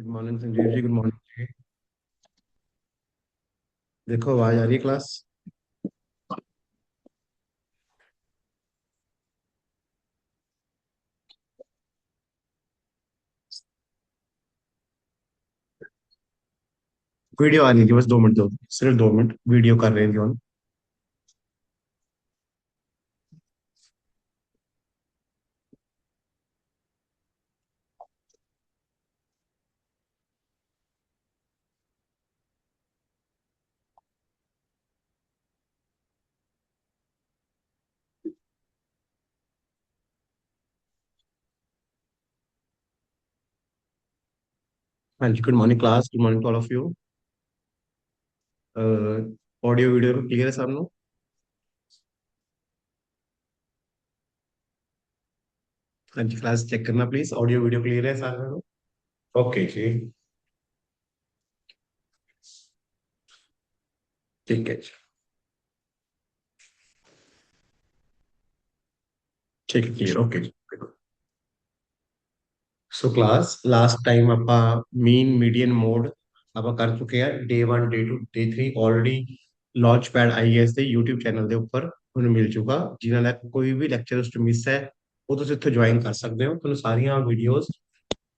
Good morning Sanjeev ji, good morning जी। देखो आवाज आ रही है क्लास। वीडियो आ रही थी, बस 2 मिनट दो, सिर्फ 2 मिनट वीडियो कर रहे थे on। हाँ जी, good morning class, good morning to all of you. Audio video clear है सामने? हाँ जी, क्लास चेक करना प्लीज, ऑडियो वीडियो क्लियर है सामने? ओके जी। ठीक है जी। ठीक है, क्लियर, ओके जी। सो क्लास लास्ट टाइम ਆਪਾਂ ਮੀਨ ਮੀਡੀਅਨ ਮੋਡ ਆਪਾਂ ਕਰ ਚੁੱਕੇ ਆ। Day 1 day 2 day 3 already launch pad IAS ਦੇ YouTube ਚੈਨਲ ਦੇ ਉੱਪਰ ਤੁਹਾਨੂੰ ਮਿਲ ਚੁੱਕਾ। ਜਿਨ੍ਹਾਂ ਦਾ ਕੋਈ ਵੀ ਲੈਕਚਰ ਉਸ ਤੋਂ ਮਿਸ ਹੈ, ਉਹ ਤੁਸੀਂ ਉੱਥੇ ਜੁਆਇਨ ਕਰ ਸਕਦੇ ਹੋ। ਤੁਹਾਨੂੰ ਸਾਰੀਆਂ ਵੀਡੀਓਜ਼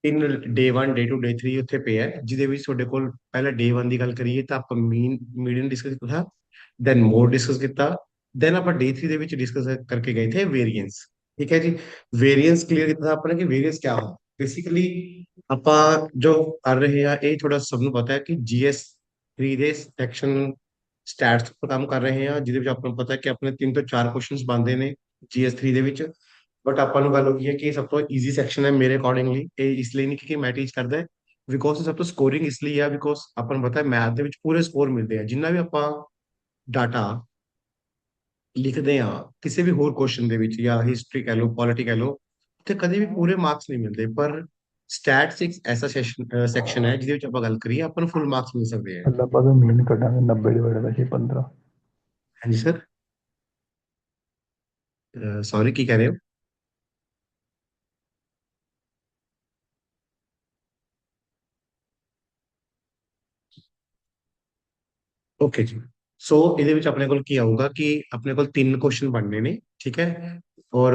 ਇਨ ਡੇ 1 ਡੇ 2 ਡੇ 3 ਉੱਥੇ ਪਏ ਹੈ, ਜਿਹਦੇ ਵਿੱਚ ਤੁਹਾਡੇ ਕੋਲ ਪਹਿਲਾਂ ਡੇ 1 ਦੀ ਗੱਲ ਕਰੀਏ ਤਾਂ ਆਪਾਂ ਮੀਨ ਮੀਡੀਅਨ ਡਿਸਕਸ ਕੀਤਾ, ਦੈਨ ਮੋਡ ਡਿਸਕਸ ਕੀਤਾ, ਦੈਨ ਆਪਾਂ ਡੇ 3 ਦੇ ਵਿੱਚ ਡਿਸਕਸ ਕਰਕੇ ਗਏ ਥੇ ਵੇਰੀਐਂਸ। ਠੀਕ ਹੈ ਜੀ। ਵੇਰੀਐਂਸ ਕਲੀਅਰ ਕੀਤਾ था आपने कि वेरिएंस क्या हो। ਬੇਸਿਕਲੀ ਆਪਾਂ ਜੋ ਕਰ ਰਹੇ ਆ ਇਹ ਥੋੜਾ ਸਭ ਨੂੰ ਪਤਾ ਹੈ ਕਿ ਜੀਐਸ 3 ਦੇ ਸੈਕਸ਼ਨ ਸਟੈਟਸ ਉੱਪਰ ਕੰਮ ਕਰ ਰਹੇ ਆ, ਜਿਹਦੇ ਵਿੱਚ ਆਪਾਂ ਨੂੰ ਪਤਾ ਹੈ ਕਿ ਆਪਣੇ 3 ਤੋਂ 4 ਕੁਐਸਚਨਸ ਬਣਦੇ ਨੇ ਜੀਐਸ 3 ਦੇ ਵਿੱਚ। ਬਟ ਆਪਾਂ ਨੂੰ ਗੱਲ ਹੋ ਗਈ ਹੈ ਕਿ ਇਹ ਸਭ ਤੋਂ ਈਜ਼ੀ ਸੈਕਸ਼ਨ ਹੈ ਮੇਰੇ ਅਕੋਰਡਿੰਗਲੀ। ਇਹ ਇਸ ਲਈ ਨਹੀਂ ਕਿ ਮੈਂ ਟੀਚ ਕਰਦਾ, ਬਿਕੋਜ਼ ਇਹ ਸਭ ਤੋਂ ਸਕੋਰਿੰਗ ਇਸ ਲਈ ਆ ਬਿਕੋਜ਼ ਆਪਾਂ ਨੂੰ ਪਤਾ ਹੈ ਮੈਥ ਦੇ ਵਿੱਚ ਪੂਰੇ ਸਕੋਰ ਮਿਲਦੇ ਆ। ਜਿੰਨਾ ਵੀ ਆਪਾਂ ਡਾਟਾ ਲਿਖਦੇ ਆ ਕਿਸੇ ਵੀ ਹੋਰ ਕੁਐਸਚਨ ਦੇ ਵਿੱਚ, ਜਾਂ ਹਿਸਟਰੀ ਕਹਿ ਲਓ, ਪੋਲਿਟੀ ਕਹਿ ਲਓ, ਉੱਥੇ ਕਦੇ ਵੀ ਪੂਰੇ ਮਾਰਕਸ ਨਹੀਂ ਮਿਲਦੇ। ਪਰ ਸਟੈਟਸ ਇੱਕ ਐਸਾ ਸੈਕਸ਼ਨ ਹੈ ਜਿਹਦੇ ਵਿੱਚ ਆਪਾਂ ਗੱਲ ਕਰੀਏ ਆਪਾਂ ਨੂੰ ਫੁੱਲ ਮਾਰਕਸ ਮਿਲ ਸਕਦੇ ਆ। अल्लाह पाक मीन कटांगे 90 डिवाइड बाई 15। ਹਾਂਜੀ ਸਰ। सॉरी की कह रहे हो? ਓਕੇ ਜੀ। ਸੋ ਇਹਦੇ ਵਿੱਚ ਆਪਣੇ ਕੋਲ ਕੀ ਆਊਗਾ ਕਿ ਆਪਣੇ ਕੋਲ 3 ਕੁਐਸਚਨ ਬਣਨੇ ਨੇ, ਠੀਕ ਹੈ। ਔਰ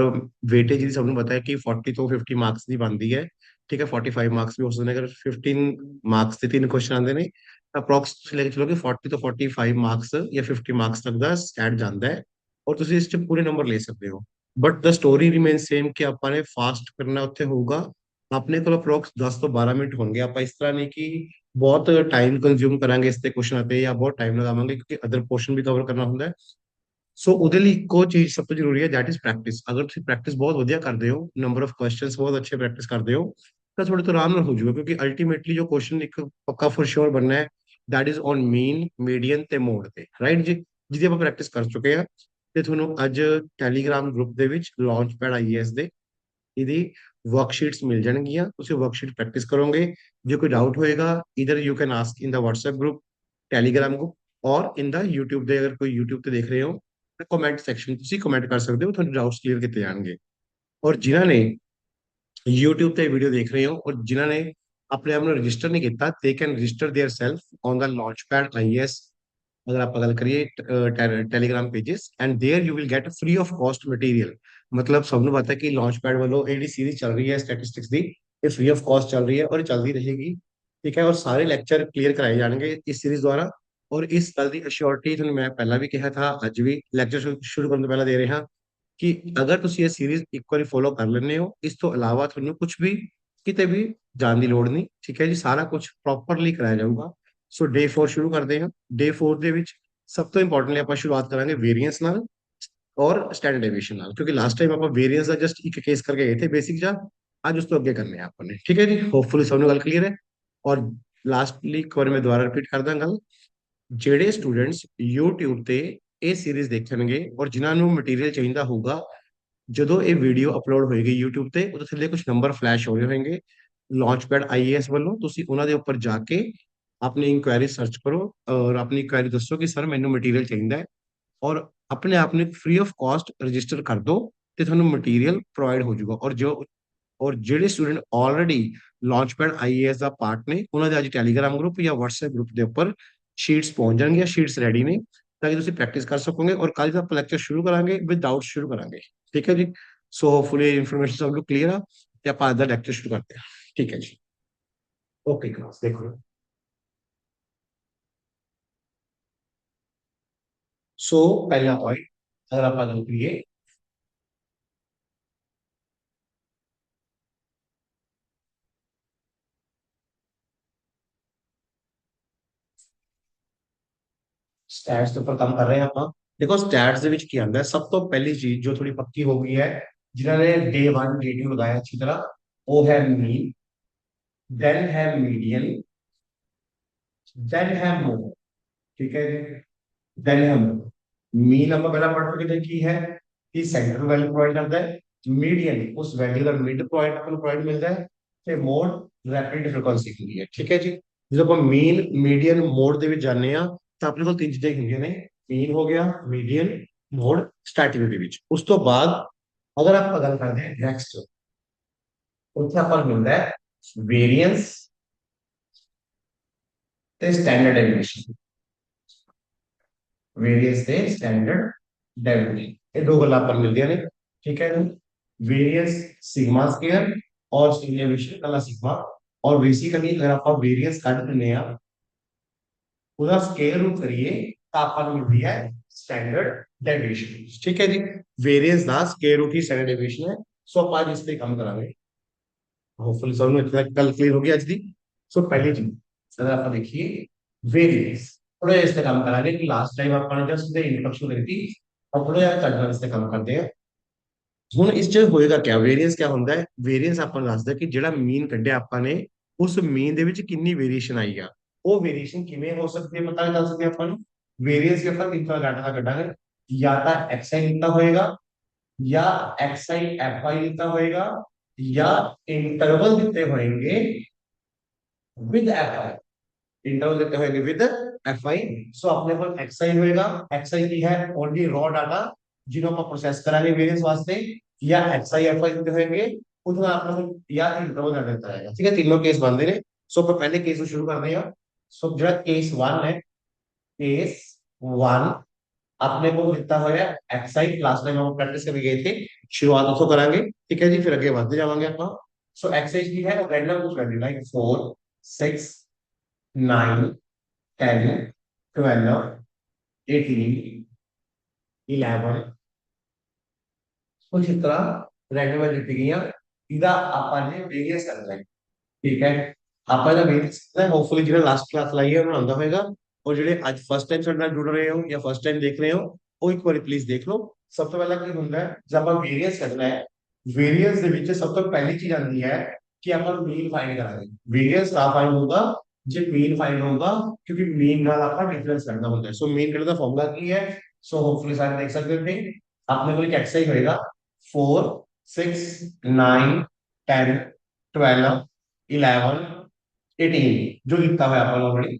ਵੇਟੇਜ ਦੀ ਸਭ ਨੂੰ ਪਤਾ ਹੈ ਕਿ 40 ਤੋਂ 50 ਮਾਰਕਸ ਦੀ ਬਣਦੀ ਹੈ। ਠੀਕ ਹੈ, 45 ਮਾਰਕਸ ਵੀ ਹੋ ਸਕਦੇ ਨੇ ਅਗਰ 15 ਮਾਰਕਸ ਦੇ 3 ਕੁਐਸਚਨ ਆਉਂਦੇ ਨੇ। ਅਪਰੋਕਸ ਤੁਸੀਂ ਲੈ ਕੇ ਚਲੋ ਕਿ 40 ਤੋਂ 45 ਮਾਰਕਸ ਜਾਂ 50 ਮਾਰਕਸ ਤੱਕ ਦਾ ਸਟੈਟ ਜਾਂਦਾ ਹੈ, ਔਰ ਤੁਸੀਂ ਇਸ 'ਚ ਪੂਰੇ ਨੰਬਰ ਲੈ ਸਕਦੇ ਹੋ। But the story remain same ਕਿ ਆਪਾਂ ਨੇ ਫਾਸਟ ਕਰਨਾ ਉੱਥੇ ਹੋਊਗਾ। ਆਪਣੇ ਕੋਲ ਅਪਰੋਕਸ 10 ਤੋਂ 12 ਮਿੰਟ ਹੋਣਗੇ। ਆਪਾਂ ਇਸ ਤਰ੍ਹਾਂ ਨਹੀਂ ਕਿ ਬਹੁਤ ਟਾਈਮ ਕੰਜ਼ਿਊਮ ਕਰਾਂਗੇ ਇਸ ਤੇ ਕੁਐਸਚਨ ਅਤੇ ਜਾਂ ਬਹੁਤ ਟਾਈਮ ਲਗਾਵਾਂਗੇ, ਕਿਉਂਕਿ ਅਦਰ ਪੋਰਸ਼ਨ ਵੀ ਕਵਰ ਕਰਨਾ ਹੁੰਦਾ ਹੈ। ਸੋ ਉਹਦੇ ਲਈ ਇੱਕੋ ਚੀਜ਼ ਸਭ ਤੋਂ ਜ਼ਰੂਰੀ ਹੈ, ਦੈਟ ਇਜ਼ ਪ੍ਰੈਕਟਿਸ। ਅਗਰ ਤੁਸੀਂ ਪ੍ਰੈਕਟਿਸ ਬਹੁਤ ਵਧੀਆ ਕਰਦੇ ਹੋ, ਨੰਬਰ ਆਫ ਕੁਐਸਚਨਸ ਬਹੁਤ ਅੱਛੇ ਪ੍ਰੈਕਟਿਸ ਕਰਦੇ ਹੋ, ਤਾਂ ਤੁਹਾਡੇ ਤੋਂ ਆਰਾਮ ਨਾਲ ਹੋ ਜਾਊਗਾ। ਕਿਉਂਕਿ ਅਲਟੀਮੇਟਲੀ ਜੋ ਕੁਐਸਚਨ ਇੱਕ ਪੱਕਾ ਫॉर श्योर ਬਣਨਾ ਹੈ, that is on mean median ਤੇ ਮੋਡ ਤੇ, ਰਾਈਟ ਜੀ। ਜਿਹਦੀ ਆਪਾਂ ਪ੍ਰੈਕਟਿਸ ਕਰ ਚੁੱਕੇ ਆ। ਤੇ ਤੁਹਾਨੂੰ ਅੱਜ ਟੈਲੀਗ੍ਰਾਮ ਗਰੁੱਪ ਦੇ ਵਿੱਚ ਲਾਂਚ ਪੈਡ ਆਈਐਸ ਦੇ ਇਹਦੀ ਵਰਕਸ਼ੀਟਸ ਮਿਲ ਜਾਣਗੀਆਂ। ਤੁਸੀਂ ਵਰਕਸ਼ੀਟ ਪ੍ਰੈਕਟਿਸ ਕਰੋਗੇ। ਜੇ ਕੋਈ ਡਾਊਟ ਹੋਏਗਾ, ਇਧਰ you can ask in the WhatsApp group, Telegram group, ਔਰ ਇਨ ਦਾ YouTube ਦੇ, ਅਗਰ ਕੋਈ YouTube ਤੇ ਦੇਖ ਰਹੇ ਹੋ ਕਮੈਂਟ ਸੈਕਸ਼ਨ ਤੁਸੀਂ ਕਮੈਂਟ ਕਰ ਸਕਦੇ ਹੋ, ਤੁਹਾਡੇ ਡਾਊਟਸ ਕਲੀਅਰ ਕੀਤੇ ਜਾਣਗੇ। ਔਰ ਜਿਨ੍ਹਾਂ ਨੇ YouTube ਤੇ ਵੀਡੀਓ ਦੇਖ ਰਹੇ ਹੋ ਔਰ ਜਿਨ੍ਹਾਂ ਨੇ ਆਪਣੇ ਆਪ ਨੂੰ ਰਜਿਸਟਰ ਨਹੀਂ ਕੀਤਾ, they can register their self on the launchpad IAS. अगर आप गल करिए Telegram pages, and there you will get free of cost material. मतलब ਸਭ ਨੂੰ ਪਤਾ ਹੈ ਕਿ ਲਾਂਚ ਪੈਡ ਵੱਲੋਂ ਇਹ ਜਿਹੜੀ ਸੀਰੀਜ਼ ਚੱਲ ਰਹੀ ਹੈ ਸਟੈਟਿਸਟਿਕਸ ਦੀ, ਇਹ ਫ੍ਰੀ ਆਫ ਕਾਸਟ ਚੱਲ ਰਹੀ ਹੈ ਔਰ ਇਹ ਚੱਲਦੀ ਰਹੇਗੀ। ਠੀਕ ਹੈ, ਔਰ ਸਾਰੇ ਲੈਕਚਰ ਕਲੀਅਰ ਕਰਾਏ ਜਾਣਗੇ ਇਸ ਸੀਰੀਜ਼ ਦੁਆਰਾ। ਔਰ ਇਸ ਗੱਲ ਦੀ ਅਸ਼ੋਰਟੀ ਤੁਹਾਨੂੰ ਮੈਂ ਪਹਿਲਾਂ ਵੀ ਕਿਹਾ ਥਾ, ਅੱਜ ਵੀ ਲੈਕਚਰ ਸ਼ੁਰੂ ਕਰਨ ਤੋਂ ਪਹਿਲਾਂ ਦੇ ਰਿਹਾ ਕਿ ਅਗਰ ਤੁਸੀਂ ਇਹ ਸੀਰੀਜ਼ ਇੱਕ ਵਾਰੀ ਫੋਲੋ ਕਰ ਲੈਂਦੇ ਹੋ, ਇਸ ਤੋਂ ਇਲਾਵਾ ਤੁਹਾਨੂੰ ਕੁਝ ਵੀ ਕਿਤੇ ਵੀ ਜਾਣ ਦੀ ਲੋੜ ਨਹੀਂ। ਠੀਕ ਹੈ ਜੀ, ਸਾਰਾ ਕੁਝ ਪ੍ਰੋਪਰਲੀ ਕਰਾਇਆ ਜਾਊਗਾ। ਸੋ ਡੇ 4 ਸ਼ੁਰੂ ਕਰਦੇ ਹਾਂ। ਡੇ 4 ਦੇ ਵਿੱਚ ਸਭ ਤੋਂ ਇੰਪੋਰਟੈਂਟਲੀ ਆਪਾਂ ਸ਼ੁਰੂਆਤ ਕਰਾਂਗੇ ਵੇਰੀਐਂਸ ਨਾਲ ਔਰ ਸਟੈਂਡਰਡ ਡੇਵੀਏਸ਼ਨ ਨਾਲ, ਕਿਉਂਕਿ ਲਾਸਟ ਟਾਈਮ ਆਪਾਂ ਵੇਰੀਐਂਸ ਦਾ ਜਸਟ ਇੱਕ ਕੇਸ ਕਰਕੇ ਗਏ ਥੇ ਬੇਸਿਕ ਜਾ। ਅੱਜ ਉਸ ਤੋਂ ਅੱਗੇ ਕਰਨੇ ਆ ਆਪਾਂ ਨੇ। ਠੀਕ ਹੈ ਜੀ, ਹੋਪਫੁਲੀ ਸਭ ਨੂੰ ਗੱਲ ਕਲੀਅਰ ਹੈ। ਔਰ ਲਾਸਟਲੀ ਇੱਕ ਵਾਰ ਮੈਂ ਦੁਬਾਰਾ ਰਿਪੀਟ ਕਰਦਾ ਗੱਲ, ਜਿਹੜੇ ਸਟੂਡੈਂਟਸ YouTube ਤੇ ਇਹ ਸੀਰੀਜ਼ ਦੇਖਣਗੇ ਔਰ ਜਿਨ੍ਹਾਂ ਨੂੰ ਮਟੀਰੀਅਲ ਚਾਹੀਦਾ ਹੋਊਗਾ, ਜਦੋਂ ਇਹ ਵੀਡੀਓ ਅਪਲੋਡ ਹੋਏਗੀ YouTube ਤੇ, ਉਹਦੇ ਥੱਲੇ ਕੁਝ ਨੰਬਰ ਫਲੈਸ਼ ਹੋ ਰਹੇ ਹੋਣਗੇ ਲਾਂਚਪੈਡ ਆਈਏਐਸ ਵੱਲੋਂ। ਤੁਸੀਂ ਉਹਨਾਂ ਦੇ ਉੱਪਰ ਜਾ ਕੇ ਆਪਣੀ ਇਨਕੁਆਇਰੀ ਸਰਚ ਕਰੋ ਔਰ ਆਪਣੀ ਇਨਕੁਆਇਰੀ ਦੱਸੋ ਕਿ ਸਰ ਮੈਨੂੰ ਮਟੀਰੀਅਲ ਚਾਹੀਦਾ ਹੈ, ਔਰ ਆਪਣੇ ਆਪ ਨੂੰ ਫ੍ਰੀ ਆਫ ਕਾਸਟ ਰਜਿਸਟਰ ਕਰ ਦਿਓ ਤੇ ਤੁਹਾਨੂੰ ਮਟੀਰੀਅਲ ਪ੍ਰੋਵਾਈਡ ਹੋ ਜਾਊਗਾ। ਔਰ ਜਿਹੜੇ student already launch pad IAS ਦਾ ਪਾਰਟ ਨੇ, ਉਹਨਾਂ ਦੇ ਅੱਜ ਟੈਲੀਗ੍ਰਾਮ ਗਰੁੱਪ ਜਾਂ WhatsApp ਗਰੁੱਪ ਦੇ ਉੱਪਰ ਸ਼ੀਟਸ ਪਹੁੰਚ ਜਾਣਗੀਆਂ, ਸ਼ੀਟਸ ਰੈਡੀ ਨੇ, ਤਾਂ ਕਿ ਤੁਸੀਂ ਪ੍ਰੈਕਟਿਸ ਕਰ ਸਕੋਗੇ। ਔਰ ਕੱਲ ਦਾ ਆਪਾਂ ਲੈਕਚਰ ਸ਼ੁਰੂ ਕਰਾਂਗੇ, ਵਿਦ ਡਾਊਟ ਸ਼ੁਰੂ ਕਰਾਂਗੇ। ਠੀਕ ਹੈ ਜੀ। ਸੋ ਹੋਪਫੁਲੀ ਇਨਫੋਰਮੇਸ਼ਨ ਸਭ ਨੂੰ ਕਲੀਅਰ ਆ, ਤੇ ਆਪਾਂ ਅੱਜ ਦਾ ਲੈਕਚਰ ਸ਼ੁਰੂ ਕਰਦੇ ਹਾਂ। ਠੀਕ ਹੈ ਜੀ। ਓਕੇ ਕਲਾਸ ਦੇਖੋ। ਸੋ ਪਹਿਲਾ ਪੁਆਇੰਟ ਅਗਰ ਆਪਾਂ ਗੱਲ ਕਰੀਏ, ਸਟੈਟਸ ਦੇ ਉੱਪਰ ਕੰਮ ਕਰ ਰਹੇ ਹਾਂ ਆਪਾਂ। ਦੇਖੋ ਸਟੈਟਸ ਦੇ ਵਿੱਚ ਕੀ ਆਉਂਦਾ ਹੈ, ਸਭ ਤੋਂ ਪਹਿਲੀ ਚੀਜ਼ ਜੋ ਥੋੜੀ ਪੱਕੀ ਹੋ ਗਈ ਹੈ, ਜਿਨ੍ਹਾਂ ਨੇ ਡੇ 1 ਡੇ 2 ਲਗਾਇਆ ਅੱਛੀ ਤਰ੍ਹਾਂ, ਉਹ ਹੈ ਮੀਨ, देन है मीडियन, देन है मोड। ठीक है जी। देन है मोड। मीन ਆਪਾਂ ਪਹਿਲਾਂ ਪੜ੍ਹ ਚੁੱਕੇ ਕੀ ਹੈ ਕਿ ਸੈਂਟਰ ਵੈਲਿਊ ਪ੍ਰੋਵਾਈਡ ਕਰਦਾ ਹੈ, ਮੀਡੀਅਨ ਉਸ ਵੈਲਿਊ ਦਾ ਮਿਡ ਪੁਆਇੰਟ ਆਪਾਂ ਨੂੰ ਪ੍ਰੋਵਾਈਡ ਮਿਲਦਾ ਹੈ, ਤੇ ਮੋਡ ਰੈਪਿਡ ਫ੍ਰੀਕੁਐਂਸੀ ਹੁੰਦੀ ਹੈ। ਠੀਕ ਹੈ ਜੀ। ਜਦੋਂ ਆਪਾਂ ਮੀਨ ਮੀਡੀਅਨ ਮੋਡ ਦੇ ਵਿੱਚ ਜਾਂਦੇ ਆ, ਤਾਂ ਆਪਣੇ ਕੋਲ ਤਿੰਨ ਚੀਜ਼ਾਂ ਹੁੰਦੀਆਂ ਨੇ, ਮੀਨ ਹੋ ਗਿਆ, ਮੀਡੀਅਨ, ਮੋਡ, ਸਟੈਟਿਕ ਦੇ ਵਿੱਚ। ਉਸ ਤੋਂ ਬਾਅਦ ਅਗਰ ਆਪਾਂ ਗੱਲ ਕਰਦੇ ਹਾਂ ਨੈਕਸਟ, ਉੱਥੇ ਆਪਾਂ ਨੂੰ ਮਿਲਦਾ ਹੈ ਵੇਰੀਐਂਸ ਤੇ ਸਟੈਂਡਰਡ ਡੈਵੀਏਸ਼ਨ। वेरिएंस से स्टैंडर्ड डेविएशन, ये दो गल्लां पर मिलदियां ने। ठीक है। वेरिएंस सिग्मा स्क्वायर और स्टैंडर्ड डेविएशन कला सिग्मा। और बेसिकली अगर आप वेरिएंस कट दिने आ, ਉਹਦਾ ਸਕੁਅਰ रूट करिए ਤਾਂ ਆਪਾਂ ਨੂੰ ਮਿਲਦੀ ਹੈ ਸਟੈਂਡਰਡ ਡੈਵੀਏਸ਼ਨ। ਠੀਕ ਹੈ ਜੀ। ਵੇਰੀਐਂਸ ਦਾ ਸਕੁਅਰ रूट ਹੀ ਸਟੈਂਡਰਡ ਡੈਵੀਏਸ਼ਨ ਹੈ। ਸੋ ਆਪਾਂ ਅੱਜ ਇਸ ਤੇ ਕੰਮ ਕਰਾਂਗੇ। ਹੋਪਫੁਲੀ ਸਭ ਨੂੰ ਇੱਥੇ ਤੱਕ ਗੱਲ ਕਲੀਅਰ ਹੋ ਗਈ ਅੱਜ ਦੀ। ਸੋ ਪਹਿਲੀ ਚੀਜ਼ ਅਗਰ ਆਪਾਂ ਦੇਖੀਏ वेरिएंस, थोड़ा इस पे काम करा कि लास्ट टाइम आपने जस्ट दे इंट्रोडक्शन करी थी, अब थोड़ा यार चलना इस पे काम करते हैं। ਹੁਣ ਇਸ ਚ ਹੋਏਗਾ ਕਿਆ, ਵੇਰੀਐਂਸ ਕਿਆ ਹੁੰਦਾ ਹੈ? ਵੇਰੀਐਂਸ ਆਪਾਂ ਨੂੰ ਦੱਸਦਾ ਕਿ ਜਿਹੜਾ ਮੀਨ ਕੱਢਿਆ ਆਪਾਂ ਨੇ, ਉਸ ਮੀਨ ਦੇ ਵਿੱਚ ਕਿੰਨੀ ਵੇਰੀਏਸ਼ਨ ਆਈ ਆ। ਉਹ ਵੇਰੀਏਸ਼ਨ ਕਿਵੇਂ ਹੋ ਸਕਦੀ ਹੈ ਪਤਾ ਚੱਲ ਸਕਦਾ ਆਪਾਂ ਨੂੰ। ਵੇਰੀਐਂਸ ਕੇ ਆਪਾਂ ਤਿੰਨ ਤਰ੍ਹਾਂ ਦਾ ਕੱਢਾਂਗੇ, ਜਾਂ ਤਾਂ xi ਲਿਖਤਾ ਹੋਏਗਾ, ਜਾਂ xi fi ਲਿਖਤਾ ਹੋਏਗਾ, ਜਾਂ ਇੰਟਰਵਲ ਦਿੱਤੇ ਹੋਣਗੇ विद fi। इंटरवल देते होंगे विद fi। सो अपने पास xi होएगा, xi की है ओनली रॉ डाटा जिन्हों पर प्रोसेस कराएंगे वेरिएंस वास्ते, या xi fi देते होंगे उतना अपने को या इंटरवल डाटा देता रहेगा। ठीक है, तीनों केस बनते हैं। सो पर पहले केस को शुरू करते हैं। सो जो केस 1 है, केस 1 अपने को मिलता है xi, लास्ट टाइम हम प्रैक्टिस करके गए थे, शुरुआत उसको करांगे। ठीक है जी, फिर आगे बढ़ते जाएंगे अपन। सो xi की है रैंडम कुछ वैल्यू लाइक 4 6 9 10 12 18 11 कुछ इस तरह रैंडम वैल्यू दी गई इदा अपन ने वेरिएंस करना है। ठीक है, अपन ने वेरिएंस करना है। होपफुली जिन्हें लास्ट क्लास लाई है उन्हें आंदा होगा, और जिन्हें आज फर्स्ट टाइम साडे नाल जुड़ रहे हो या फर्स्ट टाइम देख रहे हो, वो एक बार प्लीज देख लो। सबसे पहला की होता है जब आप वेरिएंस करना है, वेरिएंस ਦੇ ਵਿੱਚ ਸਭ ਤੋਂ ਪਹਿਲੀ ਚੀਜ਼ ਆਉਂਦੀ ਹੈ कि अपन मीन फाइंड करांगे। वेरिएंस का फाइंड होगा जब मीन फाइंड होगा, क्योंकि मीन नाल अपन डिफरेंस करना होता है। सो मीन करने का फार्मूला की है, सो होपफुली सारे देख सकते थे। आपने को एक एक्सरसाइज होएगा 4 6 9 10 12 11 18 जो लिखता है अपन ऑलरेडी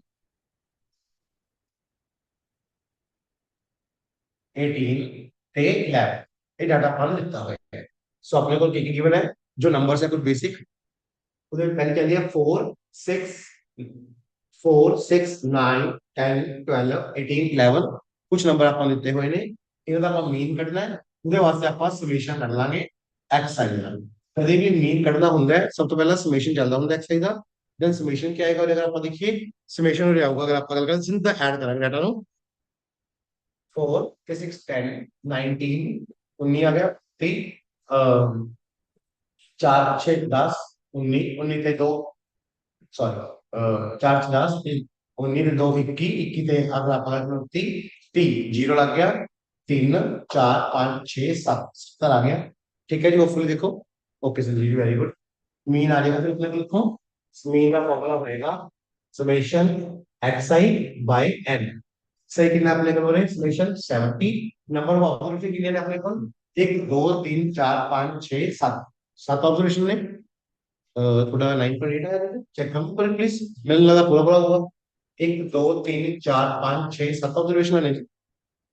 18 ਤੇ 11 ਇਹ ਡਾਟਾ ਆਪਾਂ ਨੂੰ ਦਿੱਤਾ ਹੋਇਆ ਹੈ। ਸੋ ਆਪਣੇ ਕੋਲ ਕੀ ਕੀ ਗਿਵਨ ਹੈ, ਜੋ ਨੰਬਰਸ ਹੈ ਕੁਝ ਬੇਸਿਕ, ਉਹਦੇ ਪਹਿਲੀ ਕਹਿੰਦੀ ਹੈ 4 6 4 6 9 10 12 18 11 ਕੁਝ ਨੰਬਰ ਆਪਾਂ ਨੂੰ ਦਿੱਤੇ ਹੋਏ ਨੇ। ਇਹਨਾਂ ਦਾ ਆਪਾਂ ਮੀਨ ਕੱਢਣਾ ਹੈ, ਉਹਦੇ ਵਾਸਤੇ ਆਪਾਂ ਸਮੇਸ਼ਨ ਕੱਢ ਲਾਂਗੇ xi ਨਾਲ। ਕਦੇ ਵੀ ਮੀਨ ਕੱਢਣਾ ਹੁੰਦਾ ਹੈ ਸਭ ਤੋਂ ਪਹਿਲਾਂ ਸਮੇਸ਼ਨ ਚੱਲਦਾ ਹੁੰਦਾ xi ਦਾ, ਦੈਨ ਸਮੇਸ਼ਨ ਕੀ ਆਏਗਾ। ਅਗਰ ਆਪਾਂ ਦੇਖੀਏ ਸਮੇਸ਼ਨ ਹੋ ਰਿਹਾ ਹੋਊਗਾ, ਅਗਰ ਆਪਾਂ ਗੱਲ ਕਰਾਂ ਸਿੱਧਾ ਐਡ ਕਰਾਂਗੇ ਡਾਟਾ ਨੂੰ 4 के 6 10 19 19 आ गया, फिर 4 6 10 19 19 थे दो, सॉरी 4 6 10 फिर 19 थे दो 21 21 थे अगला अगला 30 30 जीरो लग गया, 3 4 5 6 7 70 आ गया। ठीक है जी, होपफुली देखो। ओके सर जी, वेरी गुड। मीन आ जाएगा, फिर अपने को लिखो मीन का फॉर्मूला होएगा समेशन xi बाय n। सही कितना अपने को बोले समेशन 70। नंबर ऑफ ऑब्जर्वेशन कितने हैं अपने को 1 2 3 4 5 6 7 7 ऑब्जर्वेशन ने। थोड़ा 9.8 आया था, चेक हम पर प्लीज, मैंने लगा पूरा पूरा होगा। 1 2 3 4 5 6 7 ऑब्जर्वेशन है।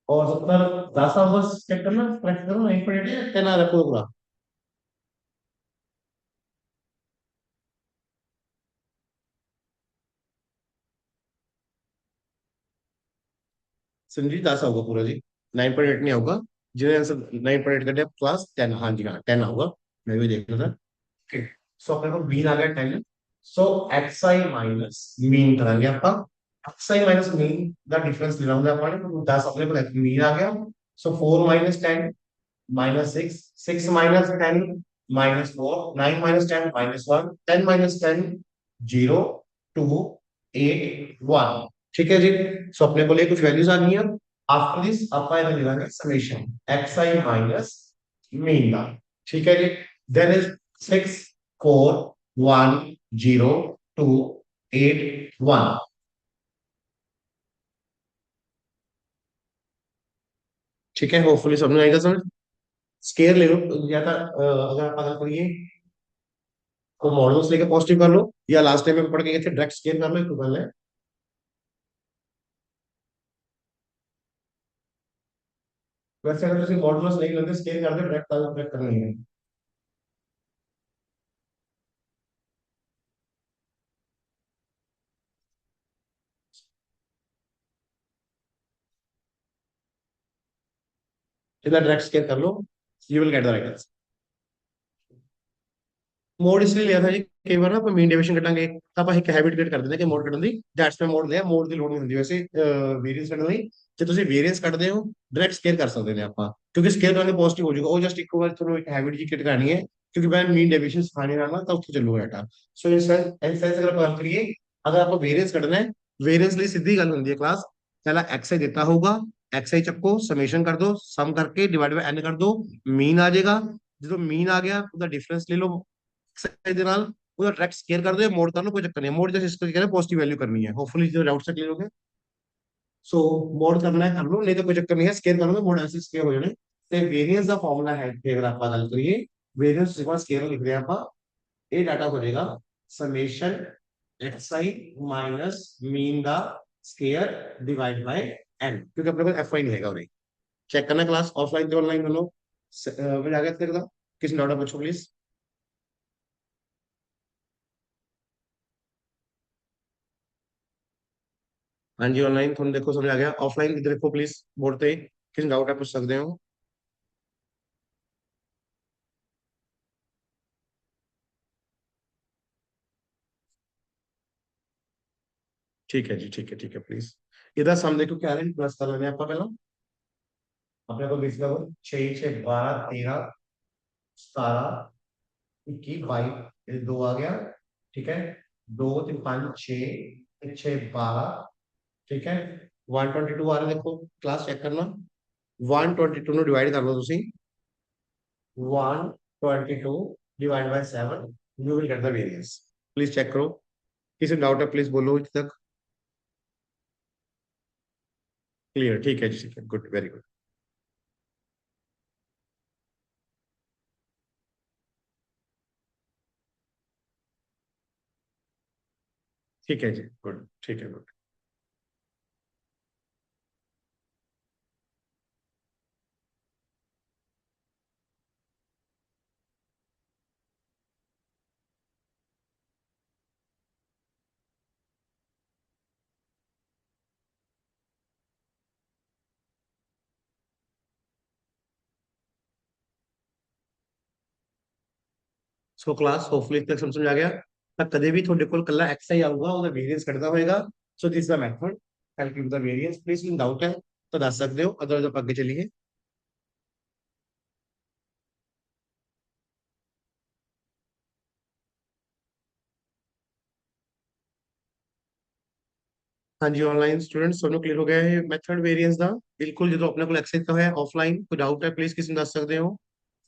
और 70 10 आवर्स चेक करना, करेक्ट करो 9.8 है 10 आ रहा है पूरा पूरा। संजीव 10 होगा पूरा जी, 9.8 नहीं होगा। जिन्हें आंसर 9.8 कर दिया प्लस 10, हाँ जी हाँ 10 होगा। मैं भी देख रहा था। ओके, सो अपने को मीन आ गया 10। सो एक्स आई माइनस मीन करेंगे आपका। X I minus mean the difference ले रहा हूँ तो 10 अपने को मीन आ गया। सो 4 - 10 -6, 6 - 10 -4, 9 - 10 -1, 10 - 10 0, 2, 8, 1। ठीक है जी। सो अपने को लिए कुछ वैल्यूज आ गई हैं। आफ्टर दिस आपका इधर मिलेगा समेशन एक्स आई माइनस मीन का। ठीक है जी। Then is 6, 4, 1, 0, 2, 8, 1। ठीक है, होपफुली समझ में आएगा समझ। स्केयर ले लो या था अगर आप अगर करिए तो मॉडल्स लेके पॉजिटिव कर लो, या लास्ट टाइम में पढ़ के गए थे डायरेक्ट स्केयर कर लो, एक तो पहले। वैसे अगर ਤੁਸੀਂ मॉडल्स नहीं लेते स्केयर कर दो, डायरेक्ट डायरेक्ट करनी है। इधर डायरेक्ट स्केयर कर लो, you will get the right answer. Mode ਇਸ ਲਈ ਲਿਆ था ਜੀ, ਕਈ ਵਾਰ ਨਾ ਆਪਾਂ ਮੀਨ ਡੇਵੀਏਸ਼ਨ ਕੱਢਾਂਗੇ ਤਾਂ ਆਪਾਂ ਇੱਕ ਹੈਬਿਟ ਕ੍ਰੀਏਟ ਕਰ ਦਿੰਦੇ ਕਿ ਮੋਡ ਕੱਢਣ ਦੀ, ਦੈਟਸ ਮੈਂ ਮੋਡ ਲਿਆ, ਮੋਡ ਦੀ ਲੋੜ ਨਹੀਂ ਹੁੰਦੀ ਵੈਸੇ ਵੇਰੀਅੰਸ ਕੱਢਣ ਲਈ। ਜੇ ਤੁਸੀਂ ਵੇਰੀਅੰਸ ਕੱਢਦੇ ਹੋ ਡਾਇਰੈਕਟ ਸਕੇਅਰ ਕਰ ਸਕਦੇ ਨੇ ਆਪਾਂ, ਕਿਉਂਕਿ ਸਕੇਅਰ ਕਰਾਂਗੇ ਪੋਜ਼ਿਟਿਵ ਹੋ ਜਾਊਗਾ। ਉਹ ਜਸਟ ਇੱਕ ਵਾਰ ਤੁਹਾਨੂੰ ਇੱਕ ਹੈਬਿਟ ਜੀ ਕ੍ਰੀਏਟ ਕਰਨੀ ਹੈ, ਕਿਉਂਕਿ ਮੈਂ ਮੀਨ ਡੇਵੀਏਸ਼ਨ ਸਿਖਾਣੇ ਨਾਲ ਨਾ ਤਾਂ ਉੱਥੇ ਚੱਲੂਗਾ ਡਾਟਾ। ਸੋ ਇਨ ਸੈਂਸ ਅਗਰ ਆਪਾਂ ਗੱਲ ਕਰੀਏ, ਅगर ਆਪਾਂ ਵੇਰੀਅੰਸ ਕੱਢਣਾ ਹੈ, ਵੇਰੀਅੰਸ ਲਈ ਸਿੱਧੀ ਗੱਲ ਹੁੰਦੀ ਹੈ ਕਲਾਸ, ਪਹਿਲਾਂ ਐਕਸ ਆਈ ਦਿੱਤਾ ਹੋਊਗਾ, ਐਕਸ ਆਈ ਚੱਕੋ ਸਮੇਸ਼ਨ ਕਰ ਦੋ, ਸਮ ਕਰਕੇ ਡਿਵਾਈਡ ਬਾਈ ਐਨ ਕਰ ਦੋ, ਮੀਨ ਆ ਜਾਏਗਾ। ਜਦੋਂ ਮੀਨ ਆ ਗਿਆ ਉਹਦਾ ਡਿਫਰੈਂਸ ਲੈ ਲਓ एक्सरसाइज ਦੇ ਨਾਲ, ਉਹਦਾ ਡਾਇਰੈਕਟ ਸਕੇਅਰ ਕਰ ਦਿਓ, ਮੋਡ ਕਰ ਲਓ, ਕੋਈ ਚੱਕਰ ਨਹੀਂ। ਮੋਡ ਜੈਸੇ ਇਸ ਤਰੀਕੇ ਨਾਲ ਪੋਜ਼ਿਟਿਵ वैल्यू करनी है, होपफुली जो डाउट से क्लियर हो गया। सो ਮੋਡ ਕਰਨਾ ਹੈ ਕਰ ਲਓ, नहीं तो कोई चक्कर नहीं है, स्केयर कर लो ਮੋਡ ऐसे स्केयर हो जाने। ਤੇ ਵੇਰੀਐਂਸ ਦਾ ਫਾਰਮੂਲਾ ਹੈ ਕਿ ਅਗਰ ਆਪਾਂ ਗੱਲ ਕਰੀਏ, ਵੇਰੀਐਂਸ ਸਿਗਮਾ ਸਕੇਅਰ ਲਿਖ ਰਹੇ ਹਾਂ ਆਪਾਂ, ਇਹ ਡਾਟਾ ਹੋ ਜਾਏਗਾ ਸਮੇਸ਼ਨ xi माइनस मीन ਦਾ स्केयर डिवाइड बाय n, क्योंकि अपने पास fi नहीं हैगा उन्हें चेक करना। क्लास ऑफलाइन तो ऑनलाइन दोनों मिल आ गया तेरे का, किसी डाउट पूछो प्लीज। हाँ जी ऑनलाइन थोड़ा देखो समझ आ गया, ऑफलाइन इधर देखो प्लीज बोर्ड पे, किसी डाउट आप पूछ सकते हो। ठीक है जी, ठीक है ठीक है प्लीज। इधर सम देखो क्या है, प्लस कर लेने आपका पहला, अपने को बीस लगो 6 6 12 13 17 21 22, ये दो आ गया। ठीक है, 2 3 5 6 6 12। ठीक है, 122 आ रहा है, देखो क्लास चेक करना। 122 ਨੂੰ डिवाइड कर लो ਤੁਸੀਂ, 122 divide by 7, you will get the variance. Please check करो, किसी डाउट है प्लीज बोलो इतने तक। क्लियर, ठीक है जी, ठीक है, गुड, वेरी गुड। ठीक है जी, गुड, ठीक है, गुड। ਸੋ ਕਲਾਸ ਹੋਪਫੁਲੀ ਤੱਕ ਸਮਝ ਆ ਗਿਆ। ਤਾਂ ਕਦੇ ਵੀ ਤੁਹਾਡੇ ਕੋਲ ਕੱਲਾ ਐਕਸ ਆਈ ਆਊਗਾ, ਉਹਦਾ ਵੇਰੀਐਂਸ ਕੱਢਦਾ ਹੋਏਗਾ। So this the method calculate the variance. Please ਇਨ ਡਾਊਟ ਹੈ ਤਾਂ ਦੱਸ ਸਕਦੇ ਹੋ, ਅਦਰਵਾਈਜ਼ ਆਪਾਂ ਅੱਗੇ ਚੱਲੀਏ। ਹਾਂਜੀ ਆਨਲਾਈਨ ਸਟੂਡੈਂਟਸ ਤੁਹਾਨੂੰ ਕਲੀਅਰ ਹੋ ਗਿਆ ਇਹ ਮੈਥਡ ਵੇਰੀਐਂਸ ਦਾ। ਬਿਲਕੁਲ, ਜਦੋਂ ਆਪਣੇ ਕੋਲ ਐਕਸ ਆਈ ਦਿੱਤਾ ਹੋਇਆ ਆਫਲਾਈਨ, ਕੋਈ ਡਾਊਟ ਹੈ ਪਲੀਜ਼ ਕਿਸੇ ਨੂੰ ਦੱਸ ਸਕਦੇ ਹੋ।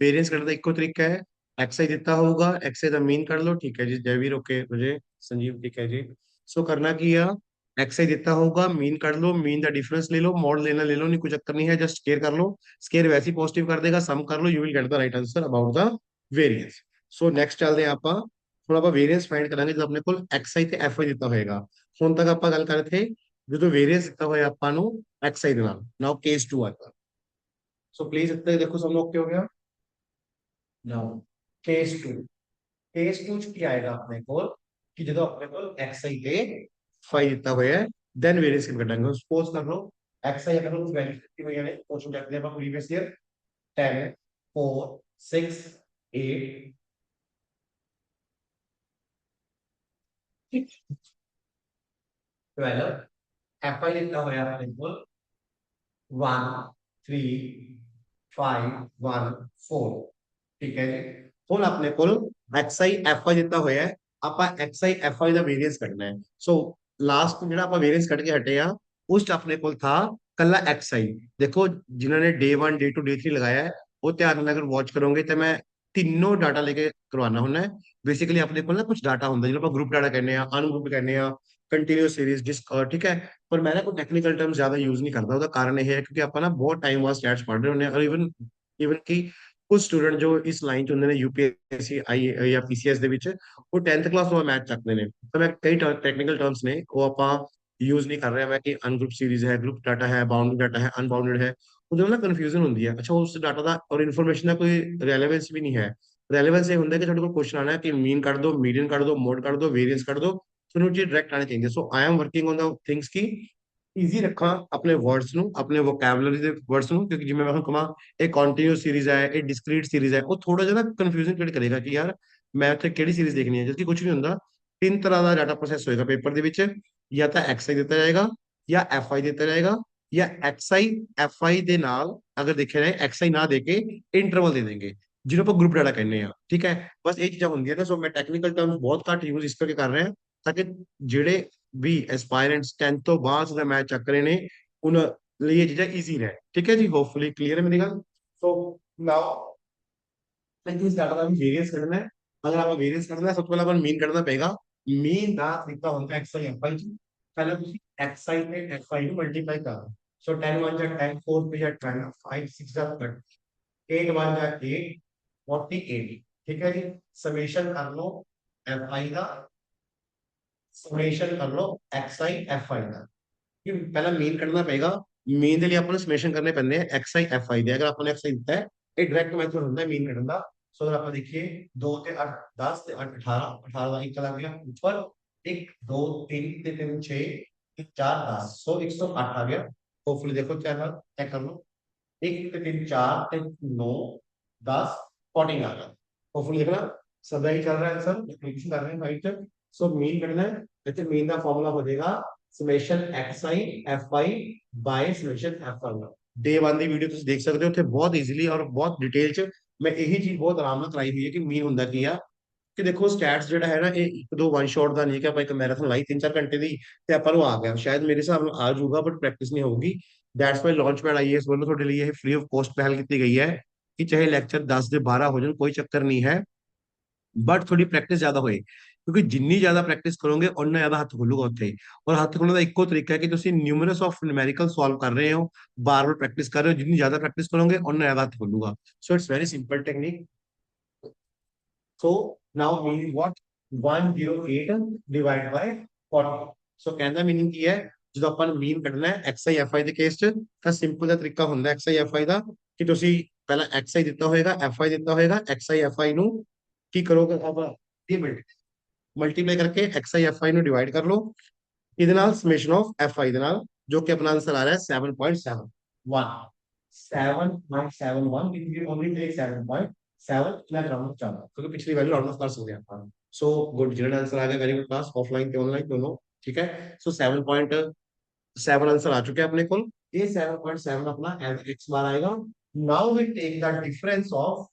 ਵੇਰੀਐਂਸ ਕੱਢਣ ਦਾ ਇੱਕੋ ਤਰੀਕਾ ਹੈ, ਐਕਸ ਆਈ ਦਿੱਤਾ ਹੋਊਗਾ, ਐਕਸ ਆਈ ਦਾ ਮੀਨ ਕੱਢ ਲਓ। ਠੀਕ ਹੈ ਜੀ, ਜੈਵੀਰ ਓਕੇ ਮੁਝੇ ਸੰਜੀਵ ਠੀਕ ਹੈ ਜੀ। ਸੋ ਕਰਨਾ ਕੀ ਆ, ਐਕਸ ਆਈ ਦਿੱਤਾ ਹੋਊਗਾ, ਮੀਨ ਕੱਢ ਲਓ, ਮੀਨ ਦਾ ਡਿਫਰੈਂਸ ਲੈ ਲਓ, ਮੋਡ ਲੈਣਾ ਲੈ ਲਓ, ਨਹੀਂ ਕੋਈ ਚੱਕਰ ਨਹੀਂ ਹੈ, ਜਸਟ ਸਕੇਅਰ ਕਰ ਲਓ। ਸਕੇਅਰ ਵੈਸੇ ਹੀ ਪੋਜ਼ਿਟਿਵ ਕਰ ਦੇਗਾ, ਸਮ ਕਰ ਲਓ, you will get the right answer about the variance. So next ਚੱਲਦੇ ਹਾਂ ਆਪਾਂ, ਹੁਣ ਆਪਾਂ ਵੇਰੀਐਂਸ ਫਾਈਂਡ ਕਰਾਂਗੇ ਜਦੋਂ ਆਪਣੇ ਕੋਲ ਐਕਸ ਆਈ ਤੇ ਐਫ ਆਈ ਦਿੱਤਾ ਹੋਏਗਾ। ਹੁਣ ਤੱਕ ਆਪਾਂ ਗੱਲ ਕਰ ਰਹੇ ਥੇ ਜਦੋਂ ਵੇਰੀਐਂਸ ਦਿੱਤਾ ਹੋਇਆ ਆਪਾਂ ਨੂੰ ਐਕਸ ਆਈ ਦੇ ਨਾਲ। ਨਾਓ ਕੇਸ 2 आता, ਸੋ ਪਲੀਜ਼ ਇੱਥੇ ਦੇਖੋ ਸਭ ਲੋग ਕੀ ਹੋ ਗਿਆ। ਨਾਓ ਕੇਸ 2, ਕੇਸ 2 ਚ ਕੀ ਆਏਗਾ ਆਪਣੇ ਕੋਲ, ਕਿ ਜਦੋਂ ਆਪਣੇ ਕੋਲ ਐਕਸ ਆਈ ਤੇ ਫਾਈ ਦਿੱਤਾ ਹੋਇਆ ਹੈ, ਦੈਨ ਵੇਰੀਐਂਸ ਕੱਢਾਂਗੇ। ਸਪੋਜ਼ ਕਰ ਲਓ एक्स आई अगर हम वैल्यू में यानी क्वेश्चन कहते हैं प्रीवियस ईयर 10 4 6 8 12 एफ आई लिखा हुआ है बिल्कुल 1 3 5 1 4 ठीक है जी ਹੁਣ ਆਪਣੇ ਕੋਲ xi fi ਦਿੱਤਾ ਹੋਇਆ ਹੈ ਆਪਾਂ xi fi ਦਾ ਵੇਰੀਐਂਸ ਕੱਢਣਾ ਹੈ ਸੋ ਲਾਸਟ ਜਿਹੜਾ ਆਪਾਂ ਵੇਰੀਐਂਸ ਕੱਢ ਕੇ ਹਟੇ ਆ ਉਸ ਚ ਆਪਣੇ ਕੋਲ ਥਾ ਕੱਲਾ xi ਦੇਖੋ ਜਿਨ੍ਹਾਂ ਨੇ ਡੇ 1 ਡੇ 2 ਡੇ 3 ਲਗਾਇਆ ਹੈ ਉਹ ਧਿਆਨ ਨਾਲ ਅਗਰ ਵਾਚ ਕਰੋਗੇ ਤਾਂ ਮੈਂ ਤਿੰਨੋਂ ਡਾਟਾ ਲੈ ਕੇ ਕਰਵਾਉਣਾ ਹੁੰਦਾ ਹੈ ਬੇਸਿਕਲੀ ਆਪਣੇ ਕੋਲ ਨਾ ਕੁਝ ਡਾਟਾ ਹੁੰਦਾ ਜਿਹਨੂੰ ਆਪਾਂ ਗਰੁੱਪ ਡਾਟਾ ਕਹਿੰਦੇ ਆ ਅਨਗਰੁੱਪ ਕਹਿੰਦੇ ਆ ਕੰਟੀਨਿਊਸ ਸੀਰੀਜ਼ ਜਿਸ ਠੀਕ ਹੈ ਪਰ ਮੈਂ ਨਾ ਕੋਈ ਟੈਕਨੀਕਲ ਟਰਮ ਜ਼ਿਆਦਾ ਯੂਜ਼ ਨਹੀਂ ਕਰਦਾ ਉਹਦਾ ਕਾਰਨ ਇਹ ਹੈ ਕਿਉਂਕਿ ਆਪਾਂ ਨਾ ਬਹੁਤ ਟਾਈਮ ਬਾਅਦ ਸਟੈਟਸ ਪੜ੍ਹ ਰਹੇ ਹੁੰਦੇ ਆ ਔਰ ਇਵਨ ਕਿ ਕੁਝ ਸਟੂਡੈਂਟ ਜੋ ਇਸ ਲਾਈਨ ਚ ਹੁੰਦੇ ਨੇ ਯੂਪੀਐਸਸੀ ਆਈ ਜਾਂ ਪੀਸੀਐਸ ਦੇ ਵਿੱਚ ਉਹ 10th ਕਲਾਸ ਤੋਂ ਮੈਥ ਚੱਕਦੇ ਨੇ ਤਾਂ ਮੈਂ ਕਈ ਟੈਕਨੀਕਲ ਟਰਮਸ ਨੇ ਉਹ ਆਪਾਂ ਯੂਜ਼ ਨਹੀਂ ਕਰ ਰਿਹਾ ਮੈਂ ਕਿ ਅਨਗਰੁੱਪ ਸੀਰੀਜ਼ ਹੈ ਗਰੁੱਪ ਡਾਟਾ ਹੈ ਬਾਉਂਡਡ ਡਾਟਾ ਹੈ ਅਨਬਾਉਂਡਡ ਹੈ ਉਹਦੇ ਨਾਲ ਨਾ ਕਨਫਿਊਜ਼ਨ ਹੁੰਦੀ ਹੈ ਅੱਛਾ ਉਸ ਡਾਟਾ ਦਾ ਔਰ ਇਨਫੋਰਮੇਸ਼ਨ ਦਾ ਕੋਈ ਰੈਲੇਵੈਂਸ ਵੀ ਨਹੀਂ ਹੈ ਰੈਲੇਵੈਂਸ ਇਹ ਹੁੰਦਾ ਕਿ ਤੁਹਾਡੇ ਕੋਲ ਕੁਐਸਚਨ ਆਣਾ ਹੈ ਕਿ ਮੀਨ ਕੱਢ ਦੋ ਮੀਡੀਅਨ ਕੱਢ ਦੋ ਮੋਡ ਕੱਢ ਦੋ ਵੇਰੀਅੰਸ ਕੱਢ ਦੋ ਤੁਹਾਨੂੰ ਜੀ ਡਾਇਰੈਕਟ ਆਣੇ ਚਾਹੀਦੇ so I am working on the things ਕੀ ਈਜ਼ੀ ਰੱਖਾਂ ਆਪਣੇ ਵਰਡਸ ਨੂੰ ਆਪਣੇ ਵੋਕੈਬਲਰੀ ਦੇ ਵਰਡਸ ਨੂੰ ਕਿਉਂਕਿ ਜਿਵੇਂ ਮੈਂ ਹੁਣ ਕਹਾਂ ਇਹ ਕੰਟੀਨਿਊਸ ਸੀਰੀਜ਼ ਹੈ ਇਹ ਡਿਸਕ੍ਰੀਟ ਸੀਰੀਜ਼ ਹੈ ਉਹ ਥੋੜਾ ਜਿਹਾ ਨਾ ਕਨਫਿਊਜ਼ਨ ਕ੍ਰੀਏਟ ਕਰੇਗਾ ਕਿ ਯਾਰ ਮੈਂ ਉੱਥੇ ਕਿਹੜੀ ਸੀਰੀਜ਼ ਦੇਖਣੀ ਹੈ ਜਦਕਿ ਕੁਝ ਨਹੀਂ ਹੁੰਦਾ ਤਿੰਨ ਤਰ੍ਹਾਂ ਦਾ ਡਾਟਾ ਪ੍ਰੋਸੈਸ ਹੋਏਗਾ ਪੇਪਰ ਦੇ ਵਿੱਚ ਜਾਂ ਤਾਂ ਐਕਸਆਈ ਦਿੱਤਾ ਜਾਏਗਾ ਜਾਂ ਐਫਆਈ ਦਿੱਤਾ ਜਾਏਗਾ ਜਾਂ ਐਕਸਆਈ ਐਫਆਈ ਦੇ ਨਾਲ ਅਗਰ ਦੇਖਿਆ ਜਾਏ ਐਕਸਆਈ ਨਾ ਦੇ ਕੇ ਇੰਟਰਵਲ ਦੇ ਦੇਣਗੇ ਜਿਹਨੂੰ ਆਪਾਂ ਗਰੁੱਪ ਡਾਟਾ ਕਹਿੰਦੇ ਆ ਠੀਕ ਹੈ ਬਸ ਇਹ ਚੀਜ਼ਾਂ ਹੁੰਦੀਆਂ ਨੇ ਸੋ ਮੈਂ ਟੈਕਨੀਕਲ ਟਰਮਸ ਬਹੁਤ ਘੱਟ ਯੂਜ਼ ਇਸ ਕਰਕੇ ਕਰ ਰਿਹਾ ਤਾਂ ਕਿ ਜਿਹੜੇ ਵੀ ਐਸਪਾਇਰੈਂਟਸ 10 ਤੋਂ ਬਾਅਦ ਦਾ ਮੈਚ ਚੱਕ ਰਹੇ ਨੇ ਉਹਨਾਂ ਲਈ ਇਹ ਚੀਜ਼ਾਂ ਈਜ਼ੀ ਰਹੇ ਠੀਕ ਹੈ ਜੀ ਹੋਪਫੁਲੀ ਕਲੀਅਰ ਹੈ ਮੇਰੀ ਗੱਲ ਸੋ ਨਾਓ ਇਸ ਡਾਟਾ ਦਾ ਵੀ ਵੇਰੀਅੰਸ ਕੱਢਣਾ ਹੈ ਅਗਰ ਆਪਾਂ ਵੇਰੀਅੰਸ ਕੱਢਣਾ ਸਭ ਤੋਂ ਪਹਿਲਾਂ ਆਪਾਂ ਮੀਨ ਕੱਢਣਾ ਪਏਗਾ ਮੀਨ ਦਾ ਤਰੀਕਾ ਹੁੰਦਾ ਐਕਸਆਈ ਐਫਆਈ ਚ ਪਹਿਲਾਂ ਤੁਸੀਂ ਐਕਸਆਈ ਤੇ ਐਫਆਈ ਨੂੰ ਮਲਟੀਪਲਾਈ ਕਰੋ ਸੋ 10 1 ਜਾ 10 4 3 ਜਾ 10 5 6 ਜਾ 8 1 ਜਾ 8 48 ਠੀਕ ਹੈ ਜੀ ਸਮੇਸ਼ਨ ਕਰ ਲਓ ਐਫਆਈ ਦਾ ਸਮੇਸ਼ਨ ਕਰ ਲਓ ਐਕਸਆਈ ਐਫਆਈ ਦਾ ਕਿ ਪਹਿਲਾਂ ਮੀਨ ਕੱਢਣਾ ਪਏਗਾ ਮੀਨ ਦੇ ਲਈ ਆਪਾਂ ਨੂੰ ਸਮੇਸ਼ਨ ਕਰਨੇ ਪੈਂਦੇ ਆ ਐਕਸਆਈ ਐਫਆਈ ਦੇ ਅਗਰ ਆਪਾਂ ਨੇ ਐਕਸਆਈ ਦਿੱਤਾ ਹੈ ਇਹ ਡਾਇਰੈਕਟ ਮੈਥਡ ਹੁੰਦਾ ਹੈ ਮੀਨ ਕੱਢਣ ਦਾ ਸੋ ਅਗਰ ਆਪਾਂ ਦੇਖੀਏ 2 ਤੇ 8 10 ਤੇ 8 18 18 ਦਾ ਇੱਕ ਲੱਗ ਗਿਆ ਉੱਪਰ 1 2 3 ਤੇ 3 6 4 10 ਸੋ 108 ਆ ਗਿਆ ਹੋਪਫੁਲੀ ਦੇਖੋ ਚੈੱਕ ਕਰ ਲਓ 1 ਤੇ 3 4 ਤੇ 9 10 14 आ गया होपफुली देखना सब ही चल रहा है आंसर एप्लीकेशन कर रहे हैं राइट सो मीन करना है देखते मीन का फॉर्मूला हो जाएगा समेशन xi fi ਬਾਈ ਸमेशन fi डे 1 ਦੀ ਵੀਡੀਓ ਤੁਸੀਂ ਦੇਖ ਸਕਦੇ ਹੋ ਉੱਥੇ ਬਹੁਤ ਈਜ਼ੀਲੀ ਔਰ ਬਹੁਤ ਡਿਟੇਲ ਚ ਮੈਂ ਇਹੀ ਚੀਜ਼ ਬਹੁਤ ਆਰਾਮ ਨਾਲ ਕਰਾਈ ਹੋਈ ਹੈ ਕਿ ਮੀਨ ਹੁੰਦਾ ਕੀ ਆ ਕਿ ਦੇਖੋ ਸਟੈਟਸ ਜਿਹੜਾ ਹੈ ਨਾ ਇਹ ਇੱਕ ਦੋ ਵਨ ਸ਼ਾਟ ਦਾ ਨਹੀਂ ਕਿ ਆਪਾਂ ਇੱਕ ਮੈਰਾਥਨ ਲਾਈ 3-4 ਘੰਟੇ ਦੀ ਤੇ ਆਪਾਂ ਨੂੰ ਆ ਗਿਆ ਸ਼ਾਇਦ ਮੇਰੇ ਹਿਸਾਬ ਨਾਲ ਆ ਜਾਊਗਾ ਬਟ ਪ੍ਰੈਕਟਿਸ ਨਹੀਂ ਹੋਊਗੀ that's why launch pad IAS ਵੱਲੋਂ ਤੁਹਾਡੇ ਲਈ ਇਹ ਫ੍ਰੀ ਆਫ ਕੋਸਟ ਪਹਿਲ ਕੀਤੀ ਗਈ ਹੈ ਕਿ ਚਾਹੇ ਲੈਕਚਰ 10 ਦੇ 12 ਹੋ ਜਾਣ ਕੋਈ ਚੱਕਰ ਨਹੀਂ ਹੈ ਬਟ ਥੋੜੀ ਪ੍ਰੈਕਟਿਸ ਜ਼ਿਆਦਾ ਹੋਏ ਕਿਉਂਕਿ ਜਿੰਨੀ ਜ਼ਿਆਦਾ ਪ੍ਰੈਕਟਿਸ ਕਰੋਗੇ ਉਨਾ ਜ਼ਿਆਦਾ ਹੱਥ ਖੁੱਲੂਗਾ ਉੱਥੇ ਔਰ ਹੱਥ ਖੁੱਲਣ ਦਾ ਇੱਕੋ ਤਰੀਕਾ ਹੈ ਕਿ ਤੁਸੀਂ ਨਿਊਮਰਸ ਆਫ ਨਿਊਮੈਰੀਕਲ ਸੋਲਵ ਕਰ ਰਹੇ ਹੋ ਬਾਰ-ਬਾਰ ਪ੍ਰੈਕਟਿਸ ਕਰ ਰਹੇ ਹੋ ਜਿੰਨੀ ਜ਼ਿਆਦਾ ਪ੍ਰੈਕਟਿਸ ਕਰੋਗੇ ਉਨਾ ਜ਼ਿਆਦਾ ਹੱਥ ਖੁੱਲੂਗਾ so it's very simple technique so now meaning what 108 divide by 40 so ਕਹਿੰਦਾ ਮੀਨਿੰਗ ਕੀ ਹੈ ਜਦੋਂ ਆਪਾਂ ਨੂੰ ਮੀਨ ਕੱਢਣਾ ਹੈ ਐਕਸਆਈ ਐਫਆਈ ਦੇ ਕੇਸ ਚ ਤਾਂ ਸਿੰਪਲ ਦਾ ਤਰੀਕਾ ਹੁੰਦਾ ਐਕਸਆਈ ਐਫਆਈ ਦਾ ਕਿ ਤੁਸੀਂ ਪਹਿਲਾਂ ਐਕਸਆਈ ਦਿੱਤਾ ਹੋਏਗਾ ਐਫਆਈ ਦਿੱਤਾ ਹੋਏਗਾ ਐਕਸਆਈ ਐਫਆਈ ਨੂੰ ਕੀ ਕਰੋਗੇ ਆਪਾਂ ਇਹ ਮਲਟੀਪਲਾਈ ਕਰਕੇ ਐਕਸਆਈ ਐਫਆਈ ਨੂੰ ਡਿਵਾਈਡ ਕਰ ਲਓ ਇਹਦੇ ਨਾਲ ਸਮੇਸ਼ਨ ਆਫ ਐਫਆਈ ਦੇ ਨਾਲ ਜੋ ਕਿ ਆਪਣਾ ਆਨਸਰ ਆ ਰਿਹਾ ਹੈ 7.71 7.71 if you only take 7.7 ਮੈਂ ਕਰਾਂਗਾ ਚਾਹੁੰਦਾ ਕਿਉਂਕਿ ਪਿਛਲੀ ਵੈਲਿਊ ਆਲਮੋਸਟ ਕਰ ਸਕਦੇ ਆਪਾਂ ਸੋ ਗੁੱਡ ਜਿਹੜਾ ਆਨਸਰ ਆ ਗਿਆ ਵੈਰੀ ਗੁੱਡ ਕਲਾਸ ਆਫਲਾਈਨ ਤੇ ਆਨਲਾਈਨ ਦੋਨੋਂ ਠੀਕ ਹੈ ਸੋ 7.7 ਆंसर आ चुके हैं अपने को ये 7.7 अपना x बार आएगा now we take the difference of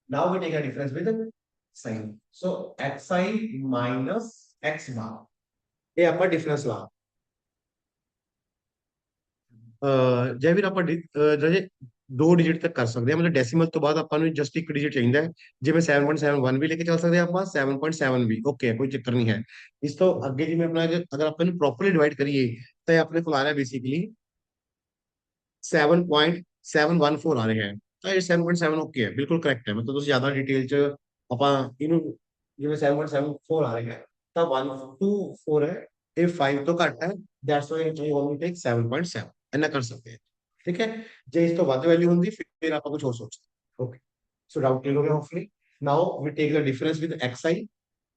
now we take a difference with sign so xi minus x bar ये ਆਪਾਂ डिफरेंस ला ਜੇ ਵੀ ਆਪਾਂ ਜਿਹੜੇ ਦੋ ਡਿਜਿਟ ਤੱਕ ਕਰ ਸਕਦੇ ਹਾਂ ਮਤਲਬ ਡੈਸੀਮਲ ਤੋਂ ਬਾਅਦ ਆਪਾਂ ਨੂੰ ਜਸਟ ਇੱਕ ਡਿਜਿਟ ਚਾਹੀਦਾ ਹੈ ਜਿਵੇਂ 7.71 ਵੀ ਲੈ ਕੇ ਚੱਲ ਸਕਦੇ ਹਾਂ ਆਪਾਂ 7.7 ਵੀ ਓਕੇ ਕੋਈ ਚੱਕਰ ਨਹੀਂ ਹੈ ਇਸ ਤੋਂ ਅੱਗੇ ਜਿਵੇਂ ਆਪਣਾ ਅਗਰ ਆਪਾਂ ਇਹਨੂੰ ਪ੍ਰੋਪਰਲੀ ਡਿਵਾਈਡ ਕਰੀਏ ਤਾਂ ਇਹ ਆਪਣੇ ਕੋਲ ਆ ਰਿਹਾ ਬੇਸਿਕਲੀ 7.714 ਆ ਰਿਹਾ ਹੈ ਤਾਂ ਇਹ 7.7 ਓਕੇ ਹੈ ਬਿਲਕੁਲ ਕਰੈਕਟ ਹੈ ਮਤਲਬ ਤੁਸੀਂ ਜ਼ਿਆਦਾ ਡਿਟੇਲ ਚ ਆਪਾਂ ਇਹਨੂੰ ਜਿਵੇਂ 7.74 ਆ ਰਿਹਾ ਹੈ ਤਾਂ 124 ਹੈ ਇਹ 5 ਤੋਂ ਘੱਟ ਹੈ ਦੈਟਸ ਵਾਈ ਵੀ ਓਨਲੀ ਟੇਕ 7.7 ਇੰਨਾ ਕਰ ਸਕਦੇ ਹਾਂ ਠੀਕ ਹੈ ਜੇ ਇਸ ਤੋਂ ਵੱਧ ਵੈਲਿਊ ਹੁੰਦੀ ਫਿਰ ਆਪਾਂ ਕੁਝ ਹੋਰ ਸੋਚਦੇ ਓਕੇ ਸੋ ਡਾਊਟ ਕਲੀਅਰ ਹੋ ਗਿਆ hopefully now we take the difference with xi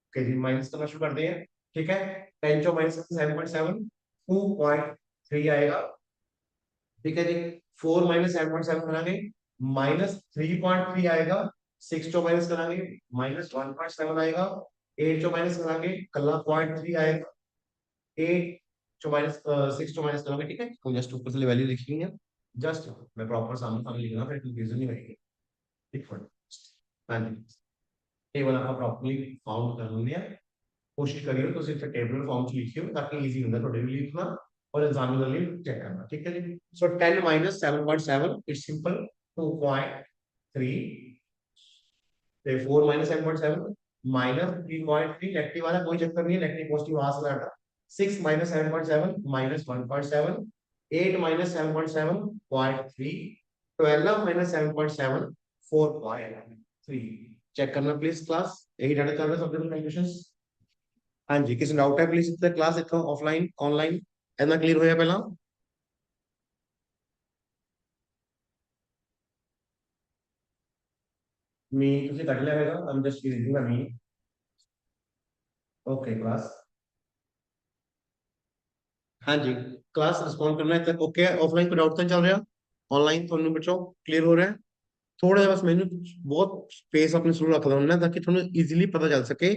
okay जी माइनस करना शुरू कर दें ठीक है 10 जो माइनस 7.7 2.3 आएगा ठीक है जी। 4 माइनस 7.7 करांगे, -3.3 आएगा। 6 चो माइनस करांगे, -1.7 आएगा। 8 चो माइनस करांगे, कल्ला 0.3 आएगा। 8 चो माइनस 6 चो माइनस करांगे, ठीक है। तो जस्ट ऊपर से वैल्यू लिखी है, जस्ट मैं प्रॉपर सामने सामने लिखना, फिर कंफ्यूजन नहीं होगी। ठीक है। हाँ जी, टेबल आपका प्रॉपर्ली फाउंड कर लिया। कोशिश करियो तो सिर्फ टेबल फॉर्म च लिखियो, ताकि इजी होगा थोड़े लिए लिखना और एग्जाम के लिए चेक करना, ठीक है जी। सो 10 minus 7.7 it's simple 2.3, 4 minus 7.7 -3.3, negative वाला कोई चक्कर नहीं है, नेगेटिव पॉजिटिव वहां से लाना। 6 माइनस 7.7 -1.7, 8 माइनस 7.7 0.3, 12 माइनस 7.7 4.3। चेक करना प्लीज क्लास, यही डाटा चल रहा है सब कैलकुलेशंस। हाँ जी, किसी डाउट है प्लीज इतना क्लास इतना ऑफलाइन ऑनलाइन इतना क्लियर होया पहला। मी ਤੁਸੀਂ ਕੱਢ ਲਿਆ ਹੈਗਾ, I'm just using the me। Okay class. हाँ जी, क्लास रिस्पॉन्ड करना है तक ओके है। ऑफलाइन कोई डाउट तो नहीं चल रहा, ऑनलाइन ਤੁਹਾਨੂੰ बच्चों क्लियर हो रहा है। थोड़ा ਜਿਹਾ बस मैंने बहुत स्पेस अपने शुरू रख देना ताकि ਤੁਹਾਨੂੰ इजीली पता चल सके।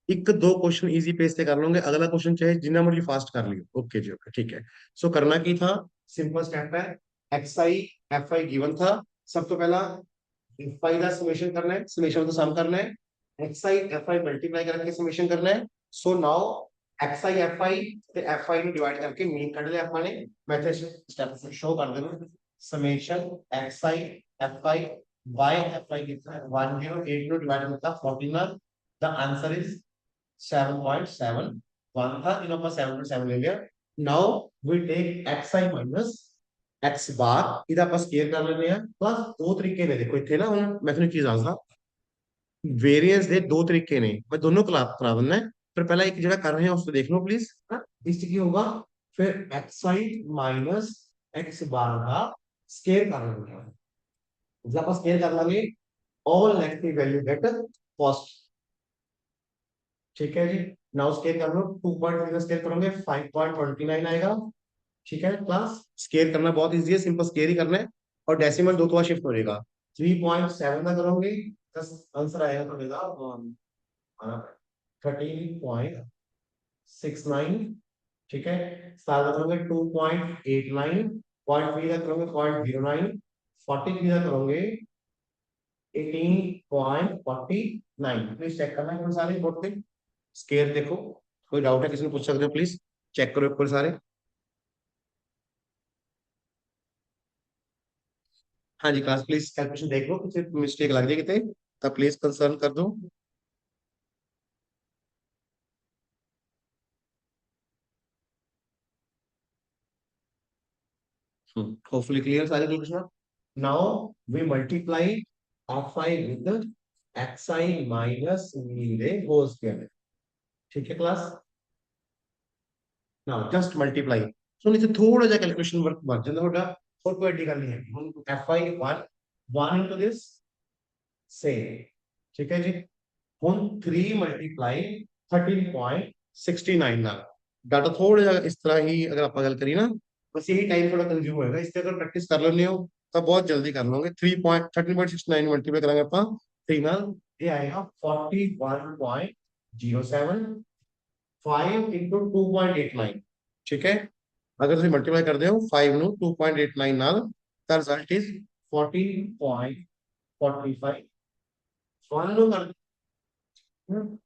एक दो क्वेश्चन इजी पेज से कर लोगे, अगला क्वेश्चन चाहे जितना मर्जी फास्ट कर लियो। ओके जी ओके ठीक है। सो करना की था, सिंपल स्टेप है। X I F I given था, सब तो पहला एफ आई का समेशन करना है, समेशन तो सम करना है। X I F I multiply करके समेशन करना है। So now x I F आई ਤੇ एफ आई ਨੂੰ डिवाइड करके मीन ਕੱਢ ਲਿਆ ਆਪਾਂ ਨੇ। मैं इथे स्टेप शो कर देना। Summation X I F I by F I कितना है 108 ਨੂੰ डिवाइड करता 14 ਨਾਲ। द आंसर इज 7.71 था, इन ਆਪਾਂ 7.7 ले लिया। Now we take x I minus x bar, ਇਹਦਾ ਆਪਾਂ ਸਕੇਅਰ ਕਰ ਲੈਂਦੇ ਆ। ਬਸ ਦੋ ਤਰੀਕੇ ਨੇ, ਦੇਖੋ ਇੱਥੇ ਨਾ ਹੁਣ ਮੈਂ ਤੁਹਾਨੂੰ ਚੀਜ਼ ਦੱਸਦਾ। वेरिएंस ਦੇ ਦੋ ਤਰੀਕੇ ਨੇ, मैं दोनों करा ਦਿੰਦਾ है। पर पहला एक जगह कर रहे हैं उसको देख लो प्लीज। इस की होगा फिर एक्स वाई माइनस एक्स बार का स्केयर कर लेंगे। जब आप स्केयर कर लेंगे all negative value get first, ठीक है जी। नाउ स्केयर कर लो, 2.3 का स्केयर करोगे 5.29 आएगा। ठीक है क्लास, स्केयर करना बहुत इजी है, सिंपल स्केयर ही करना है। और डेसिमल दो तो शिफ्ट हो जाएगा। 3.7 का करोगे, आंसर आएगा तो देगा 13.69। ठीक है, स्टार का करोगे 2.89, पॉइंट थ्री का करोगे 0.09, 43 का करोगे 18.49। प्लीज चेक करना है सारे बोर्ड पे, स्केयर देखो। कोई डाउट है किसी ने पूछ सकते हो, प्लीज चेक करो ऊपर सारे। हाँ जी क्लास, प्लीज कैलकुलेशन देख लो, कुछ मिस्टेक लग जाए कितने, तब प्लीज कंसर्न कर दो। होपफुली क्लियर सारे calculation. Now we multiply F I with X I minus mean the whole square. ठीक है class, now just multiply. So नीचे थोड़ा सा कैलकुलेशन वर्क बढ़ जाता है थोड़ा, और कोई एडी करनी है। एफ आई 1 1 इनटू दिस से, ठीक है जी। ਹੁਣ 3 ਮਲਟੀਪਲਾਈ 13.69 ਨਾਲ। ਡਾਟਾ ਥੋੜਾ ਜਿਹਾ ਇਸ ਤਰ੍ਹਾਂ ਹੀ ਅਗਰ ਆਪਾਂ ਗੱਲ ਕਰੀਏ ਨਾ, ਬਸ ਇਹੀ ਟਾਈਮ ਥੋੜਾ ਕੰਜ਼ਿਊਮ ਹੋਏਗਾ। ਇਸ ਤੇ ਅਗਰ ਪ੍ਰੈਕਟਿਸ ਕਰ ਲੈਂਦੇ ਹੋ ਤਾਂ ਬਹੁਤ ਜਲਦੀ ਕਰ ਲਓਗੇ। 13.69 ਮਲਟੀਪਲਾਈ ਕਰਾਂਗੇ ਆਪਾਂ 3 ਨਾਲ, ਇਹ ਆਏਗਾ 41.07। 5 into 2.89, ठीक है। अगर ਤੁਸੀਂ ਮਲਟੀਪਲਾਈ ਕਰਦੇ ਹੋ 5 ਨੂੰ 2.89 ਨਾਲ, ਤਾਂ ਰਿਜ਼ਲਟ ਇਜ਼ 14.45। 1 ਨੂੰ ਕਰ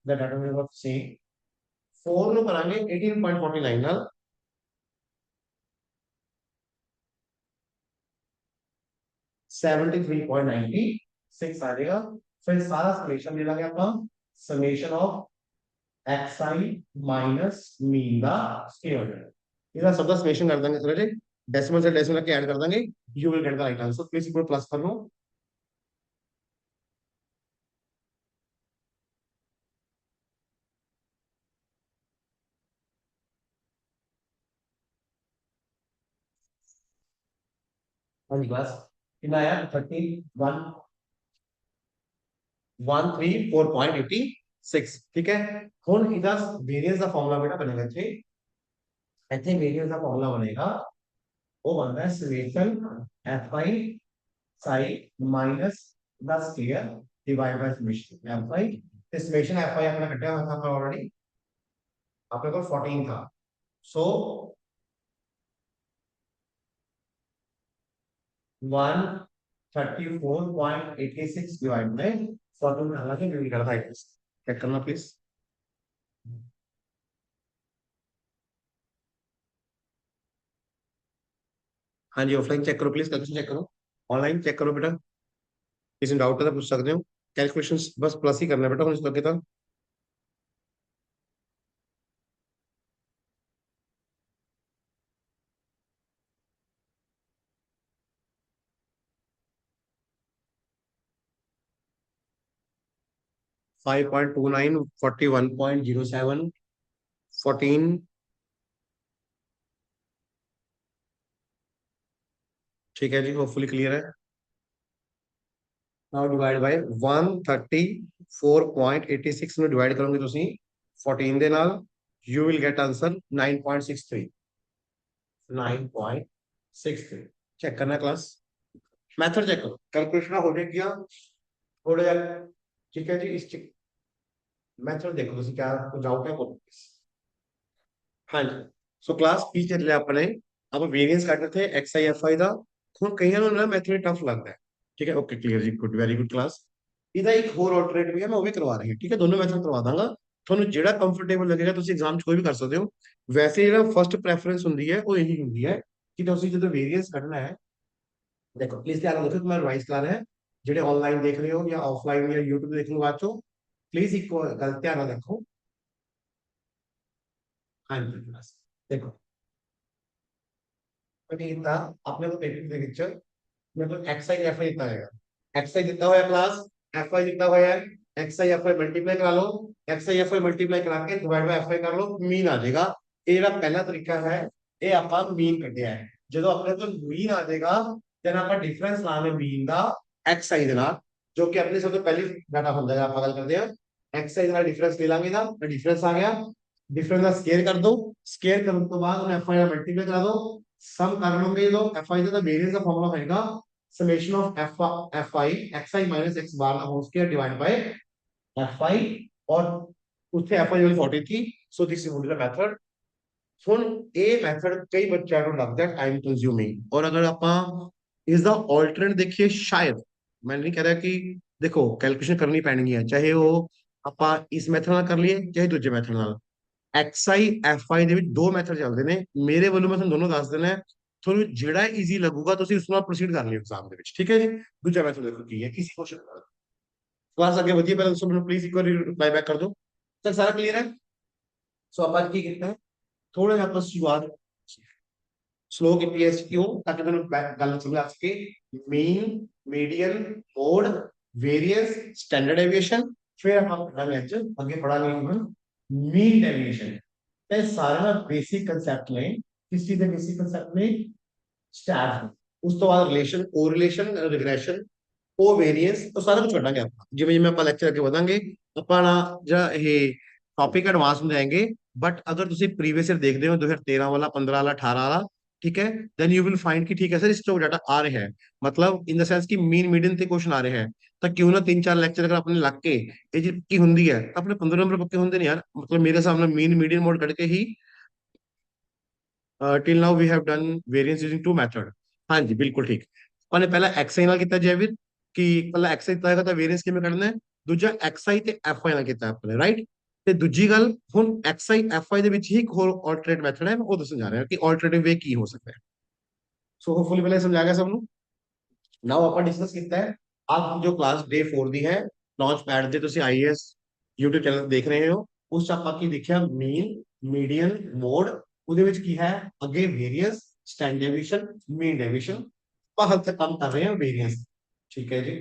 the data we have seen 4 ਨੂੰ ਕਰਾਂਗੇ 18.49 ਨਾਲ, 73.96 ਆ ਜਾਏਗਾ। ਫਿਰ ਸਾਰਾ ਸमेशन ले ਲਾਂਗੇ ਆਪਾਂ, summation of xi minus mean the square. ਇਹਦਾ ਸਭ ਦਾ समेशन कर देंगे थोड़े डेसिमल से डेसिमल के ऐड कर देंगे, you will get the right answer. Please इसको प्लस कर लो। हाँ जी क्लास, कितना आया 31,134.86। ठीक है। ਹੁਣ ਇਹਦਾ वेरिएंस ਦਾ ਫਾਰਮੂਲਾ ਬੇਟਾ ਬਣेगा ਇੱਥੇ, ਇੱਥੇ वेरिएंस ਦਾ ਫਾर्मूला बनेगा वो बनता है summation F I sign minus the square divide by summation F I. Summation F I अपना कटा हुआ था ऑलरेडी, अपने को 14 था। सो 134.86 डिवाइड बाय 14 हालांकि नहीं निकल रहा है, चेक करना प्लीज। हाँ जी, ऑफलाइन चेक करो प्लीज, कैलकुलेशन चेक करो, ऑनलाइन चेक करो बेटा, किसी डाउट है तो पूछ सकते हो। कैलकुलेशन बस प्लस ही करना है बेटा उस तक के था। 5.29 41.07 14। ठीक है जी, होपफुली क्लियर है। नाउ डिवाइड बाय 134.86 ਨੂੰ ਡਿਵਾਈਡ ਕਰੋਗੇ ਤੁਸੀਂ 14 ਦੇ ਨਾਲ, you will get answer 9.63। 9.63 check ਕਰਨਾ क्लास, मैथड चेक करो, कैलकुलेशन हो जाएगा थोड़ा जिहा। ठीक है जी, इस मैथड देखो तुम क्या डाउट है बोलो। हाँ जी, सो क्लास की ਚੱਲਿਆ ਆਪਣੇ ਆਪਾਂ ਵੇਰੀਐਂਸ ਕੱਢਦੇ ਥੇ ਐਕਸ ਆਈ ਐਫ ਆਈ ਦਾ। ਹੁਣ ਕਈਆਂ ਨੂੰ ਨਾ ਮੈਥਡ ਟਫ ਲੱਗਦਾ ਹੈ। ਠੀਕ ਹੈ, ਓਕੇ ਕਲੀਅਰ ਜੀ, ਗੁੱਡ, ਵੈਰੀ ਗੁੱਡ ਕਲਾਸ। ਇਹਦਾ ਇੱਕ ਹੋਰ ਆਲਟਰਨੇਟ ਵੀ ਹੈ, ਮੈਂ ਉਹ ਵੀ ਕਰਵਾ ਰਹੀ ਹਾਂ। ਠੀਕ ਹੈ, ਦੋਨੋਂ ਮੈਥਡ ਕਰਵਾ ਦਾਂਗਾ, ਤੁਹਾਨੂੰ ਜਿਹੜਾ ਕੰਫਰਟੇਬਲ ਲੱਗੇਗਾ ਤੁਸੀਂ ਐਗਜ਼ਾਮ 'ਚ ਕੋਈ ਵੀ ਕਰ ਸਕਦੇ ਹੋ। ਵੈਸੇ ਜਿਹੜਾ ਫਰਸਟ ਪ੍ਰੈਫਰੈਂਸ ਹੁੰਦੀ ਹੈ ਉਹ ਇਹੀ ਹੁੰਦੀ ਹੈ ਕਿ ਤੁਸੀਂ ਜਦੋਂ ਵੇਰੀਐਂਸ ਕੱਢਣਾ ਹੈ, देखो प्लीज ध्यान रखो कि मैं रिवाइज करा रहा है, जेडे ऑनलाइन देख रहे हो या ऑफलाइन या यूट्यूब देख लो बाद चो, प्लीज एक गल ध्यान रखो। हाँ जी बस देखो, इतना अपने को पेपर ਦੇ ਵਿੱਚ मतलब एक्स आई एफ आई इतना आएगा। एक्स आई जितना होया क्लास, एफ आई जितना होया है, X I F I multiply करा लो, X I F I multiply करा के डिवाइड बाय एफ आई कर लो, मीन आ जाएगा। ये ਜਿਹੜਾ ਪਹਿਲਾ ਤਰੀਕਾ ਹੈ ਇਹ ਆਪਾਂ ਮੀਨ ਕੱਢਿਆ ਹੈ। ਜਦੋਂ ਆਪਣੇ ਕੋਲ ਮੀਨ ਆ ਜਾਏਗਾ ਤੇ ਆਪਾਂ ਡਿਫਰੈਂਸ ਲਾਵਾਂਗੇ ਮੀਨ ਦਾ एक्स आई ਦੇ ਨਾਲ, ਜੋ ਕਿ ਆਪਣੇ ਸਭ ਤੋਂ ਪਹਿਲੀ ਡਾਟਾ ਹੁੰਦਾ ਹੈ। ਆਪਾਂ ਗੱਲ ਕਰਦੇ ਹਾਂ एक्स आई ਦਾ ਡਿਫਰੈਂਸ ਲੈ ਲਾਂਗੇ ਨਾ, ਡਿਫਰੈਂਸ ਆ ਗਿਆ, डिफरेंस का स्केयर कर दो, स्केयर करने के बाद उन्हें एफ आई मल्टीप्लाई करा दो, सम कर लोगे तो एफ आई का वेरिएंस का फॉर्मूला होगा summation of F I X I minus x bar whole square divide by F I, और ਉੱਥੇ एफ आई वाली 40 थी, so this is the method. ਹੁਣ ਇਹ ਮੈਥਡ ਕਈ ਬੱਚਿਆਂ ਨੂੰ ਲੱਗਦਾ ਟਾਈਮ ਕੰਜ਼ਿਊਮਿੰਗ, ਔਰ ਅਗਰ ਆਪਾਂ ਇਸ ਦਾ ਆਲਟਰਨੇਟ ਦੇਖੀਏ, ਸ਼ਾਇਦ ਮੈਂ ਨਹੀਂ ਕਹਿ ਰਿਹਾ ਕਿ ਦੇਖੋ ਕੈਲਕੂਲੇਸ਼ਨ ਕਰਨੀ ਪੈਣੀ ਹੈ, ਚਾਹੇ ਉਹ ਆਪਾਂ ਇਸ ਮੈਥਡ ਨਾਲ ਕਰ ਲਈਏ ਚਾਹੇ ਦੂਜੇ ਮੈਥਡ ਨਾਲ। एक्स आई एफ आई ਦੇ ਵਿੱਚ ਦੋ ਮੈਥਡ ਚੱਲਦੇ ਨੇ, ਮੇਰੇ ਵੱਲੋਂ ਮੈਂ ਤੁਹਾਨੂੰ ਦੋਨੋਂ ਦੱਸ ਦੇਣਾ ਹੈ, ਤੁਹਾਨੂੰ ਜਿਹੜਾ ਈਜ਼ੀ ਲੱਗੂਗਾ ਤੁਸੀਂ ਉਸ ਨਾਲ ਪ੍ਰੋਸੀਡ ਕਰ ਲਿਓ ਐਗਜ਼ਾਮ ਦੇ ਵਿੱਚ। ਠੀਕ ਹੈ ਜੀ, ਦੂਜਾ ਮੈਥਡ ਦੇਖੋ ਕੀ ਹੈ, ਕਿਸੇ ਕੁਐਸਚਨ ਕਲਾਸ ਅੱਗੇ ਵਧੀਆ, ਪਹਿਲਾਂ ਦੱਸੋ ਮੈਨੂੰ ਪਲੀਜ਼ ਇੱਕ ਵਾਰੀ ਰਿਪਲਾਈ ਬੈਕ ਕਰ ਦਿਓ। ਸਰ ਸਾਰਾ ਕਲੀਅਰ ਹੈ? ਸੋ ਆਪਾਂ ਕੀ ਕੀਤਾ ਹੈ, ਥੋੜਾ ਜਿਹਾ ਆਪਾਂ ਸ਼ੁਰੂਆਤ स्लो की है, क्यों? ताकि ਤੁਹਾਨੂੰ ਗੱਲ ਸਮਝ ਆ ਸਕੇ। Mean median mode variance standard deviation, फिर हम पढ़ांगे आगे पढ़ांगे हम मीन डेविएशन। ये सारे ना बेसिक कांसेप्ट ने, किस चीज के बेसिक कांसेप्ट में स्टैट, उस तो बाद रिलेशन, कोरिलेशन, रिग्रेशन, कोवेरिएंस, तो सारा कुछ पढ़ांगे ਆਪਾਂ। ਜਿਵੇਂ ਜਿਵੇਂ ਆਪਾਂ ਲੈਕਚਰ ਅੱਗੇ ਵਧਾਂਗੇ ਆਪਾਂ ਨਾ ਜਿਹੜਾ ਇਹ ਟੌਪਿਕ ਐਡਵਾਂਸ में जाएंगे। बट अगर ਤੁਸੀਂ प्रीवियस ईयर देखते हो 2013 वाला 15 वाला 18 वाला, ठीक है, देन यू विल फाइंड कि ठीक है सर इस तो डाटा आ रहे हैं, मतलब इन द सेंस कि मीन मीडियन ਤੇ क्वेश्चन आ रहे हैं, ਤਾਂ ਕਿਉਂ ਨਾ 3-4 ਲੈਕਚਰ ਅਗਰ ਆਪਣੇ ਲੱਗ ਕੇ ਇਹ ਜੀ ਕੀ ਹੁੰਦੀ ਹੈ ਤਾਂ ਆਪਣੇ 15 ਨੰਬਰ ਪੱਕੇ ਹੁੰਦੇ ਨੇ ਯਾਰ। मतलब मेरे सामने मीन मीडियन मोड ਕੱਢ ਕੇ ही till now we have done variance using two method. हाँ जी बिल्कुल ठीक, अपने पहला एक्स आई ਨਾਲ ਕੀਤਾ ਜੈਵਿਰ ਕਿ ਪਹਿਲਾਂ एक्स आई ਦਿੱਤਾ ਹੈਗਾ ਤਾਂ ਵੇਰੀਐਂਸ ਕਿਵੇਂ ਕੱਢਣਾ ਹੈ, ਦੂਜਾ एक्स आई ਤੇ एफ आई ਨਾਲ ਕੀਤਾ ਆਪਣੇ, ਰਾਈਟ। ਤੇ ਦੂਜੀ ਗੱਲ ਹੁਣ एक्स आई एफ आई ਦੇ ਵਿੱਚ ਹੀ ਇੱਕ ਹੋਰ ਆਲਟਰਨੇਟ ਮੈਥਡ ਹੈ, ਮੈਂ ਉਹ ਦੱਸਣ ਜਾ ਰਿਹਾ ਕਿ ਆਲਟਰਨੇਟਿਵ ਵੇ ਕੀ ਹੋ ਸਕਦਾ ਹੈ। ਸੋ ਹੋਪਫੁਲੀ ਪਹਿਲੇ ਸਮਝ ਆ ਗਿਆ ਸਭ ਨੂੰ। ਨਾਓ ਆਪਾਂ ਡਿਸਕਸ ਕੀਤਾ ਹੈ ਅੱਜ ਜੋ ਕਲਾਸ ਡੇ 4 ਦੀ ਹੈ, ਲਾਂਚ ਪੈਡ ਤੇ ਤੁਸੀਂ ਆਈਐਸ YouTube ਚੈਨਲ ਦੇਖ ਰਹੇ ਹੋ, ਉਸ ਚ ਆਪਾਂ ਕੀ ਦੇਖਿਆ, ਮੀਨ ਮੀਡੀਅਨ ਮੋਡ, ਉਹਦੇ ਵਿੱਚ ਕੀ ਹੈ ਅੱਗੇ ਵੇਰੀਐਂਸ ਸਟੈਂਡਰਡ ਡੇਵੀਏਸ਼ਨ ਮੀਨ ਡੇਵੀਏਸ਼ਨ, ਆਪਾਂ ਹੱਦ ਤੱਕ ਕੰਮ ਕਰ ਰਹੇ ਹਾਂ ਵੇਰੀਐਂਸ। ਠੀਕ ਹੈ ਜੀ,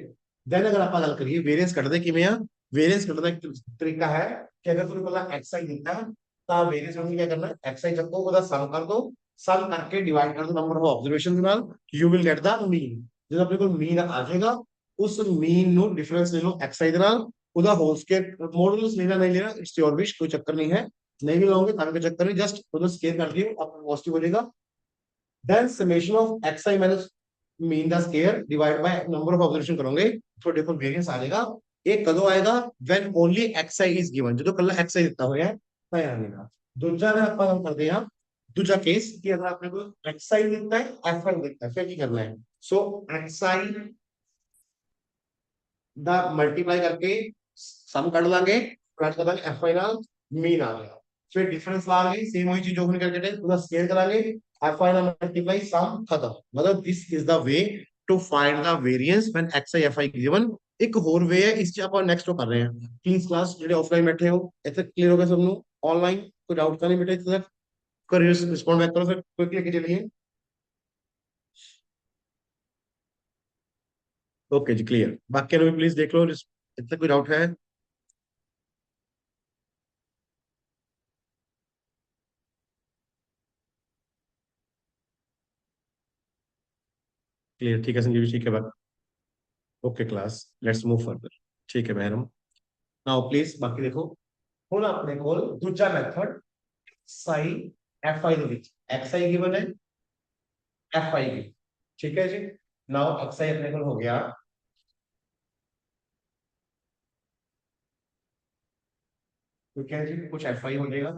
ਦੈਨ ਅਗਰ ਆਪਾਂ ਗੱਲ ਕਰੀਏ ਵੇਰੀਐਂਸ ਕੱਢਦੇ ਕਿਵੇਂ ਆ, ਵੇਰੀਐਂਸ ਕੱਢਣ ਦਾ ਇੱਕ ਤਰੀਕਾ ਹੈ ਕਿ ਅਗਰ ਤੁਹਾਨੂੰ ਪਹਿਲਾਂ ਐਕਸ ਆਈ ਦਿੱਤਾ ਤਾਂ ਵੇਰੀਐਂਸ ਨੂੰ ਕੀ ਕਰਨਾ, ਐਕਸ ਆਈ ਚੱਕੋ ਉਹਦਾ ਸਮ ਕਰ ਦੋ, ਸਮ करके डिवाइड कर दो नंबर ऑफ ऑब्जर्वेशन के नाल, you will get the mean. जब अपने को मीन आ जाएगा उस मीन नो डिफरेंस ले लो एक्स आई दे नाल, ਉਹਦਾ ਹੋਲ ਸਕੁਅਰ ਮੋਡੂਲਸ ਲੈਣਾ ਨਹੀਂ ਲੈਣਾ इट्स योर विश, कोई चक्कर नहीं है, नहीं भी लाओगे ताकि कोई चक्कर नहीं, जस्ट ਉਹਦਾ ਸਕੁਅਰ कर दियो आपका पॉजिटिव हो जाएगा। Then summation of X I minus mean the square divide by number of observation करोगे तो देखो वेरिएंस आ जाएगा। ਇਹ ਕਦੋਂ ਆਏਗਾ when only xi is given, ਜਦੋਂ ਕੱਲਾ xi ਦਿੱਤਾ ਹੋਇਆ ਹੈ ਤਾਂ ਇਹ ਆਏਗਾ। ਦੂਜਾ ਮੈਂ ਆਪਾਂ ਗੱਲ ਕਰਦੇ ਹਾਂ ਦੂਜਾ ਕੇਸ ਕਿ ਅਗਰ ਆਪਣੇ ਕੋਲ xi ਦਿੱਤਾ ਹੈ fi ਦਿੱਤਾ ਹੈ ਫਿਰ ਕੀ ਕਰਨਾ ਹੈ। ਸੋ xi ਦਾ ਮਲਟੀਪਲਾਈ ਕਰਕੇ ਸਮ ਕੱਢ ਲਾਂਗੇ प्लस कर लांगे fi ਨਾਲ मीन आ गया फिर डिफरेंस ला लांगे सेम वही चीज ओपन करके पूरा स्केयर करांगे fi ਨਾਲ मल्टीप्लाई सम खत्म। मतलब this is the way to find the variance when xi fi given. ਇੱਕ ਹੋਰ ਵੇ ਹੈ ਇਸ ਚ ਆਪਾਂ ਨੈਕਸਟ ਕਰ ਰਹੇ ਹਾਂ ਪਲੀਜ਼ ਕਲਾਸ ਜਿਹੜੇ ਆਫਲਾਈਨ ਬੈਠੇ ਹੋ ਇੱਥੇ ਕਲੀਅਰ ਹੋ ਗਿਆ ਸਭ ਨੂੰ ਆਨਲਾइन कोई डाउट ਤਾਂ नहीं बेटा ਇੱਥੇ तक करिए रिस्पॉन्ड बैक करो फिर क्विकली लेके चलिए। ओके जी क्लियर बाकी भी प्लीज देख लो इतना कोई डाउट है। क्लियर ठीक है संजीव जी ठीक है बात। Okay class let's move further. ठीक है मैडम नाउ प्लीज बाकी देखो ਹੁਣ ਆਪਣੇ ਕੋਲ ਦੂਜਾ ਮੈਥਡ ਸਾਈ fi ਦੇ ਵਿੱਚ xi ਗਿਵਨ ਹੈ fi ਵੀ ਠੀਕ ਹੈ ਜੀ। ਨਾਓ xi ਆਪਣੇ ਕੋਲ ਹੋ ਗਿਆ तो क्या जी कुछ fi हो जाएगा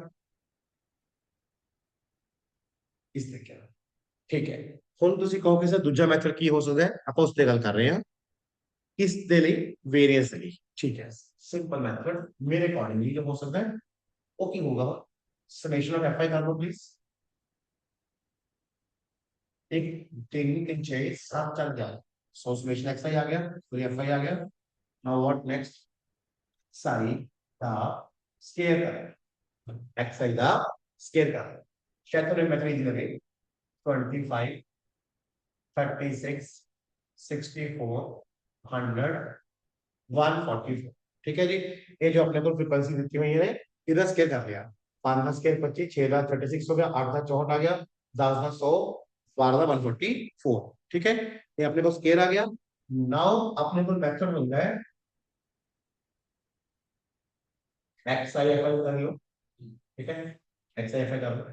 इस तरीके का ठीक है। ਹੁਣ ਤੁਸੀਂ ਕਹੋਗੇ ਸਰ ਦੂਜਾ ਮੈਥਡ ਕੀ ਹੋ ਸਕਦਾ ਹੈ ਆਪਾਂ ਉਸ ਤੇ ਗੱਲ ਕਰ ਰਹੇ ਹਾਂ ਕਿਸ ਦੇ ਲਈ ਵੇਰੀਐਂਸ ਦੇ ਲਈ ਠੀਕ ਹੈ। ਸਿੰਪਲ ਮੈਥਡ ਮੇਰੇ ਅਕੋਰਡਿੰਗਲੀ ਜੋ ਹੋ ਸਕਦਾ ਹੈ ਉਹ ਕੀ ਹੋਗਾ समेशन ऑफ fi कर लो प्लीज। एक टेक्निक के चाहिए सात चल गया सो समेशन xi आ गया फिर fi आ गया। Now what next Sai the square कर xi द स्क्वायर कर शैतान मेथड इजी लगे 25 36 64 100 144 ठीक है जी। ये जो अपने को फ्रीक्वेंसी दी हुई है इधर स्केयर कर लिया 5 का स्केयर 25 6 का 36 हो गया 8 का 64 आ गया 10 का 100 12 का 144 ठीक है। ये अपने को स्केयर आ गया। नाउ अपने को मेथड मिल रहा है एक्स आई एफ आई कर लो ठीक है एक्स आई एफ आई कर लो।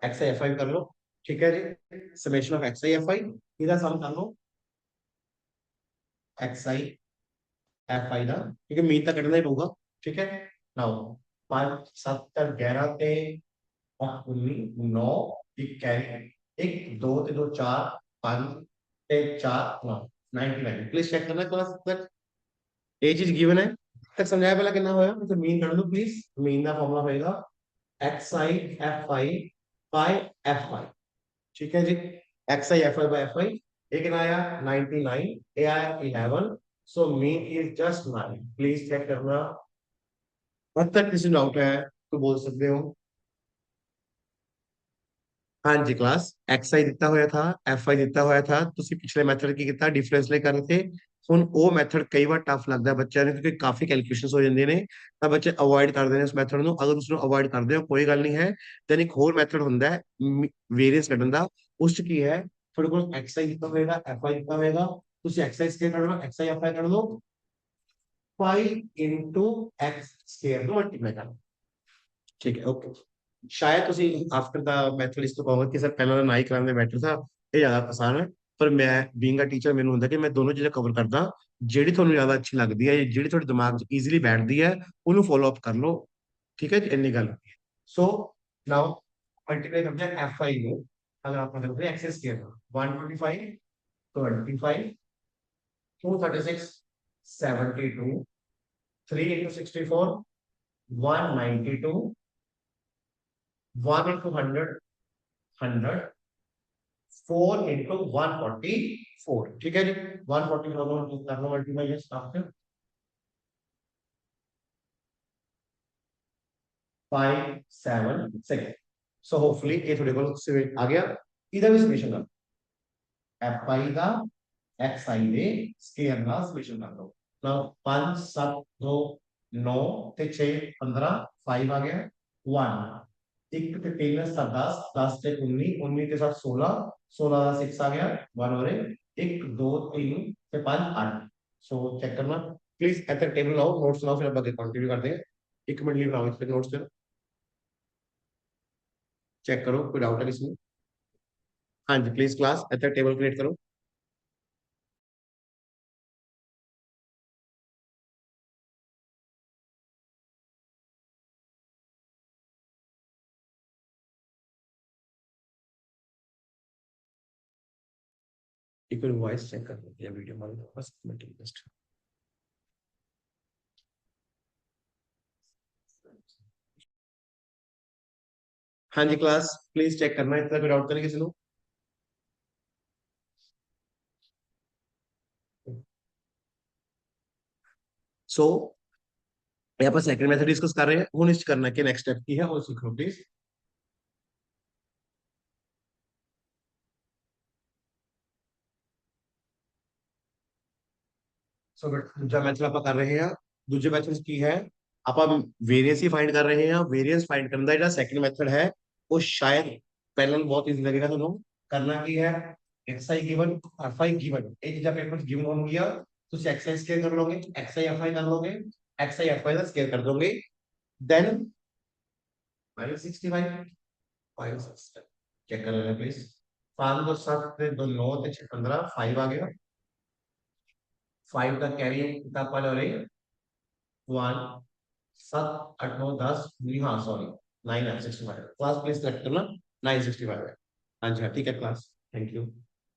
एक्स आई एफ आई कर लो ठीक है जी। Summation of X I F I इधर सम कर लो एक्स आई एफ आई का क्योंकि मीन तक कटना ही होगा ठीक है। नाउ 5 7 11 ते 19 9 एक कैरी 1 2 ते 2 4 5 ते 4 9 99 प्लीज चेक करना क्लास तक ये चीज गिवन है तक समझाया पहला कितना होया तो मीन कर दो प्लीज। मीन का फॉर्मूला होएगा X I F I by F I ठीक है जी। X I F I by F I एक कितना आया 99 ए आया 11 so mean is just 9 please check करना अब तक किसी डाउट है तो बोल सकते हो। हाँ जी क्लास एक्स आई ਦਿੱਤਾ ਹੋਇਆ था एफ आई ਦਿੱਤਾ ਹੋਇਆ था ਤੁਸੀਂ ਪਿਛਲੇ ਮੈਥਡ ਕੀ ਕੀਤਾ ਡਿਫਰੈਂਸ ਲੈ ਕਰਨੇ थे ਹੁਣ ਉਹ ਮੈਥਡ ਕਈ ਵਾਰ ਟਫ ਲੱਗਦਾ ਬੱਚਿਆਂ ਨੂੰ ਕਿਉਂਕਿ ਕਾਫੀ ਕੈਲਕੂਲੇਸ਼ਨਸ ਹੋ ਜਾਂਦੇ ਨੇ ਤਾਂ ਬੱਚੇ ਅਵੋਇਡ ਕਰਦੇ ਨੇ ਉਸ ਮੈਥਡ ਨੂੰ। ਅਗਰ ਤੁਸੀਂ ਅਵੋਇਡ ਕਰਦੇ ਹੋ ਕੋਈ ਗੱਲ ਨਹੀਂ ਹੈ ਦੈਨ ਇੱਕ ਹੋਰ ਮੈਥਡ ਹੁੰਦਾ ਹੈ ਵੇਰੀਅੰਸ ਕੱਢਣ ਦਾ ਉਸ ਚ ਕੀ ਹੈ ਤੁਹਾਡੇ ਕੋਲ ਐਕਸ ਆਈ ਦਿੱਤਾ ਹੋਏਗਾ ਐਫ ਆਈ ਦਿੱਤਾ ਹੋਏਗਾ ਤੁਸੀਂ ਐਕਸ ਆਈ ਸਕੁਅਰ ਕੱਢਣਾ ਐਕਸ ਆਈ ਐਫ ਆਈ ਕੱਢ ਲਓ 5 into x ਸਕੁਅਰ ਨੂੰ ਮਲਟੀਪਲਾਈ ਕਰਨਾ ठीक है ओके। शायद ਤੁਸੀਂ आफ्टर द ਮੈਥਡ ਇਸ ਤੋਂ ਕਹੋਗੇ ਕਿ ਸਰ ਪਹਿਲਾਂ ਦਾ ਨਾ ਹੀ ਕਰਾਉਂਦੇ ਬੈਟਰ था ਇਹ ਜ਼ਿਆਦਾ ਆਸਾਨ ਹੈ ਪਰ ਮੈਂ ਬੀਇੰਗ ਅ ਟੀਚਰ ਮੈਨੂੰ ਹੁੰਦਾ ਕਿ ਮੈਂ ਦੋਨੋਂ ਚੀਜ਼ਾਂ ਕਵਰ ਕਰਦਾ ਜਿਹੜੀ ਤੁਹਾਨੂੰ ਜ਼ਿਆਦਾ ਅੱਛੀ ਲੱਗਦੀ ਹੈ ਜਿਹੜੀ ਤੁਹਾਡੇ ਦਿਮਾਗ 'ਚ ਈਜ਼ੀਲੀ ਬੈਠਦੀ ਹੈ ਉਹਨੂੰ ਫੋਲੋ ਅਪ ਕਰ ਲਓ ਠੀਕ ਹੈ ਜੀ ਇੰਨੀ ਗੱਲ ਸੋ ਨਾਓ ਮਲਟੀਪਲਾਈ ਕਰਦੇ ਹਾਂ ਐਫ ਆਈ ਨੂੰ ਅਗਰ ਆਪਾਂ ਕਰਦੇ ਹਾਂ access square 125 25 236 72 3 into 64 192 1 into 100 100 4 into 144 ठीक है जी 144 करना multiply yes after 5 7 6 so hopefully ये थोड़े को आ गया इधर भी समेशन कर एफ आई का एक्स आई दे स्केयर का समेशन कर दो नाउ 5 7 2 9 ते 6 15 5 आ गया 1 एक ते 3 7 10 10 ते 19 19 के साथ 16 16 का 6 आ गया 1 और 1 2 3 ते 5 8 सो चेक करना प्लीज, एट द टेबल लाओ, नोट्स लाओ, फिर अब आगे कंटिन्यू करते हैं। एक मिनट लीव लाओ, इस पे नोट्स पे चेक करो, कोई डाउट है किसी में? हाँ जी, please class at the table create करो। एक बार वॉइस चेक कर लो या वीडियो मान लो बस, मिनट जस्ट। हाँ जी क्लास, प्लीज चेक करना, इतना कोई डाउट तो नहीं किसी को? सो यहाँ पर सेकंड मेथड डिस्कस कर रहे हैं, वो निश्चित करना कि नेक्स्ट स्टेप की है, और सीख लो प्लीज। सो दूसरा मैथड आप कर रहे हैं, दूसरे मैथड की है आप वेरिएंस ही फाइंड कर रहे हैं। वेरिएंस फाइंड करना है सेकंड मेथड है, वो शायद पहले बहुत इजी लगेगा दोनों। करना की है, X I given F I given, एक जब पेपर गिवन हो गया तो एक्स आई स्केयर कर लोगे, एक्स आई एफ आई कर लोगे, x I F I square कर दोगे, देन -65 चेक कर लेना प्लीज। 5 2 7 2 9 6 15 5 आ गया, 5 का कैरी किताब वाले हो रही है 1 7 8 9 10 नहीं, हाँ सॉरी 9 65 क्लास प्लीज सेलेक्ट करना, 965 है। हाँ जी हाँ ठीक है क्लास, थैंक यू।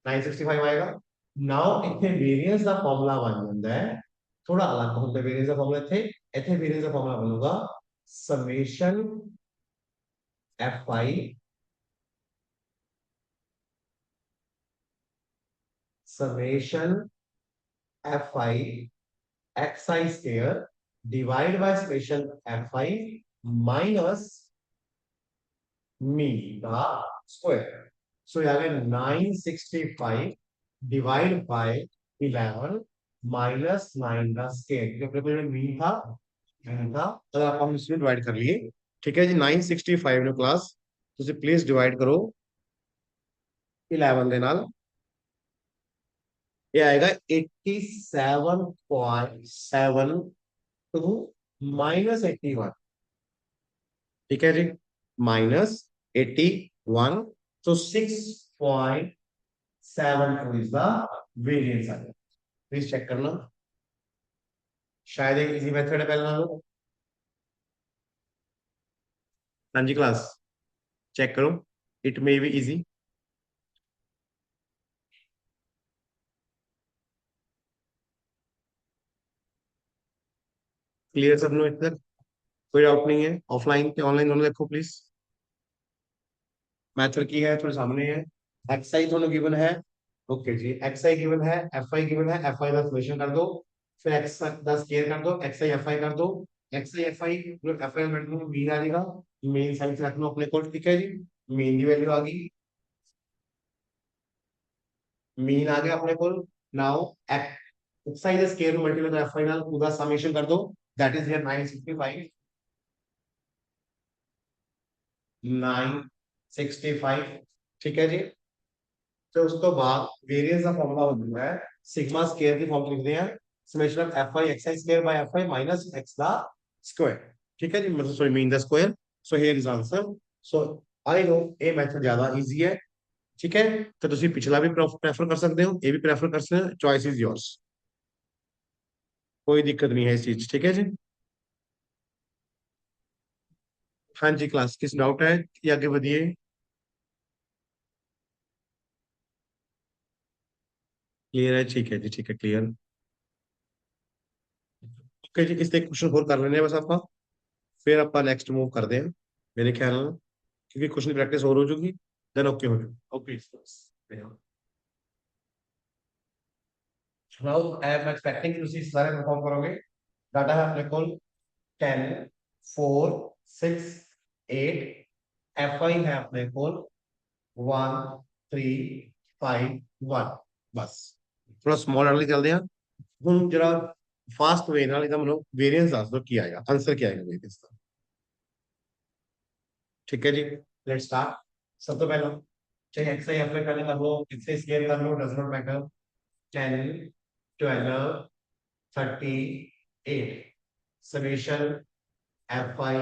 965 आएगा। नाउ इतने वेरिएंस ਦਾ ਫਾਰਮੂਲਾ ਬਣ ਜਾਂਦਾ ਹੈ, ਥੋੜਾ ਅਲੱਗ ਹੁੰਦਾ वेरिएंस ਦਾ ਫਾਰਮੂਲਾ। ਇੱਥੇ ਇੱਥੇ वेरिएंस ਦਾ ਫਾਰਮੂਲਾ ਬਣੂਗਾ summation F I summation F I X I square divide by summation F I minus मी का स्क्वायर। सो यहाँ 965 डिवाइड बाय 11 माइनस 9 का स्क्वायर, क्योंकि अपने को मीन था, अगर आप हम इसमें डिवाइड कर लिए, ठीक है जी। 965 ने क्लास ਤੁਸੀਂ प्लीज डिवाइड करो 11 ਦੇ ਨਾਲ, ये आएगा 87.72 -81, ठीक है जी, -81। तो 6.72 इज द वेरिएंस आ गया। प्लीज चेक करना, शायद एक इजी मेथड है पहले नालों। हाँ जी क्लास, चेक करो, it may be easy. Clear सब लोग इधर? कोई डाउट नहीं है? ऑफलाइन के ऑनलाइन दोनों देखो प्लीज। मैथड की है थोड़े सामने है, एक्स आई दोनों गिवन है, ओके जी। एक्स आई गिवन है, एफ आई गिवन है, एफ आई का सॉल्यूशन कर दो, फिर एक्स का स्क्वायर कर दो, एक्स आई एफ आई कर दो, x I F I F आई में मीन आ जाएगा, मेन साइड से रख लो अपने को, ठीक है जी। मीन की वैल्यू आ गई, मीन आ गया अपने को। नाउ एक्स आई स्क्वायर में मल्टीप्लाई एफ आई नाल पूरा समेशन कर दो, दैट इज हियर 965, 965, ठीक है जी। तो उसके बाद वेरिएंस का फॉर्मूला होता है सिग्मा स्क्वायर की फॉर्म लिखते हैं, summation of F I X I square by F I minus x दा स्क्वायर, ठीक है जी, मतलब sorry mean the square. So here is answer. So I know ये मेथड ज्यादा इजी है, ठीक है। तो ਤੁਸੀਂ पिछला भी प्रेफर कर सकते हो, ये भी प्रेफर कर सकते हो, चॉइस इज योर्स, कोई दिक्कत नहीं है इस चीज, ठीक है जी। हाँ जी क्लास, किस डाउट है कि आगे बढ़िए? क्लियर है, ठीक है जी, ठीक है क्लियर। ओके जी, इस एक क्वेश्चन और कर लेने हैं बस आपका, फिर आप नेक्स्ट मूव कर दें मेरे ख्याल में, क्योंकि क्वेश्चन की प्रैक्टिस और हो चुकी, देन ओके हो जाएगा। Okay now I am expecting कि ਤੁਸੀਂ ਸਾਰੇ परफॉर्म करोगे। डाटा है अपने को 10 4 6 8, एफ आई है अपने को 1 3 5 1, बस थोड़ा स्मॉल डाल के चलते हैं ਹੁਣ जरा फास्ट वे ਨਾਲ ਇਹਦਾ ਮਤਲਬ वेरिएंस ਦੱਸ ਦਿਓ ਕੀ ਆਏਗਾ, आंसर क्या आएगा वेरिएंस ਦਾ, ठीक है जी। Let's start. सब तो पहला चाहे एक्स आई एफ आई पहले कर लो, एक्स आई स्क्वायर कर लो, does not matter. 10 12 38 summation F I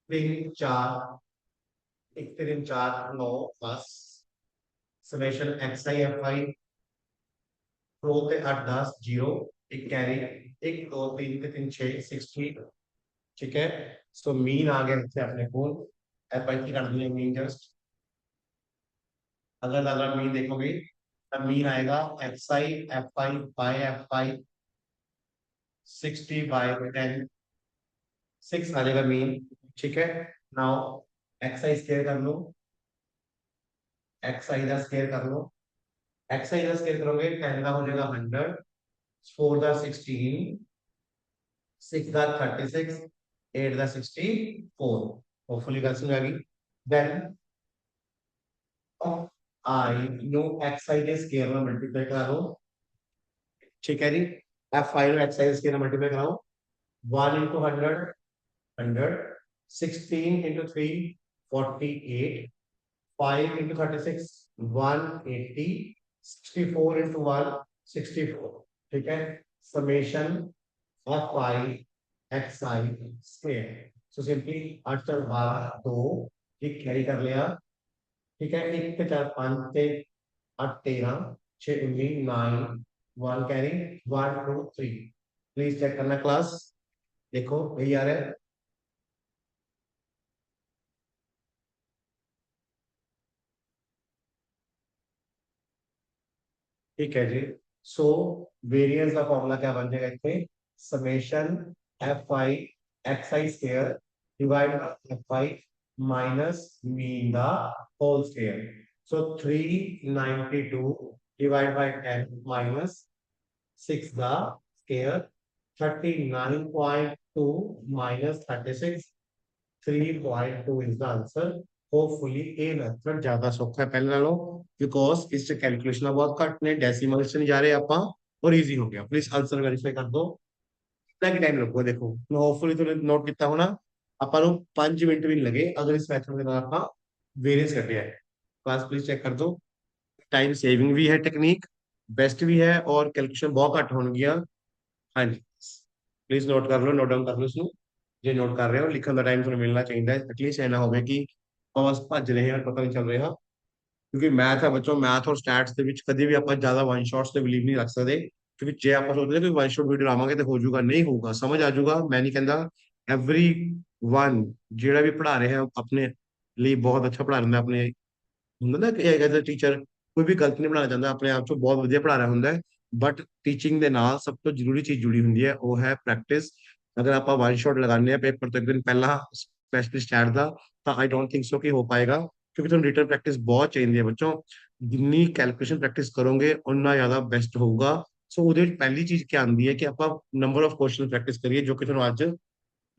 3 4 1 3 4 9 plus summation X I F I 2 ते 8 10 जीरो एक कैरी 1 2 3 ते 3 6 60 ठीक है। सो मीन आ गया इससे अपने को एफ आई की कर दिया मीन जस्ट अगर अगर मीन देखोगे तब मीन आएगा x I F I by F I 60 by 10 6 आ जाएगा मीन ठीक है। नाउ एक्स आई स्केयर कर लो एक्स आई का स्केयर कर लो एक्स आई का स्केयर करोगे 10 का हो जाएगा 100 4 का 16 6 का 36 8 का 64 होपफुली गलत समझ आ गई। Then I no X I के स्केयर में मल्टीप्लाई करा दो ठीक है जी। F I no X I square में मल्टीप्लाई कराओ 1 इंटू 100 16 into 3 48 5 into 36 180 64 into 1 64 ठीक है। Summation F I X I square so simply 8 4 12 2 एक कैरी कर लिया ठीक है। 1 के 4 5 से 8 13 6 19 9 1 कैरी 1 2 3 प्लीज चेक करना क्लास देखो यही आ रहा है ठीक है जी। सो वेरिएंस का फॉर्मूला क्या बन जाएगा इसमें summation F I X I square divide by F I minus mean the whole square so 392 divide by 10 minus 6 the square 39.2 minus 36 3.2 is the answer hopefully a method ज्यादा सौखा है पहले नालों बिकॉज इससे कैलकुलेशन बहुत घट ने डेसिमल से नहीं जा रहे ਆਪਾਂ और इजी हो गया प्लीज आंसर वेरीफाई कर दो कितना टाइम लगेगा देखो होपफुली तूने नोट किया होना ਆਪਾਂ ਨੂੰ 5 ਮਿੰਟ ਵੀ ਨਹੀਂ ਲਗੇ ਅਗਰ ਇਸ ਮੈਥਡ ਦੇ ਨਾਲ ਆਪਾਂ ਵੇਰੀਅੰਸ ਕੱਢਿਆ ਹੈ क्लास प्लीज चेक कर दो टाइम सेविंग भी है टेक्निक बेस्ट भी है और कैलकुलेशन बहुत घट होਣਗੀਆਂ हाँ जी प्लीज नोट कर लो नोट डाउन कर लो इसਨੂੰ ਜੇ ਨੋਟ ਕਰ ਰਹੇ ਹੋ ਲਿਖਣ ਦਾ ਟਾਈਮ ਤੁਹਾਨੂੰ ਮਿਲਣਾ ਚਾਹੀਦਾ ਹੈ ਐਟਲੀਸਟ ਇਹ ਨਾ ਹੋਵੇ ਕਿ ਆਪਾਂ ਬਸ ਭੱਜ ਰਹੇ ਹਾਂ ਪਤਾ ਨਹੀਂ ਚੱਲ ਰਿਹਾ ਕਿਉਂਕਿ ਮੈਥ ਹੈ ਬੱਚੋ ਮੈਥ ਔਰ ਸਟੈਟਸ ਦੇ ਵਿੱਚ ਕਦੇ ਵੀ ਆਪਾਂ ਜ਼ਿਆਦਾ ਵਨ ਸ਼ਾਟਸ ਤੇ ਬਿਲੀਵ ਨਹੀਂ ਰੱਖ ਸਕਦੇ ਕਿਉਂਕਿ ਜੇ ਆਪਾਂ ਸੋਚਦੇ ਹਾਂ ਕਿ ਵਨ ਸ਼ਾਟ ਵੀਡੀਓ ਲਾਵਾਂਗੇ ਤੇ ਹੋ ਜਾਊਗਾ ਨਹੀਂ ਹੋਊਗਾ ਸਮਝ ਆ ਜਾਊਗਾ ਮੈਂ ਨਹੀਂ ਕਹਿੰਦਾ ਐਵਰੀ ਵਨ ਜਿਹੜਾ ਵੀ ਪੜ੍ਹਾ ਰਿਹਾ ਆਪਣੇ ਲਈ ਬਹੁਤ ਅੱਛਾ ਪੜ੍ਹਾ ਰਿਹਾ ਆਪਣੇ ਹੁੰਦਾ ਨਾ ਕਿ ਐਜ਼ ਅ ਟੀਚਰ ਕੋਈ ਵੀ ਗਲਤ ਨਹੀਂ ਬਣਾਉਣਾ ਚਾਹੁੰਦਾ ਆਪਣੇ ਆਪ ਚ ਬਹੁਤ ਵਧੀਆ ਪੜ੍ਹਾ ਰਿਹਾ ਹੁੰਦਾ ਹੈ ਬਟ ਟੀਚਿੰਗ ਦੇ ਨਾਲ ਸਭ ਤੋਂ ਜ਼ਰੂਰੀ ਚੀਜ਼ ਜੁੜੀ ਹੁੰਦੀ ਹੈ ਉਹ ਹੈ ਪ੍ਰੈਕਟਿਸ ਅਗਰ ਆਪਾਂ ਵਨ ਸ਼ਾਟ ਲਗਾਉਂਦੇ ਆ ਪੇਪਰ ਤੋਂ ਇੱਕ ਦਿਨ ਪਹਿਲਾਂ ਸਪੈਸ਼ਲੀ ਸਟੈਟ ਦਾ ਤਾਂ ਆਈ ਡੋਂਟ ਥਿੰਕ ਸੋ ਕਿ ਹੋ ਪਾਏਗਾ ਕਿਉਂਕਿ ਤੁਹਾਨੂੰ ਰਿਟਨ ਪ੍ਰੈਕਟਿਸ ਬਹੁਤ ਚਾਹੀਦੀ ਹੈ ਬੱਚੋਂ ਜਿੰਨੀ ਕੈਲਕੂਲੇਸ਼ਨ ਪ੍ਰੈਕਟਿਸ ਕਰੋਗੇ ਉਨਾ ਜ਼ਿਆਦਾ ਬੈਸਟ ਹੋਊਗਾ ਸੋ ਉਹਦੇ ਵਿੱਚ ਪਹਿਲੀ ਚੀਜ਼ ਕੀ ਆਉਂਦੀ ਹੈ ਕਿ ਆਪਾਂ ਨੰਬਰ ਆਫ ਕੁਐਸਚਨ ਪ੍ਰੈਕਟਿਸ ਕਰੀਏ ਜੋ ਕਿ ਤੁਹਾਨੂੰ ਅੱਜ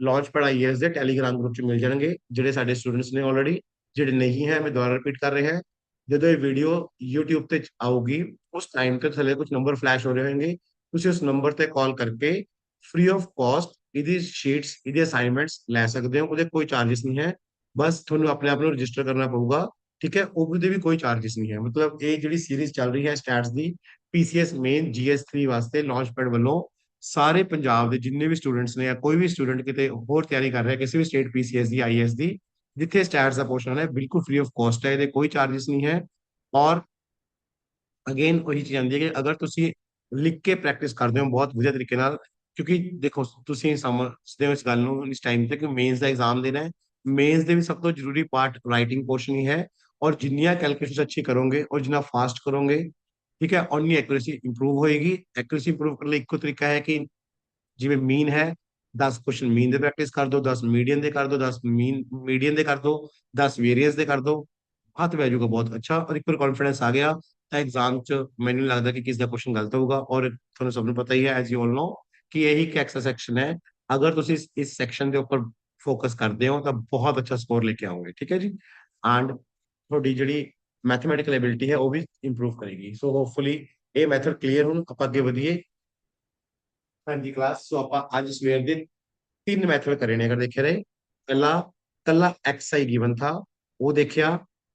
ਲਾਂਚ ਪੜਾਈ ਹੈ ਇਸ ਦੇ ਟੈਲੀਗ੍ਰਾਮ ਗਰੁੱਪ ਚ ਮਿਲ ਜਾਣਗੇ ਜਿਹੜੇ ਸਾਡੇ ਸਟੂਡੈਂਟਸ ਨੇ ਆਲਰੇਡੀ ਜਿਹੜੇ ਨਹੀਂ ਹੈ ਮੈਂ ਦੁਬਾਰਾ ਰਿਪੀਟ ਕਰ ਰਿਹਾ ਜਦੋਂ ਇਹ ਵੀਡੀਓ YouTube ਤੇ ਆਊਗੀ ਉਸ ਟਾਈਮ ਤੇ ਥੱਲੇ ਕੁਝ ਨੰਬਰ ਫਲੈਸ਼ ਹੋ ਰਹੇ ਹੋਣਗੇ ਤੁਸੀਂ ਉਸ ਨੰਬਰ ਤੇ ਕਾਲ ਕਰਕੇ ਫ੍ਰੀ ਆਫ ਕਾਸਟ ਇਹਦੀ ਸ਼ੀਟਸ ਇਹਦੇ ਅਸਾਈਨਮੈਂਟਸ ਲੈ ਸਕਦੇ ਹੋ ਉਹਦੇ ਕੋਈ ਚਾਰजेस ਨਹੀਂ ਹੈ ਬਸ ਤੁਹਾਨੂੰ ਆਪਣੇ ਆਪ ਨੂੰ ਰਜਿਸਟਰ ਕਰਨਾ ਪਊਗਾ ਠੀਕ ਹੈ ਉਹਦੇ ਵੀ ਕੋਈ ਚਾਰजेस ਨਹੀਂ ਹੈ ਮਤਲਬ ਇਹ ਜਿਹੜੀ ਸੀਰੀਜ਼ ਚੱਲ ਰਹੀ ਹੈ ਸਟੈਟਸ ਦੀ ਪੀਸੀਐਸ ਮੇਨ ਜੀਐਸ3 ਵਾਸਤੇ ਲਾਂਚਪੈਡ ਵੱਲੋਂ ਸਾਰੇ ਪੰਜਾਬ ਦੇ ਜਿੰਨੇ ਵੀ ਸਟੂਡੈਂਟਸ ਨੇ ਜਾਂ ਕੋਈ ਵੀ ਸਟੂਡੈਂਟ ਕਿਤੇ ਹੋਰ ਤਿਆਰੀ ਕਰ ਰਿਹਾ ਕਿਸੇ ਵੀ ਸਟੇਟ ਪੀਸੀਐਸ ਦੀ ਆਈਐਸ ਦੀ ਜਿੱਥੇ ਸਟੈਟਸ ਦਾ ਪੋਰਸ਼ਨ ਹੈ ਬਿਲਕੁਲ ਫ੍ਰੀ ਆਫ ਕਾਸਟ ਹੈ ਇਹਦੇ ਕੋਈ ਚਾਰजेस ਨਹੀਂ ਹੈ ਔਰ ਅਗੇਨ ਉਹੀ ਚੀਜ਼ ਆਉਂਦੀ ਹੈ ਕਿ ਅਗਰ ਤੁਸੀਂ ਲਿਖ ਕੇ ਪ੍ਰੈਕਟਿਸ ਕਰਦੇ ਹੋ ਬਹੁਤ ਵਧੀਆ ਤਰੀਕੇ ਨਾਲ ਕਿਉਂਕਿ ਦੇਖੋ ਤੁਸੀਂ ਸਮਝਦੇ ਹੋ ਇਸ ਗੱਲ ਨੂੰ ਇਸ ਟਾਈਮ ਤੇ ਕਿ ਮੇਨਸ ਦਾ ਐਗਜ਼ਾਮ ਦੇਣਾ ਹੈ ਮੇਨਸ ਦੇ ਵੀ ਸਭ ਤੋਂ ਜ਼ਰੂਰੀ ਪਾਰਟ ਰਾਈਟਿੰਗ ਪੋਰਸ਼ਨ ਹੀ ਹੈ ਔਰ ਜਿੰਨੀਆਂ ਕੈਲਕੂਲੇਸ਼ਨ ਅੱਛੀ ਕਰੋਗੇ ਔਰ ਜਿੰਨਾ ਫਾਸਟ ਕਰੋਗੇ ਠੀਕ ਹੈ ਉਨੀ ਐਕੂਰੇਸੀ ਇੰਪਰੂਵ ਹੋਏਗੀ ਐਕੂਰੇਸੀ ਇੰਪਰੂਵ ਕਰਨ ਲਈ ਇੱਕੋ ਤਰੀਕਾ ਹੈ ਕਿ ਜਿਵੇਂ ਮੀਨ ਹੈ 10 ਕੁਐਸਚਨ ਮੀਨ ਦੇ ਪ੍ਰੈਕਟਿਸ ਕਰ ਦਿਓ 10 ਮੀਡੀਅਨ ਦੇ ਕਰ ਦਿਓ 10 ਮੀਡੀਅਨ ਦੇ ਕਰ ਦਿਓ 10 ਵੇਰੀਅੰਸ ਦੇ ਕਰ ਦਿਓ ਹੱਥ ਪੈ ਜਾਊਗਾ ਬਹੁਤ ਅੱਛਾ ਔਰ ਇੱਕ ਵਾਰ ਕੌਨਫੀਡੈਂਸ ਆ ਗਿਆ ਤਾਂ ਐਗਜ਼ਾਮ ਚ ਮੈਨੂੰ ਨਹੀਂ ਲੱਗਦਾ ਕਿ ਕਿਸੇ ਦਾ ਕੁਐਸਚਨ ਗਲਤ ਹੋਊਗਾ ਔਰ ਤੁਹਾਨੂੰ ਸਭ ਨੂੰ ਪਤਾ ਹੀ ਹੈ ਐਜ਼ ਯੂ ਆਲ ਨੋ ਕਿ ਇਹੀ ਇੱਕ ਐਕਸਟਰਾ ਸੈਕਸ਼ਨ ਹੈ ਅਗਰ ਤੁਸੀਂ ਇਸ ਸੈਕਸ਼ਨ ਦੇ ਉੱਪਰ ਫੋਕਸ ਕਰਦੇ ਹੋ ਤਾਂ ਬਹੁਤ ਅੱਛਾ ਸਕੋਰ ਲੈ ਕੇ ਆਓਗੇ ਠੀਕ ਹੈ ਜੀ ਐਂਡ ਤੁਹਾਡੀ ਜਿਹੜੀ ਮੈਥਮੈਟੀਕਲ ਐਬਿਲਿਟੀ ਹੈ ਉਹ ਵੀ ਇੰਪਰੂਵ ਕਰੇਗੀ ਸੋ ਹੋਪਫੁਲੀ ਇਹ ਮੈਥਡ ਕਲੀਅਰ ਹੁਣ ਆਪਾਂ ਅੱਗੇ ਵਧੀਏ ਹਾਂਜੀ ਕਲਾਸ ਸੋ ਆਪਾਂ ਅੱਜ ਸਵੇਰ ਦੇ तीन मेथड करे ने अगर देखे रहे पहला कला एक्स आई गिवन था वो देखिया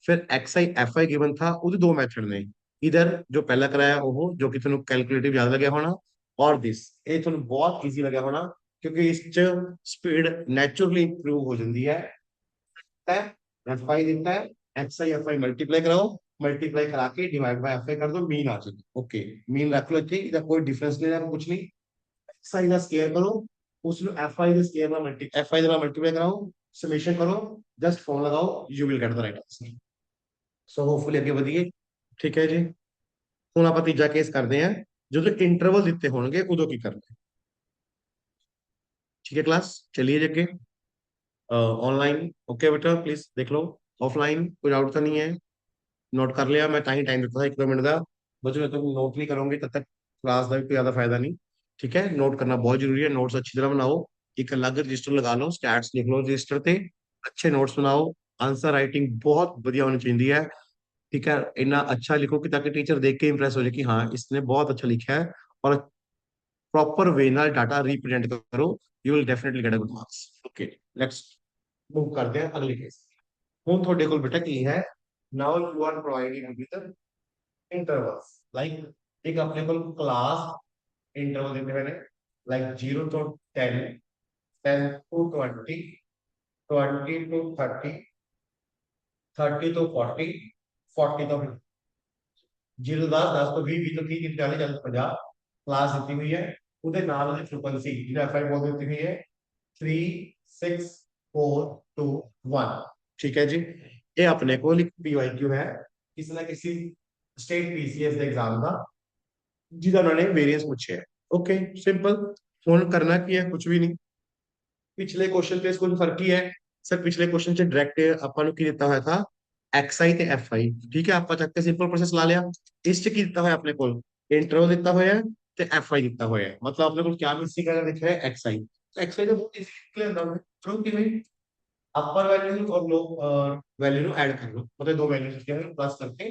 फिर x I F I given था वो दो मेथड ने इधर जो पहला कराया वो जो कि तुम कैलकुलेटिव याद लगे होना और दिस, ਇਹ ਤੁਹਾਨੂੰ ਬਹੁਤ ਈਜ਼ੀ ਲੱਗਿਆ ਹੋਣਾ ਕਿਉਂਕਿ ਇਸ ਚ ਸਪੀਡ ਨੈਚੁਰਲੀ ਇੰਪਰੂਵ ਹੋ ਜਾਂਦੀ ਹੈ। है एफ आई दिखता है, X I F I multiply कराओ, मल्टीप्लाई करा के डिवाइड बाय एफ आई कर दो, मीन आ जाएगा। ओके, मीन रख लो इतनी, इधर कोई डिफरेंस नहीं है, कुछ नहीं। एक्स आई का स्केयर करो, उस एफ आई का स्केयर में मल्टी एफ आई का मल्टीप्लाई कराओ, समेशन करो, जस्ट फॉर्म लगाओ, you will get the right answer. So hopefully अगे बढ़िए। ठीक है जी, ਹੁਣ ਆਪਾਂ ਤੀਜਾ ਕੇਸ ਕਰਦੇ ਹਾਂ, ਜਦੋਂ ਇੰਟਰਵਲ ਦਿੱਤੇ ਹੋਣਗੇ ਉਦੋਂ ਕੀ ਕਰਨਾ है। ठीक है क्लास, चलिए जी अगे। ऑनलाइन ओके बेटा प्लीज देख लो, ऑफलाइन कोई डाउट तो नहीं है। नोट कर लिया मैं, ताही टाइम देता था 1-2 मिनट का। बच्चों जब तक नोट नहीं करोगे तब तक क्लास का भी कोई ज्यादा फायदा नहीं। ठीक है, नोट करना बहुत जरूरी है, नोट्स अच्छी तरह बनाओ, एक अलग रजिस्टर लगा लो, स्टैट्स लिख लो रजिस्टर पे, अच्छे नोट्स बनाओ। आंसर राइटिंग बहुत बढ़िया होनी चाहिए है। ठीक है, इतना अच्छा लिखो कि ताकि टीचर देख के इंप्रेस हो जाए कि हाँ इसने बहुत अच्छा लिखा है, और प्रॉपर वे ना डाटा रिप्रेजेंट करो, you will definitely get a good marks. Okay, let's move करते हैं अगले केस। ਹੁਣ ਤੁਹਾਡੇ ਕੋਲ ਬੇਟਾ ਕੀ ਹੈ, now you are providing with intervals, like ਇੱਕ ਆਪਣੇ ਕੋਲ ਕਲਾਸ ਇੰਟਰਵਲ ਦਿੱਤੇ ਹੋਏ ਨੇ, ਲਾਈਕ 0 ਤੋਂ 10, 10 to 20, 20 to 30, 30 to 40, 40 to 50, 0 ਤੋਂ 10, 10 ਤੋਂ 20, 20 ਤੋਂ 30, 30 40, 40 ਤੋਂ 50 क्लास ਦਿੱਤੀ ਹੋਈ ਹੈ। ਉਹਦੇ ਨਾਲ ਉਹਦੀ ਫ੍ਰੀਕੁਐਂਸੀ ਜਿਹੜਾ ਐਫ ਆਈ ਬੋਲ ਦਿੱਤੀ ਹੋਈ ਹੈ 3 6 4 2 1। ठीक है जी, ये अपने को पीवाईक्यू है किसी ना किसी स्टेट पीसीएस के एग्जाम का, जिदा उन्होंने वेरिएंस पूछे है। ओके सिंपल, फोन करना की है कुछ भी नहीं। पिछले क्वेश्चन पे इसको फर्क ही है सर, पिछले क्वेश्चन से डायरेक्ट अपन की दिता हुआ था एक्स आई ते एफ आई। ठीक है, आप चक सिंपल प्रोसेस ला लिया। इस च की दिता हुआ अपने को इंटरवल दिता हुआ है ते एफ आई दिता हुआ है, मतलब अपने को क्या मिसिंग है लिखा है एक्स आई। तो एक्स आई तो बहुत इजी क्लियर होता है थ्रू कि भाई अपर वैल्यू और लो वैल्यू ऐड कर लो, मतलब दो वैल्यू प्लस करके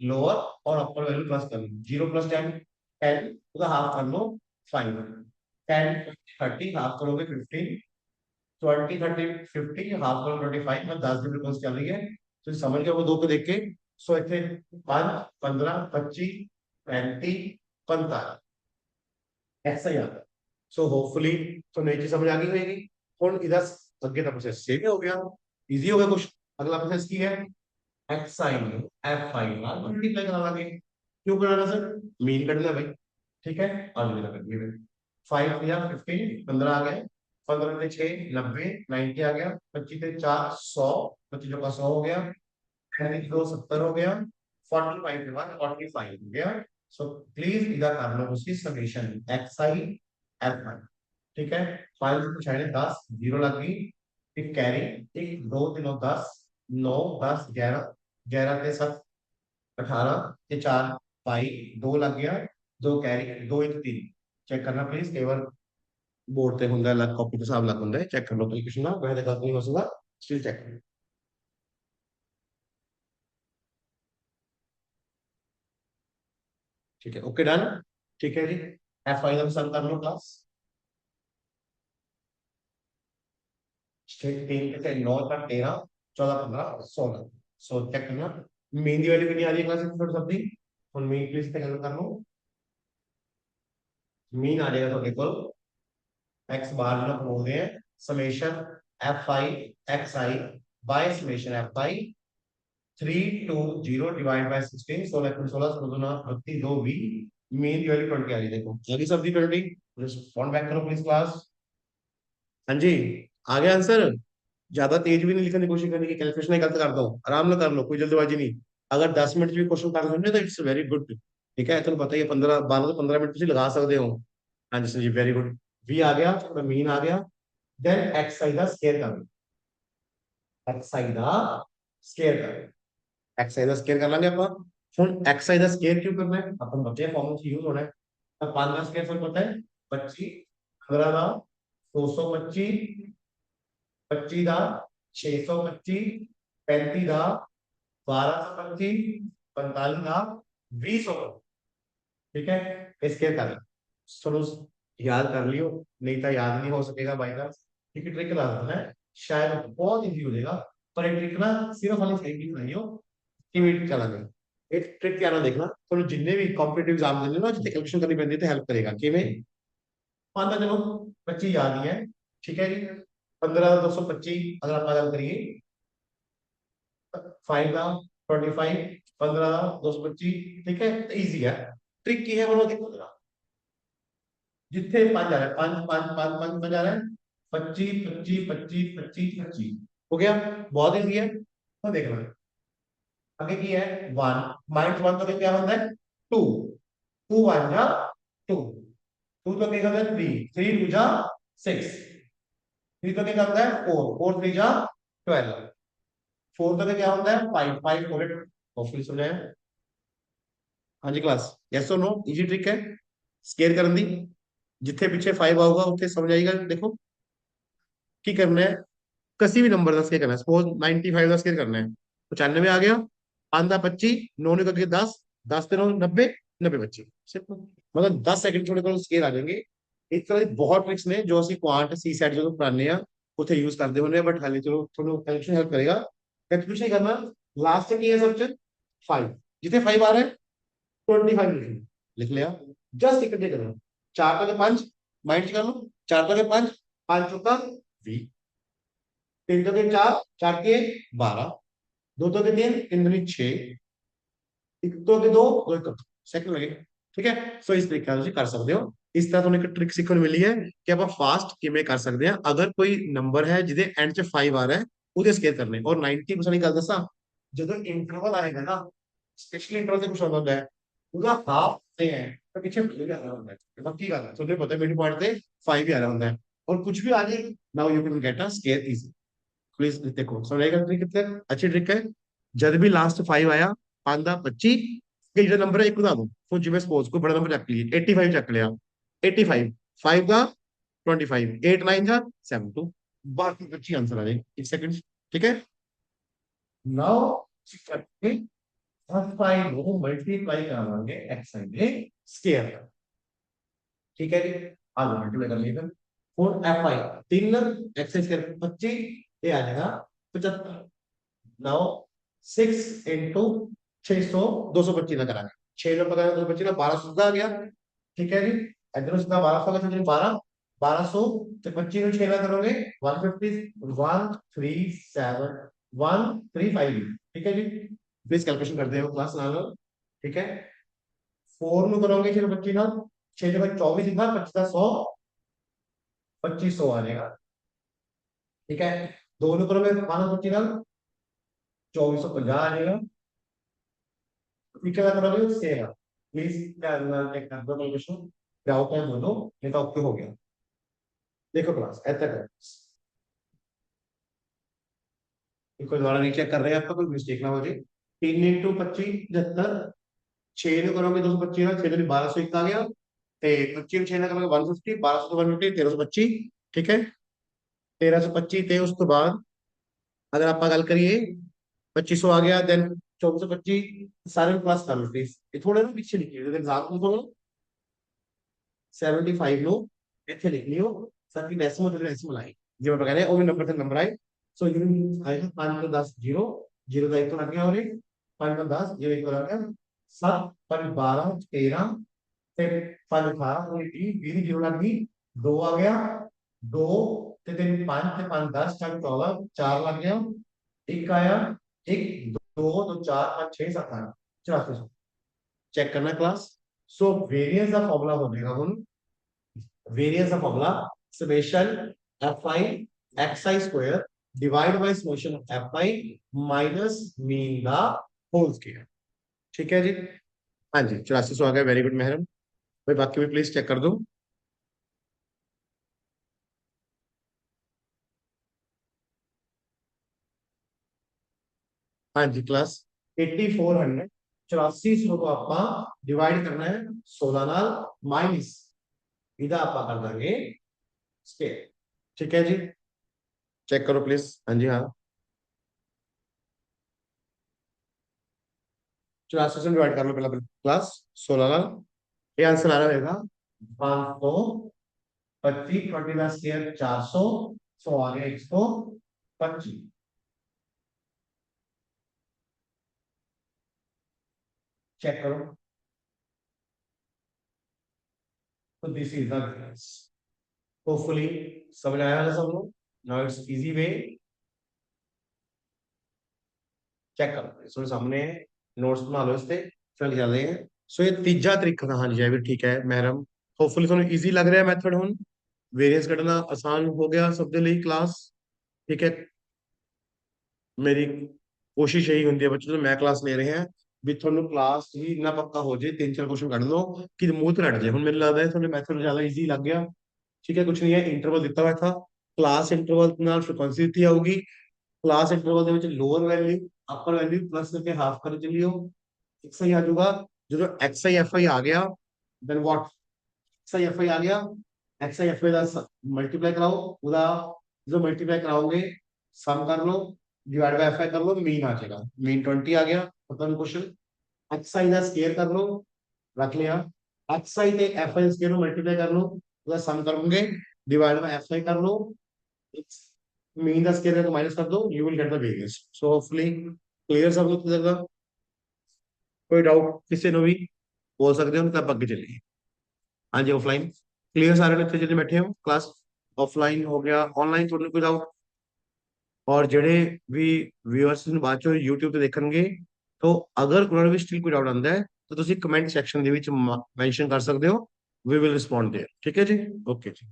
लोअर और अपर वैल्यू प्लस कर लो। 0 + 10 10, उसका हाफ कर लो 5, 10 30 हाफ करोगे 15, 20 30 50 हाफ करो 25, मतलब 10 की फ्रीक्वेंसी चल रही है। तो समझ गए वो दो को देख के। सो इतने 5 15 25 35 45 ऐसा ही आता है। सो होपफुली तो नई चीज समझ आ गई होगी। ਹੁਣ ਇਹਦਾ ਅੱਗੇ ਦਾ ਪ੍ਰੋਸੈਸ ਸੇਮ ਹੋ ਗਿਆ, ਈਜ਼ੀ ਹੋ ਗਿਆ ਕੁਝ। ਅਗਲਾ ਪ੍ਰੋਸੈਸ ਕੀ ਹੈ, एक्स आई में एफ आई ਨਾਲ ਮਲਟੀਪलाई करा लागे। क्यों कराना सर, मीन कटना भाई। ठीक है, आगे मेरा कर दिए 5 या 15, 15 आ गया, 15 से 6 90, 90 आ गया, 25 से 4 100, 25 का 100 हो गया, 2 70 हो गया, 45 के बाद 45 हो गया। सो प्लीज इधर कर लो उसकी summation X I F I. ठीक है, 5 से छाने 10, 0 लग गई, एक कैरी, एक 2 3 10, 9 10 11, 11 के 7 18 के 4 पाई 2 लग गया, 2 कैरी 2 1 3। चेक करना प्लीज, केवल बोर्ड पे होंगे अलग, कॉपी के हिसाब अलग होंगे, चेक कर लो एप्लीकेशन ना, वह गलत नहीं हो सकता, स्टिल चेक करो। ठीक है, ओके डन। ठीक है जी, एफ आई का सम कर लो क्लास, 3 से 9 तक 13 14 15 16। सो चेक करना मेन की वैल्यू कितनी आ रही है क्लास में, सब दी और मेन प्लीज पे कर लो। मीन आ जाएगा तो देखो एक्स बार जो हम बोलते हैं summation F I X I bye summation F I 320 divide by 16, 16 16 16 32 2 भी मेन की वैल्यू 20 आ रही है। देखो लगी सब दी 20, रिस्पॉन्ड बैक करो प्लीज क्लास। हाँ जी, आ गया आंसर। ज्यादा तेज भी नहीं लिखने की कोशिश करने की, कैलकुलेशन गलत कर दो, आराम से कर लो, कोई जल्दबाजी नहीं। अगर 10 मिनट भी क्वेश्चन कर लेंगे तो इट्स वेरी गुड। ठीक है, तुम्हें पता ही है 15 12 से 15 मिनट तुम लगा सकते हो। हाँ जी सर जी, वेरी गुड। वी आ गया, मीन आ गया, देन एक्स आई दा स्केयर कर लो, एक्स आई दा स्केयर कर लो, एक्स आई दा स्केयर कर लेंगे अपन। ਹੁਣ एक्स आई दा स्केयर क्यों करना है, अपन बच्चे फॉर्मूला से यूज होना है। अब 5 का स्केयर सर पता है 25, 15 का 225, 25 का 625, 35 का 1225, 45 का 20। ठीक है, स्केयर कर लो। चलो याद कर लियो, नहीं तो याद नहीं हो सकेगा बाई चांस। ठीक है, ट्रिक बता देना है, शायद बहुत इजी हो जाएगा, पर ये ट्रिक ना सिर्फ वाली साइड नहीं हो कि मिनट चला गया। एक ट्रिक क्या ना देखना, तो जिन्हें भी कॉम्पिटिटिव एग्जाम देने ना जितने कैलकुलेशन करनी पैंती है हेल्प करेगा कि में मानता चलो 25 याद ही है, ठीक है जी। 15 225 अगर आप गल करिए, 5 का 25, 15 225, ठीक है, इजी है। ट्रिक की है बोलो, देखो जरा, जितने पांच आ रहा है, पांच पांच पांच पांच पांच आ रहा है, 25 25 25 25 25 हो गया, बहुत इजी है। तो देख लो, आगे की है 1, -1 तो क्या होता है 2, 2 1 जा 2, 2 तो क्या होता है 3, 3 2 जा 6, 3 तो क्या होता है 4, 4 3 जा 12, 4 तो क्या होता है 5, 5 4 8। होपफुली समझाया। हाँ जी क्लास, यस और नो, इजी ट्रिक है स्केयर करने दी। जिथे पीछे 5 आऊगा उत्थे समझ आएगा। देखो की करना है, किसी भी नंबर का स्केयर करना है, सपोज 95 का स्केयर करना है, 95 आ गया, 5 25 9 निकल के 10, 10 ते 9 90, 90 25 सिर्फ, मतलब 10 सेकंड थोड़े को स्केयर आ जाएंगे। इस तरह की बहुत ट्रिक्स ने जो ਅਸੀਂ क्वांट सी सेट जो पढ़ाने आ ਉੱਥੇ यूज करते होने, बट हाले चलो थोड़ा कंफ्यूजन हेल्प करेगा। कुछ नहीं करना, लास्ट से की है सब 5, जितने 5 आ रहे हैं 25 लिख लिया, जस्ट इकट्ठे करना, 4 तो 5 माइंड कर लो, 4 तो 5, 5 चौका 20, 3 तो 4, 4 के 12, 2 तो 3, 3 दूनी 6, एक तो के 2, 2 एक सेकंड लगे, ठीक है। सो इस तरीके से कर सकते हो। इस तरह ਤੁਹਾਨੂੰ ਇੱਕ ਟ੍ਰਿਕ ਸਿੱਖਣ ਮਿਲੀ ਹੈ ਕਿ ਆਪਾਂ ਫਾਸਟ ਕਿਵੇਂ ਕਰ ਸਕਦੇ ਹਾਂ। ਅਗਰ ਕੋਈ ਨੰਬਰ ਹੈ ਜਿਹਦੇ ਐਂਡ 'ਚ 5 ਆ ਰਿਹਾ ਹੈ, ਉਹਦੇ ਸਕੇਅਰ ਕਰਨੇ। ਔਰ 90% ਦੀ ਗੱਲ ਦੱਸਾਂ, ਜਦੋਂ ਇੰਟਰਵਲ ਆਏਗਾ ਨਾ, ਸਪੈਸ਼ਲੀ ਇੰਟਰਵਲ ਤੇ ਕੁਝ ਹੁੰਦਾ ਹੈ, ਉਹਦਾ ਹਾਫ ਤੇ ਹੈ ਤਾਂ ਪਿੱਛੇ ਭੁੱਲ ਜਾ ਰਿਹਾ ਹੁੰਦਾ ਹੈ। ਬਾਕੀ ਗੱਲ ਹੈ ਤੁਹਾਨੂੰ ਪਤਾ ਮੈਨੂੰ ਪੁਆਇੰਟ ਤੇ 5 ਹੀ ਆ ਰਿਹਾ ਹੁੰਦਾ ਹੈ, ਔਰ ਕੁਝ ਵੀ ਆ ਜਾਏ, now you can get a square easy. Please देखो समझाएगा ट्रिक, कितने अच्छी ट्रिक है। जब भी लास्ट 5 आया, 5 ਦਾ 25 ਕਿ ਜਿਹੜਾ ਨੰਬਰ ਹੈ ਇੱਕ ਬਤਾ ਦੋ। ਹੁਣ ਜਿਵੇਂ ਸਪੋਜ਼ ਕੋਈ ਬੜਾ ਨੰਬਰ ਚੱਕ ਲਈਏ, 85 ਚੱਕ ਲਿਆ, 85 5 ਦਾ 25, 8 9 ਦਾ 72, ਬਾਕੀ 25 आंसर आ जाए 1 सेकंड, ठीक है। नाउ करके फाइव को मल्टीप्लाई करावांगे एक्स साइड में स्केयर, ठीक है जी। आगे मल्टीप्लाई कर लेगा, 4 एफ आई 3 एक्स स्क्वायर 25, ये आ जाएगा 75। नाउ 6 इंटू 600, 225 ना करांगे, 6 लोग पकड़ा 225 ना 1200 आ गया, ठीक है जी। इधर उसका 1200 का 12 1200 तो 25 में 6 ना करोगे 150, 137 135, ठीक है जी। प्लीज कैलकुलेशन कर दे क्लास ना लो, ठीक है। 4 में करोगे 6 25 ना, 6 जगह 24 था, 25 का 100, 2500 आ जाएगा, ठीक है। दोनों करोगे 525 ना 2450 आ जाएगा, ठीक है। करोगे सेम, प्लीज चेक कर दो कैलकुलेशन क्या होता है दोनों, ये तो ओके हो गया। देखो क्लास ऐसा कर, कोई द्वारा नहीं चेक कर रहे हैं आपका, कोई मिस्टेक ना हो जाए। 3 इंटू 25 75, 6 में करोगे 225 ना, 6 1200 एक आ गया, ਤੇ 25 ਨੂੰ 6 ਨਾਲ ਕਰਾਂਗੇ 150, 1200 ਤੋਂ 150 1325, ਠੀਕ ਹੈ। 1325 ਤੇ ਉਸ ਤੋਂ ਬਾਅਦ अगर आप गल करिए 2500 आ गया, देन 2425 सारे प्लस कर लो प्लीज, ये थोड़े ना पीछे लिखिए एग्जाम को, 75 नो ਇੱਥੇ ਲਿਖ ਲਿਓ ਸਰ ਕਿ ਡੈਸੀਮਲ ਤੇ ਡੈਸੀਮਲ ਆਏ, ਜਿਵੇਂ ਆਪਾਂ ਕਹਿੰਦੇ ਉਹ ਵੀ ਨੰਬਰ ਤੇ ਨੰਬਰ ਆਏ। ਸੋ ਯੂਨਿਟ ਆਏਗਾ 5 ਤੋਂ 10 0, 0 ਦਾ 1 ਤੋਂ ਲੱਗ ਗਿਆ, ਔਰ 5 ਤੋਂ 10 0 1 ਤੋਂ ਲੱਗ ਗਿਆ 7, 5 12 13, ਤੇ 5 18 और 20 20 ਦੀ 0 ਲੱਗ ਗਈ, 2 ਆ ਗਿਆ, 2 ਤੇ 3 5 ਤੇ 5 10 4 14, 4 ਲੱਗ ਗਿਆ, 1 आया, 1 2 2 4 5 6 7 8 8400 चेक करना क्लास। सो वेरिएंस का फॉर्मूला हो जाएगा ਹੁਣ, वेरिएंस का formula summation F I X I square divide by summation F I minus mean the whole square, ठीक है जी। हाँ जी 8400 आ गया, वेरी गुड मेहरम भाई, बाकी भी प्लीज चेक कर दो। हाँ जी क्लास 8400, 8400 को ਆਪਾਂ डिवाइड करना है 16 ਨਾਲ माइनस ਇਹਦਾ ਆਪਾਂ कर देंगे स्क्वायर, ठीक है जी। चेक करो प्लीज, हाँ जी हाँ। 84 से डिवाइड कर लो पहला क्लास 16 ਨਾਲ, ये आंसर आ रहा होगा 525, 20 का स्क्वायर 400, 100 आ गया 125, चेक करो। तो this is the difference, hopefully समझ आया होगा सबको। Now it's easy way, check करो सो सामने नोट्स बना लो इससे, फिर चलते हैं। सो ये तीजा तरीका था। हाँ जी भी ठीक है महरम, होपफुली ਤੁਹਾਨੂੰ ਈਜ਼ੀ ਲੱਗ ਰਿਹਾ ਮੈਥਡ ਹੁਣ। ਵੇਰੀਐਂਸ ਕੱਢਣਾ ਆਸਾਨ ਹੋ ਗਿਆ ਸਭ ਦੇ ਲਈ ਕਲਾਸ, ਠੀਕ ਹੈ। ਮੇਰੀ ਕੋਸ਼ਿਸ਼ ਇਹੀ ਹੁੰਦੀ ਹੈ ਬੱਚੇ ਜਦੋਂ ਮੈਂ ਕਲਾਸ ਲੈ ਰਹੇ ਹਾਂ ਵੀ ਤੁਹਾਨੂੰ ਕਲਾਸ ਹੀ ਇੰਨਾ ਪੱਕਾ ਹੋ ਜੇ, ਤਿੰਨ ਚਾਰ ਕੁਐਸਚਨ ਕੱਢ ਲਓ ਕਿ ਮੂੰਹ ਤੇ ਰੱਟ ਜਾਏ। ਹੁਣ ਮੈਨੂੰ ਲੱਗਦਾ ਹੈ ਤੁਹਾਨੂੰ ਮੈਥਡ ਜ਼ਿਆਦਾ ਈਜ਼ੀ ਲੱਗ ਗਿਆ, ਠੀਕ ਹੈ। ਕੁਛ ਨਹੀਂ ਹੈ, ਇੰਟਰਵਲ ਦਿੱਤਾ ਹੋਇਆ था, ਕਲਾਸ ਇੰਟਰਵਲ ਨਾਲ ਫ੍ਰੀਕੁਐਂਸੀ ਦਿੱਤੀ ਆਊਗੀ। क्लास इंटरवल ਦੇ ਵਿੱਚ ਲੋਅਰ ਵੈਲਿਊ ਅਪਰ ਵੈਲਿਊ ਪਲੱਸ ਕਰਕੇ ਹਾਫ ਕਰ ਚਲਿਓ, ਐਕਸ ਆਈ ਆ ਜਾਊਗਾ। ਜਦੋਂ ਐਕਸ ਆਈ ਐਫ ਆਈ ਆ ਗਿਆ then what, X I F I ਆ ਗਿਆ, ਐਕਸ ਆਈ ਐਫ ਆਈ ਦਾ ਮਲਟੀਪਲਾਈ ਕਰਾਓ ਉਹਦਾ, ਜਦੋਂ ਮਲਟੀਪਲਾਈ ਕਰਾਓਗੇ ਸਮ ਕਰ ਲਓ, डिवाइड बाय एफ आई कर लो, मीन आ जाएगा। मीन 20 आ गया, खत्म क्वेश्चन। एक्स आई का स्केयर कर लो, रख लिया। एक्स आई ते एफ आई स्केयर मल्टीप्लाई कर लो, उसका सम करोगे, डिवाइड बाय एफ आई कर लो, मीन का स्केयर है तो माइनस कर दो, you will get the variance. So hopefully clear सब लोग जगह, कोई डाउट किसी ने भी बोल सकते हो तब आगे चलिए। हाँ जी ऑफलाइन क्लियर सारे ने इतने जल्दी बैठे हो क्लास, ऑफलाइन हो गया ऑनलाइन थोड़ा कोई डाउट। और ਜਿਹੜੇ ਵੀ ਵਿਊਅਰਸ ਨੂੰ ਬਾਅਦ ਚੋਂ YouTube ਤੇ ਦੇਖਣਗੇ ਤਾਂ ਅਗਰ ਉਹਨਾਂ ਨੂੰ ਵੀ ਸਟਿਲ ਕੋਈ ਡਾਊਟ ਆਉਂਦਾ ਹੈ ਤਾਂ ਤੁਸੀਂ ਕਮੈਂਟ ਸੈਕਸ਼ਨ ਦੇ ਵਿੱਚ ਮੈਂਸ਼ਨ ਕਰ ਸਕਦੇ ਹੋ, ਵੀ ਵਿਲ ਰਿਸਪੌਂਡ देयर, ਠੀਕ ਹੈ ਜੀ। ਓਕੇ ਜੀ।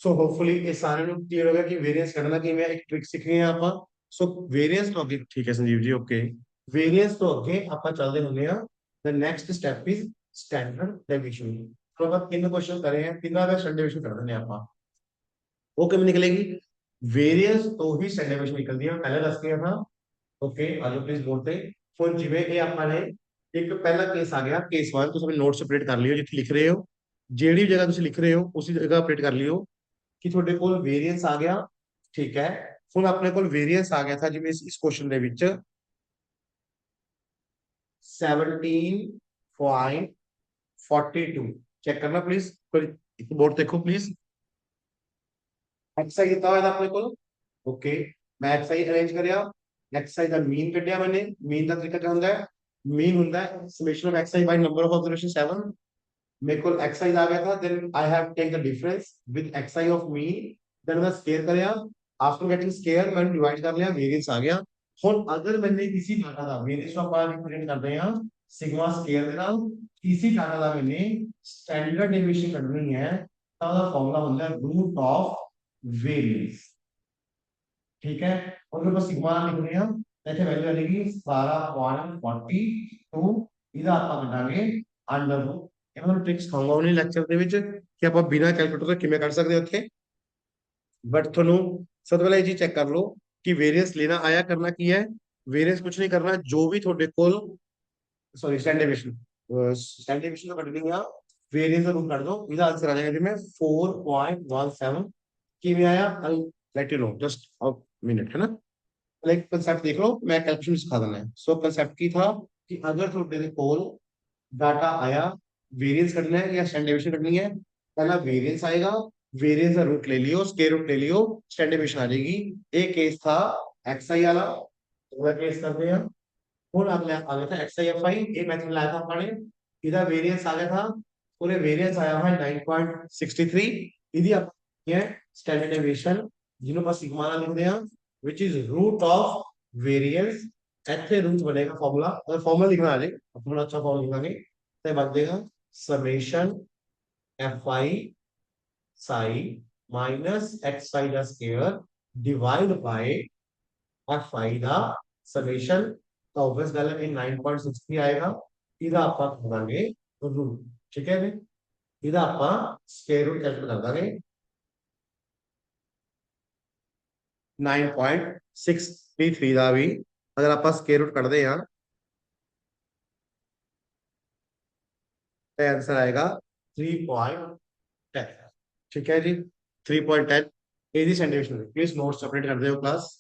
ਸੋ ਹੋਪਫੁਲੀ ਇਹ ਸਾਰਿਆਂ ਨੂੰ ਕਲੀਅਰ ਹੋ ਗਿਆ ਕਿ ਵੇਰੀਐਂਸ ਕੱਢਣਾ ਕਿਵੇਂ ਹੈ, ਇੱਕ ਟ੍ਰਿਕ ਸਿੱਖਣੀ ਹੈ ਆਪਾਂ। ਸੋ ਵੇਰੀਐਂਸ ਤੋਂ ਅੱਗੇ, ਠੀਕ ਹੈ ਸੰਜੀਵ ਜੀ ਓਕੇ, ਵੇਰੀਐਂਸ ਤੋਂ ਅੱਗੇ ਆਪਾਂ ਚੱਲਦੇ ਹੁੰਦੇ ਆ the next step is standard deviation. तो ਆਪਾਂ ਤਿੰਨ ਕੁਐਸਚਨ ਕਰੇ ਆ, ਤਿੰਨਾਂ ਦਾ ਸਟੈਂਡਰਡ ਡੇਵੀਏਸ਼ਨ ਕਰ ਦਿੰਦੇ ਆ ਆਪਾਂ। वो किਵੇਂ निकलेगी, वेरिएंस तो ही स्टैंडर्ड डेविएशन निकलती है, पहले दस दिया था। ओके आज प्लीज बोर्ड पे ਹੁਣ ਜਿਵੇਂ ਇਹ ਆਪਾਂ ਨੇ ਇੱਕ ਪਹਿਲਾ ਕੇਸ ਆ ਗਿਆ, ਕੇਸ 1 ਤੁਸੀਂ ਆਪਣੇ ਨੋਟ ਸੈਪਰੇਟ ਕਰ ਲਿਓ, ਜਿੱਥੇ ਲਿਖ ਰਹੇ ਹੋ ਜਿਹੜੀ ਜਗ੍ਹਾ ਤੁਸੀਂ ਲਿਖ ਰਹੇ ਹੋ ਉਸੇ ਜਗ੍ਹਾ ਅਪਡੇਟ ਕਰ ਲਿਓ ਕਿ ਤੁਹਾਡੇ ਕੋਲ ਵੇਰੀਐਂਸ ਆ ਗਿਆ, ਠੀਕ ਹੈ। ਹੁਣ ਆਪਣੇ ਕੋਲ ਵੇਰੀਐਂਸ ਆ ਗਿਆ था ਜਿਵੇਂ ਇਸ ਕੁਐਸਚਨ ਦੇ ਵਿੱਚ 17.42, ਚੈੱਕ ਕਰਨਾ प्लीज, ਇੱਕ ਬੋਰਡ ਦੇਖੋ प्लीज। एक्स आई दिता हुआ था अपने को, ओके मैं एक्स आई अरेंज करिया, एक्स आई का मीन कटिया मैंने, मीन का तरीका क्या होता है, मीन होता है summation of X I by number of observation 7। मेरे को एक्स आई आ गया था, then I have take the difference with X I of mean, then मैं स्क्वायर करिया, आफ्टर गेटिंग स्क्वायर मैंने डिवाइड कर लिया, वेरिएंस आ गया। ਹੁਣ अगर मैंने इसी डाटा ਦਾ वेरिएंस ਨੂੰ ਆਪਾਂ रिप्रेजेंट ਕਰਦੇ ਹਾਂ सिग्मा स्क्वायर ਦੇ ਨਾਲ, इसी डाटा ਦਾ मैंने स्टैंडर्ड डेविएशन ਕੱਢਣੀ ਹੈ ਤਾਂ ਉਹਦਾ ਫਾਰਮੂਲਾ ਹੁੰਦਾ ਹੈ रूट ऑफ वेरिएंस, ठीक है। और फिर बस सिग्मा लिख रहे हैं, ऐसे वैल्यू आएगी 12.42, ਇਹਦਾ ਆਪਾਂ ਕੱਢਾਂਗੇ ਅੰਡਰ ਰੂਟ। ਇਹਨਾਂ ਨੂੰ ਟ੍ਰਿਕਸ ਖਾਊਂਗਾ ਉਹਨੇ ਲੈਕਚਰ ਦੇ ਵਿੱਚ ਕਿ ਆਪਾਂ ਬਿਨਾਂ ਕੈਲਕੂਲੇਟਰ ਤੋਂ ਕਿਵੇਂ ਕੱਢ ਸਕਦੇ ਹਾਂ ਉੱਥੇ। बट ਤੁਹਾਨੂੰ ਸਭ ਤੋਂ ਪਹਿਲਾਂ ਇਹ ਚੀਜ਼ ਚੈੱਕ ਕਰ ਲਓ ਕਿ ਵੇਰੀਐਂਸ ਲੈਣਾ ਆਇਆ, ਕਰਨਾ ਕੀ ਹੈ, ਵੇਰੀਐਂਸ ਕੁਝ ਨਹੀਂ ਕਰਨਾ, ਜੋ ਵੀ ਤੁਹਾਡੇ ਕੋਲ sorry standard deviation, standard deviation तो ਕੱਢਣੀ ਆ, वेरिएंस ਦਾ ਰੂਟ ਕੱਢ ਦੋ, ਇਹਦਾ ਆंसर ਆ ਜਾਏਗਾ ਜਿਵੇਂ 4.17। किमें आया, I let you know just a minute, है ना। लाइक कंसेप्ट देख लो, मैं कैलकुलेशन सिखा देना है। सो कंसेप्ट की था कि अगर ਤੁਹਾਡੇ ਕੋਲ डाटा आया, वेरिएंस करना है या स्टैंडर्ड डेविएशन करनी है, पहला वेरिएंस आएगा, वेरिएंस का रूट ले लियो, स्क्वायर रूट ले लियो, स्टैंडर्ड डेविएशन आ जाएगी। एक केस था एक्स आई वाला, अगला केस करते हैं। ਹੁਣ अगला आ गया था एक्स आई एफ आई, ये मेथड लाया था अपने, इधर वेरिएंस आ गया था, पूरे वेरिएंस आया हुआ है 9.63, इधर आप ये स्टैंडर्ड डेविएशन जिन्हों पर सिग्मा ना लिखते हैं which is root of variance, ऐसे रूट बनेगा फॉर्मूला। अगर फॉर्मूला लिखना आ जाए अपना अच्छा फॉर्मूला लिखेंगे तो बन देगा समेशन एफ आई साई माइनस एक्स आई का square divide by F I का समेशन, तो ऑब्वियस गल है 9.63 आएगा, ਇਹਦਾ ਆਪਾਂ ਕਰਾਂਗੇ रूट, ठीक है। ਇਹਦਾ ਆਪਾਂ स्क्वायर रूट कैलकुलेट कर ਦਾਂਗੇ 9.633 ਦਾ ਵੀ ਅਗਰ ਆਪਾਂ ਸਕੁਅਰ ਰੂਟ ਕੱਢਦੇ ਆ ਤਾਂ ਆंसर ਆਏਗਾ 3.10, ठीक है जी 3.10। ਇਹਦੀ ਸੈਂਡੀਵੇਸ਼ਨ प्लीज नोट सेपरेट कर ਦਿਓ क्लास।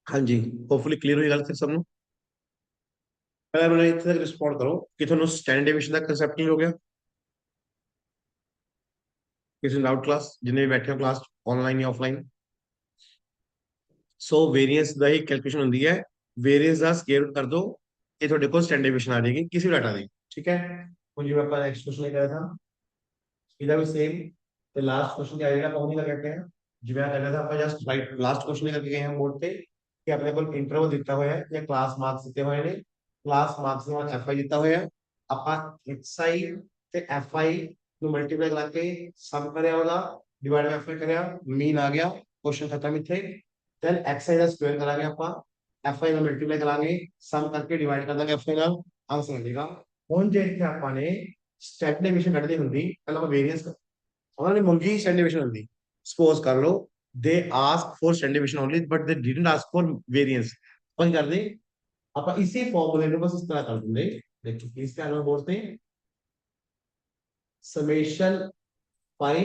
हाँ जी होपफुली क्लियर ਹੋਈ ਗੱਲ ਫਿਰ ਸਭ ਨੂੰ। ਪਹਿਲਾਂ ਮੈਨੂੰ ਇੱਥੇ ਤੱਕ ਰਿਸਪੌਂਡ ਕਰੋ ਕਿ ਤੁਹਾਨੂੰ ਸਟੈਂਡਰਡ ਡੇਵੀਏਸ਼ਨ ਦਾ ਕਨਸੈਪਟ ਕਲੀਅਰ ਹੋ ਗਿਆ, ਕਿਸੇ ਡਾਊਟ। क्लास जिन्हें भी बैठे हो क्लास ऑनलाइन या ऑफलाइन। ਸੋ ਵੇਰੀਐਂਸ ਦਾ ਹੀ ਕੈਲਕੂਲੇਸ਼ਨ ਹੁੰਦੀ ਹੈ। ਵੇਰੀਐਂਸ ਦਾ ਸਕੁਏਅਰ ਰੂਟ ਕਰ ਦੋ, ਇਹ ਤੁਹਾਡੇ ਕੋਲ ਸਟੈਂਡਰਡ ਡੇਵੀਏਸ਼ਨ ਆ ਜਾਏਗੀ ਕਿਸੇ ਵੀ ਡਾਟਾ ਦੀ। ਠੀਕ ਹੈ, ਹੁਣ ਜਿਵੇਂ ਆਪਾਂ ਨੈਕਸਟ क्वेश्चन ਲਿਖਿਆ था, ਇਹਦਾ ਵੀ ਸੇਮ। ਤੇ ਲਾਸਟ क्वेश्चन क्या आएगा, कौन लगा कहते हैं जिवें कहना था ਆਪਾਂ ਜਸਟ ਰਾਈਟ ਲਾਸਟ क्वेश्चन लेकर गए हैं बोर्ड ਤੇ ਕਿ ਆਪਣੇ ਕੋਲ ਇੰਟਰਵਲ ਦਿੱਤਾ ਹੋਇਆ ਹੈ ਜਾਂ ਕਲਾਸ ਮਾਰਕਸ ਦਿੱਤੇ ਹੋਏ ਨੇ। ਕਲਾਸ ਮਾਰਕਸ ਦੇ ਨਾਲ ਐਫ ਆਈ ਦਿੱਤਾ ਹੋਇਆ ਹੈ, ਆਪਾਂ ਐਕਸ ਆਈ ਤੇ ਐਫ ਆਈ ਨੂੰ ਮਲਟੀਪਲਾਈ ਕਰਕੇ ਸਮ ਕਰਿਆ, ਉਹਦਾ ਡਿਵਾਈਡ ਬਾਈ ਐਫ ਆਈ ਕਰਿਆ, ਮੀਨ ਆ ਗਿਆ, क्वेश्चन खत्म ਇੱਥੇ। देन एक्स आई का स्क्वायर करांगे ਆਪਾਂ, एफ आई ਨਾਲ ਮਲਟੀਪਲਾਈ ਕਰਾਂਗੇ, ਸਮ ਕਰਕੇ ਡਿਵਾਈਡ ਕਰ ਦਾਂਗੇ एफ आई ਨਾਲ, ਆਨਸਰ ਮਿਲੇਗਾ। ਹੁਣ ਜੇ ਇੱਥੇ ਆਪਾਂ ਨੇ ਸਟੈਂਡਰਡ ਡੇਵੀਏਸ਼ਨ ਕੱਢਣੀ ਹੁੰਦੀ, ਪਹਿਲਾਂ ਆਪਾਂ ਵੇਰੀਐਂਸ ਉਹਨਾਂ ਨੇ ਮੰਗੀ ਸਟੈਂਡਰਡ ਡੇਵੀਏਸ਼ਨ ਹੁੰਦੀ। ਸਪੋਜ਼ ਕਰ ਲਓ they ask for standard deviation only but they didn't ask for variance. ਆਪਾਂ ਕੀ ਕਰਦੇ, ਆਪਾਂ ਇਸੇ ਫਾਰਮੂਲੇ ਨੂੰ ਬਸ ਇਸ ਤਰ੍ਹਾਂ ਕਰ ਦਿੰਦੇ। ਦੇਖੋ ਇਸ ਤਰ੍ਹਾਂ ਨਾਲ ਬੋਲते समेशन पाई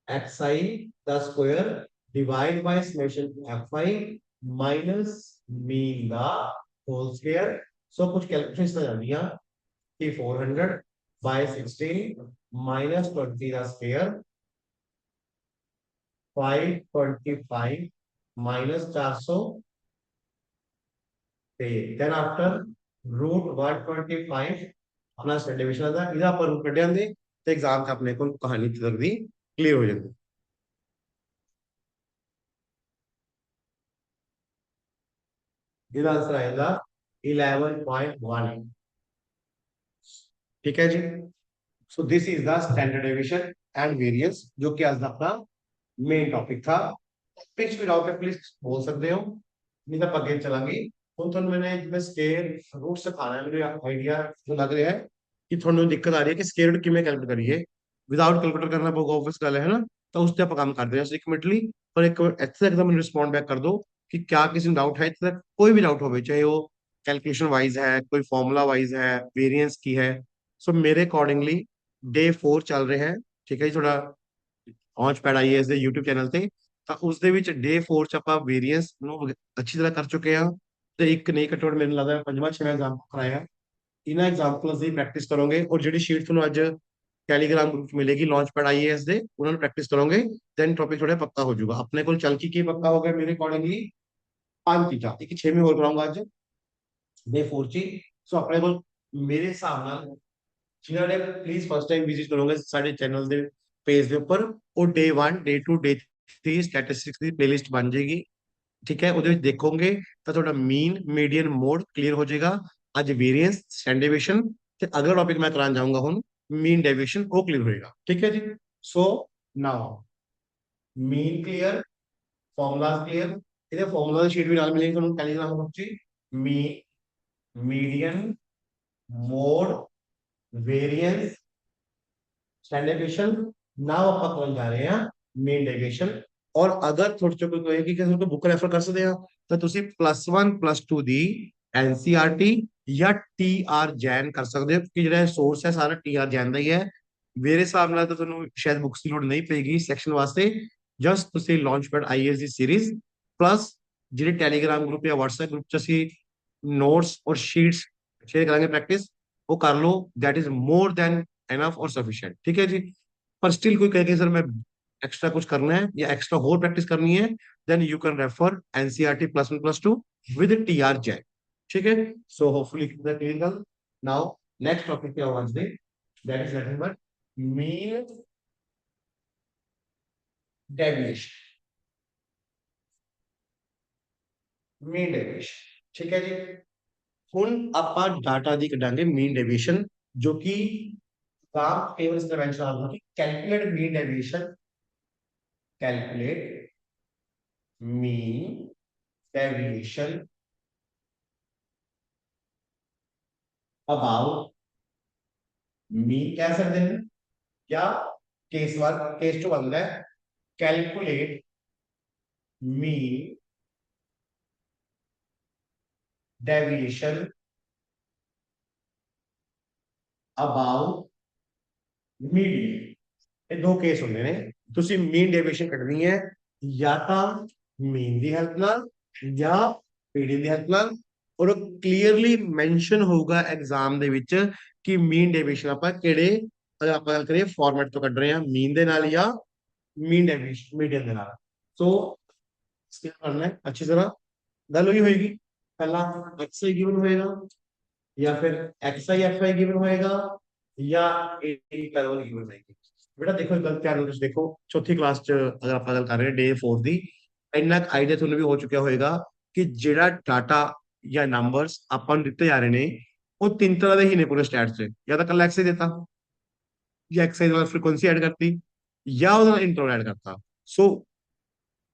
एक्स आई का square divide by summation F I minus mean दा होल स्क्वायर। सो कुछ कैलकुलेशन इस तरह जानी है कि 400 बाय 16 माइनस 20 का square 525 minus 400 then after root 125 अपना स्टैंडर्ड डिवीजन आता है, इधर पर रूट कट जाते तो एग्जाम का अपने को कहानी तक दी क्लियर हो जाती। इसका आंसर आएगा 11.1। ठीक है जी। So this is the standard deviation and variance, जो कि आज का अपना मेन टॉपिक था। पिच भी डाउट है प्लीज बोल सकते हो, नहीं तो अगे चलांगे। ਹੁਣ ਤੁਹਾਨੂੰ मैंने ਜਿਵੇਂ ਸਕੇਅਰ ਰੂਟ ਸਿਖਾਣਾ ਹੈ, ਮੈਨੂੰ ਆਈਡੀਆ ਲੱਗ ਰਿਹਾ ਹੈ ਕਿ ਤੁਹਾਨੂੰ ਦਿੱਕਤ ਆ ਰਹੀ ਹੈ ਕਿ ਸਕੇਅਰ ਰੂਟ ਕਿਵੇਂ ਕੈਲਕੂਲੇਟ ਕਰੀਏ। ਵਿਦਆਊਟ ਕੈਲਕੂਲੇਟਰ ਕਰਨਾ ਬਹੁਤ ਆਬਵੀਅਸ ਗੱਲ ਹੈ ਨਾ, ਤਾਂ ਉਸ ਤੇ ਆਪਾਂ ਕੰਮ ਕਰਦੇ ਹਾਂ ਇੱਕ ਮਿੰਟ ਲਈ। ਪਰ ਇੱਕ ਇੱਥੇ ਤੱਕ ਤਾਂ ਮੈਨੂੰ ਰਿਸਪੌਂਡ ਬੈਕ ਕਰ ਦਿਓ ਕਿ क्या किसी ਨੂੰ डाउट है, ਇੱਥੇ तक कोई भी डाउट ਹੋਵੇ, ਚਾਹੇ ਉਹ कैलकुलेशन वाइज है, कोई फॉर्मूला वाइज है, वेरिएंस की है। सो मेरे अकॉर्डिंगली डे 4 ਚੱਲ ਰਿਹਾ ਹੈ। ਠੀਕ ਹੈ ਜੀ, ਤੁਹਾਡਾ ਲੌਂਚ ਪੈਡ ਆਈਏਐਸ ਦੇ YouTube ਚੈਨਲ ਤੇ। ਤਾਂ ਉਸ ਦੇ ਵਿੱਚ ਡੇ 4 ਚ ਆਪਾਂ ਵੇਰੀਐਂਸ ਨੂੰ ਅੱਛੀ ਤਰ੍ਹਾਂ ਕਰ ਚੁੱਕੇ ਹਾਂ, ਤੇ ਇੱਕ ਨਹੀਂ ਘੱਟੋ ਘੱਟ ਮੈਨੂੰ ਲੱਗਦਾ ਪੰਜਵਾਂ ਛੇਵਾਂ ਐਗਜ਼ਾਮਪਲ ਕਰਾਇਆ। ਇਹਨਾਂ ਐਗਜ਼ਾਮਪਲਸ ਦੀ ਪ੍ਰੈਕਟਿਸ ਕਰੋਗੇ, ਔਰ ਜਿਹੜੀ ਸ਼ੀਟ ਤੁਹਾਨੂੰ ਅੱਜ ਟੈਲੀਗ੍ਰਾਮ ਗਰੁੱਪ ਚ ਮਿਲੇਗੀ ਲੌਂਚ ਪੈਡ ਆਈਏਐਸ ਦੇ, ਉਹਨਾਂ ਨੂੰ ਪ੍ਰੈਕਟਿਸ ਕਰੋਗੇ, ਦੈਨ ਟੌਪਿਕ ਥੋੜਾ ਪੱਕਾ ਹੋ ਜਾਊਗਾ ਆਪਣੇ ਕੋਲ। ਚੱਲ ਕੀ ਪੱਕਾ ਹੋ ਗਿਆ ਮੇਰੇ ਅਕॉर्डिंगली 5 ਚੀਜ਼ਾਂ, ਇੱਕ ਛੇਵੀਂ ਹੋਰ ਕਰਾਉਂਗਾ ਅੱਜ ਡੇ 4 ਚ। ਸੋ ਆਪਣੇ ਕੋਲ ਮੇਰੇ ਹਿਸਾਬ ਨਾਲ ਜਿਨ੍ਹਾਂ ਨੇ ਪਲੀਜ਼ ਫਸਟ ਟਾਈਮ ਵਿਜ਼ਿਟ ਕਰੋਗੇ ਸਾਡੇ ਚੈਨਲ ਦੇ ਪੇਜ ਦੇ ਉੱਪਰ, ਉਹ ਡੇ 1 ਡੇ 2 ਡੇ 3 ਸਟੈਟਿਸਟਿਕਸ ਦੀ ਪਲੇਲਿਸਟ ਬਣ ਜਾਏਗੀ। ਠੀਕ ਹੈ, ਉਹਦੇ ਵਿੱਚ ਦੇਖੋਗੇ ਤਾਂ ਤੁਹਾਡਾ ਮੀਨ ਮੀਡੀਅਨ ਮੋਡ ਕਲੀਅਰ ਹੋ ਜਾਏਗਾ। ਅੱਜ ਵੇਰੀਐਂਸ ਸਟੈਂਡਰਡ ਡੇਵੀਏਸ਼ਨ ਤੇ ਅਗਲਾ ਟੌਪਿਕ ਮੈਂ ਕਰਾਉਣ ਜਾਊਂਗਾ ਹੁਣ ਮੀਨ ਡੇਵੀਏਸ਼ਨ, ਉਹ ਕਲੀਅਰ ਹੋਏਗਾ। ਠੀਕ ਹੈ ਜੀ। ਸੋ ਨਾਓ ਮੀਨ ਕਲੀਅਰ, ਫਾਰਮੂਲਾਸ ਕਲੀਅਰ, ਇਹਦੇ ਫਾਰਮੂਲਾ ਦੀ ਸ਼ੀਟ ਵੀ ਨਾਲ ਮਿਲੇਗੀ ਤੁਹਾਨੂੰ ਟੈਲੀਗ੍ਰਾਮ ਗਰੁੱਪ ਚ। Median mode variance standard deviation. Now ਆਪਾਂ ਕਰਨ ਜਾ ਰਹੇ ਹਾਂ ਮੇਨ ਡੇਵੀਏਸ਼ਨ। ਔਰ ਅਗਰ ਤੁਹਾਡੇ ਚੋਂ ਕੋਈ ਕਹੇਗੀ ਕਿ ਤੁਹਾਨੂੰ ਬੁੱਕ ਰੈਫਰ ਕਰ ਸਕਦੇ ਆ, ਤਾਂ ਤੁਸੀਂ +1 +2 ਦੀ ਐਨਸੀਈਆਰਟੀ ਜਾਂ ਟੀਆਰ ਜੈਨ ਕਰ ਸਕਦੇ ਹੋ, ਕਿ ਜਿਹੜਾ ਸੋਰਸ ਹੈ ਸਾਰਾ ਟੀਆਰ ਜੈਨ ਦਾ ਹੀ ਹੈ। ਮੇਰੇ ਹਿਸਾਬ ਨਾਲ ਤਾਂ ਤੁਹਾਨੂੰ ਸ਼ਾਇਦ ਬੁੱਕਸ ਦੀ ਲੋੜ ਨਹੀਂ ਪਏਗੀ ਸੈਕਸ਼ਨ ਵਾਸਤੇ। ਜਸਟ ਤੁਸੀਂ ਲਾਂਚ ਪੈਡ ਆਈਏਐਸ ਦੀ ਸੀਰੀਜ਼ ਪਲੱਸ ਜਿਹੜੇ ਟੈਲੀਗ੍ਰਾਮ ਗਰੁੱਪ ਜਾਂ WhatsApp ਗਰੁੱਪ ਚ ਅਸੀਂ ਨੋट्स और शीट्स शेयर करेंगे प्रैक्टिस, वो कर लो, that is more than enough और सफिशिएंट। ठीक है जी। पर स्टिल कोई कहे कि सर मैं एक्स्ट्रा कुछ करना है या एक्स्ट्रा और प्रैक्टिस करनी है, then you can refer NCERT +1 +2 with TR Jack. ठीक है। So hopefully clear. Now next topic क्या होगा today, that is nothing but mean deviation. Mean deviation, ठीक है जी। ਹੁਣ ਆਪਾਂ ਡਾਟਾ ਦੀ ਕੱਢਾਂਗੇ ਮੀਨ ਡੇਵੀਏਸ਼ਨ, ਜੋ ਕਿ काम केवल इस तरह होगा कि calculate mean deviation, calculate mean deviation about mean कह सकते हैं क्या, केस 1 केस 2 बनता है calculate mean deviation about median. ਇਹ ਦੋ ਕੇਸ ਹੁੰਦੇ ਨੇ, ਤੁਸੀਂ ਮੀਨ ਡੇਵੀਏਸ਼ਨ ਕੱਢਣੀ ਹੈ ਜਾਂ ਤਾਂ ਮੀਨ ਦੀ ਹੈਲਪ ਨਾਲ ਜਾਂ ਮੀਡੀਅਨ ਦੀ ਹੈਲਪ ਨਾਲ, ਔਰ ਕਲੀਅਰਲੀ ਮੈਂਸ਼ਨ ਹੋਊਗਾ ਐਗਜ਼ਾਮ ਦੇ ਵਿੱਚ ਕਿ ਮੀਨ ਡੇਵੀਏਸ਼ਨ ਆਪਾਂ ਕਿਹੜੇ, ਅਗਰ ਆਪਾਂ ਗੱਲ ਕਰੀਏ ਫਾਰਮੈਟ ਤੋਂ ਕੱਢ ਰਹੇ ਹਾਂ, ਮੀਨ ਦੇ ਨਾਲ ਜਾਂ ਮੀਨ ਡੇਵੀਏਸ਼ਨ ਮੀਡੀਅਨ ਦੇ ਨਾਲ। ਸੋ करना है अच्छी तरह, गल हुई होगी। पहला एक्स आई गिवन होएगा, या फिर x I F I given होएगा, या ए पैरेलल गिवन होएगी। बेटा देखो गल ध्यान ਨਾਲ ਤੁਸੀਂ ਦੇਖੋ, ਚੌਥੀ ਕਲਾਸ ਚ ਅਗਰ ਆਪਾਂ ਗੱਲ ਕਰ ਰਹੇ ਡੇ 4 ਦੀ, ਇੰਨਾ ਆਈਡੀਆ ਤੁਹਾਨੂੰ ਵੀ ਹੋ ਚੁੱਕਿਆ ਹੋਏਗਾ ਕਿ ਜਿਹੜਾ ਡਾਟਾ ਜਾਂ ਨੰਬਰਸ ਆਪਾਂ ਨੂੰ ਦਿੱਤੇ ਜਾ ਰਹੇ ਨੇ, ਉਹ ਤਿੰਨ ਤਰ੍ਹਾਂ ਦੇ ਹੀ ਨੇ ਪੂਰੇ ਸਟੈਟ 'ਚ। ਜਾਂ ਤਾਂ ਕੱਲਾ ਐਕਸ ਦਿੱਤਾ, ਜਾਂ ਐਕਸ ਨਾਲ ਫ੍ਰੀਕੁਐਂਸੀ ਐਡ ਕਰਤੀ, ਜਾਂ ਉਹਦੇ ਨਾਲ ਇੰਟਰਵਲ ਐਡ ਕਰਤਾ। ਸੋ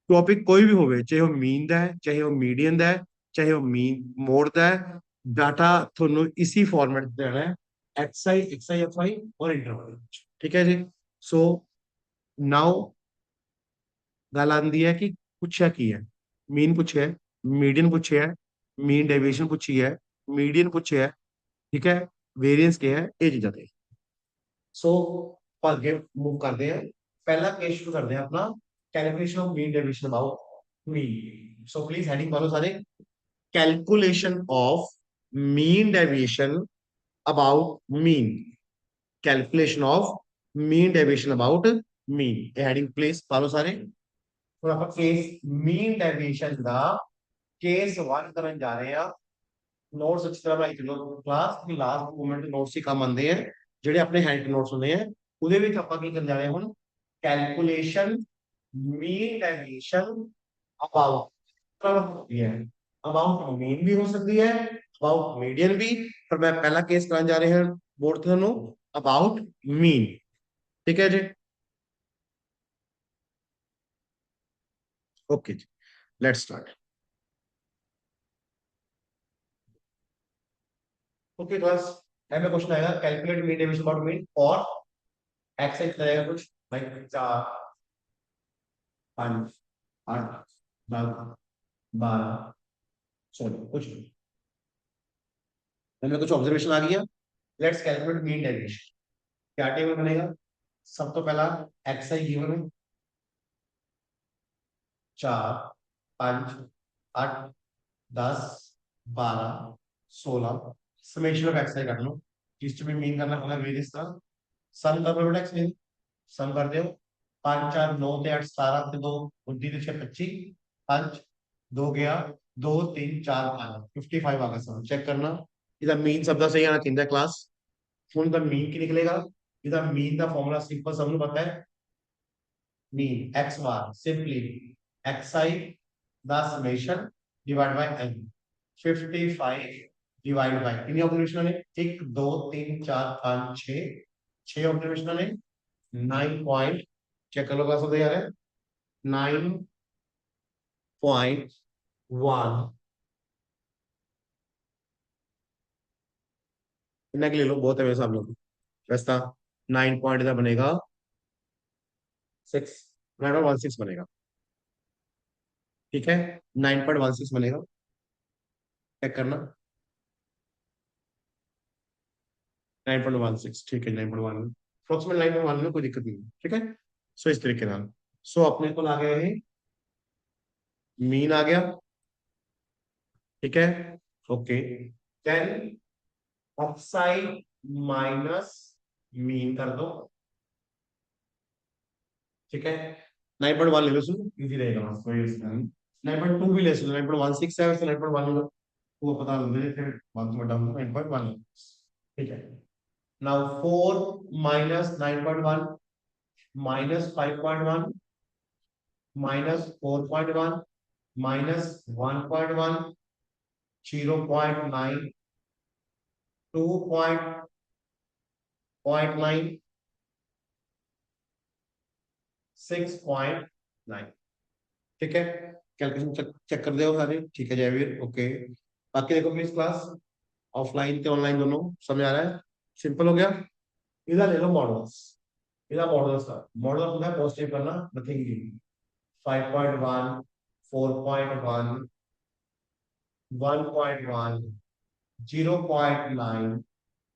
ਟੌਪਿਕ ਕੋਈ ਵੀ ਹੋਵੇ, ਚਾਹੇ ਉਹ ਮੀਨ ਦਾ ਹੈ, ਚਾਹੇ ਉਹ ਮੀਡੀਅਨ ਦਾ ਹੈ, ਚਾਹੇ ਉਹ ਮੀਨ ਮੋਡ ਦਾ ਹੈ, डाटा ਤੁਹਾਨੂੰ इसी फॉर्मेट देना है, एक्स आई एफ आई और इंटरवल। ठीक है जी। सो नाउ गल आंदी है कि पूछा की है, मीन पूछे है, मीडियन पूछे है, मीन डेविएशन पूछी है, मीडियन पूछे है, ठीक है, वेरिएंस क्या है, ये चीजा थे। सो आगे मूव करते हैं, पहला केस शुरू करते हैं अपना, calculation of mean deviation about mean. So please heading मारो सारे, calculation of mean deviation about mean, calculation of mean deviation about mean, ਇਹ ਹੈਡਿੰਗ ਪਲੀਜ਼ ਫਾਲੋ ਸਾਰੇ। ਹੁਣ ਆਪਾਂ ਕੇਸ ਮੀਨ ਡੈਵੀਏਸ਼ਨ ਦਾ ਕੇਸ 1 ਕਰਨ ਜਾ ਰਹੇ ਆ। ਨੋਟਸ ਅੱਛੀ ਤਰ੍ਹਾਂ ਬਣਾਈ ਚਲੋ, ਕਲਾਸ ਦੀ ਲਾਸਟ ਮੂਮੈਂਟ ਨੋਟਸ ਹੀ ਕੰਮ ਆਉਂਦੇ ਆ, ਜਿਹੜੇ ਆਪਣੇ ਹੈਂਡ ਨੋਟਸ ਹੁੰਦੇ ਆ, ਉਹਦੇ ਵਿੱਚ ਆਪਾਂ ਕੀ ਕਰਨ ਜਾ ਰਹੇ ਹੁਣ, ਕੈਲਕੂਲੇਸ਼ਨ ਮੀਨ ਡੈਵੀਏਸ਼ਨ अबाउट है, अबाउट मीन भी हो सकती है, अबाउट मीडियन भी, पर मैं पहला केस कराने जा रहे हैं बोर्ड थोनों अबाउट मीन। ठीक है जी, ओके जी, let's start. Okay class, M में क्वेश्चन आएगा calculate mean deviation about mean, और एक्सरसाइज करेगा कुछ भाई 4 5 8 9 12 16 कुछ नहीं, हमें कुछ ऑब्जर्वेशन आ गया। Let's calculate mean deviation. क्या टेबल बनेगा, सब तो पहला एक्स आई गिवन है 4 5 8 10 12 16, समेशन ऑफ एक्स आई कर लो, जिस में मीन करना होगा वेरियस का सम कर लो बेटा एक्स में, सम कर दो 5 4 9 ਤੇ 8 17 ਤੇ 2 19 ਤੇ 6 25 5 2 गया 2 3 4 5 55 आ गया सम। चेक करना ਇਹਦਾ ਮੀਨ ਸਭ ਦਾ ਸਹੀ ਆਣਾ ਚਾਹੀਦਾ ਕਲਾਸ। ਹੁਣ ਦਾ ਮੀਨ ਕੀ ਨਿਕਲੇਗਾ, ਇਹਦਾ ਮੀਨ ਦਾ ਫਾਰਮੂਲਾ ਸਿੰਪਲ ਸਭ ਨੂੰ ਪਤਾ ਹੈ, mean X bar simply X I the summation divide by N 55 divide by कितनी ऑब्जर्वेशन ने 1 2 3 4 5 6 ऑब्जर्वेशन ने 9 पॉइंट, चेक कर लो क्लास होता यार है 9.1 इन्हें ले लो, बहुत है वैसे आप लोग वैसा 9 पॉइंट का बनेगा 6 9.16 बनेगा। ठीक है 9.16 बनेगा, चेक करना 9.16, ठीक है 9.1 अप्रोक्सीमेट 9.1 में कोई दिक्कत नहीं है। ठीक है, सो इस तरीके नाल सो अपने को आ गया है मीन आ गया। ठीक है, okay, then oxide minus mean कर दो। ठीक है 9.1 ले लो, सुनो इजी रहेगा, कोई 9.2 भी ले लो, 9.16 है वैसे 9.1 वो पता लग जाए फिर बाद में डाउन 9.1। ठीक है, now 4 minus 9.1 minus 5.1 minus 4.1 minus 1.1 0.9 2.9 6.9। ठीक है, कैलकुलेशन चेक कर दो सारे। ठीक है जयवीर, ओके, बाकी देखो प्लीज क्लास, ऑफलाइन ਤੇ ऑनलाइन दोनों समझ आ रहा है, सिंपल हो गया। इधर ले लो मॉडल्स, इधर मॉडल्स का मॉडल होता है पॉजिटिव करना, नथिंग 5.1 4.1 1.1 0.9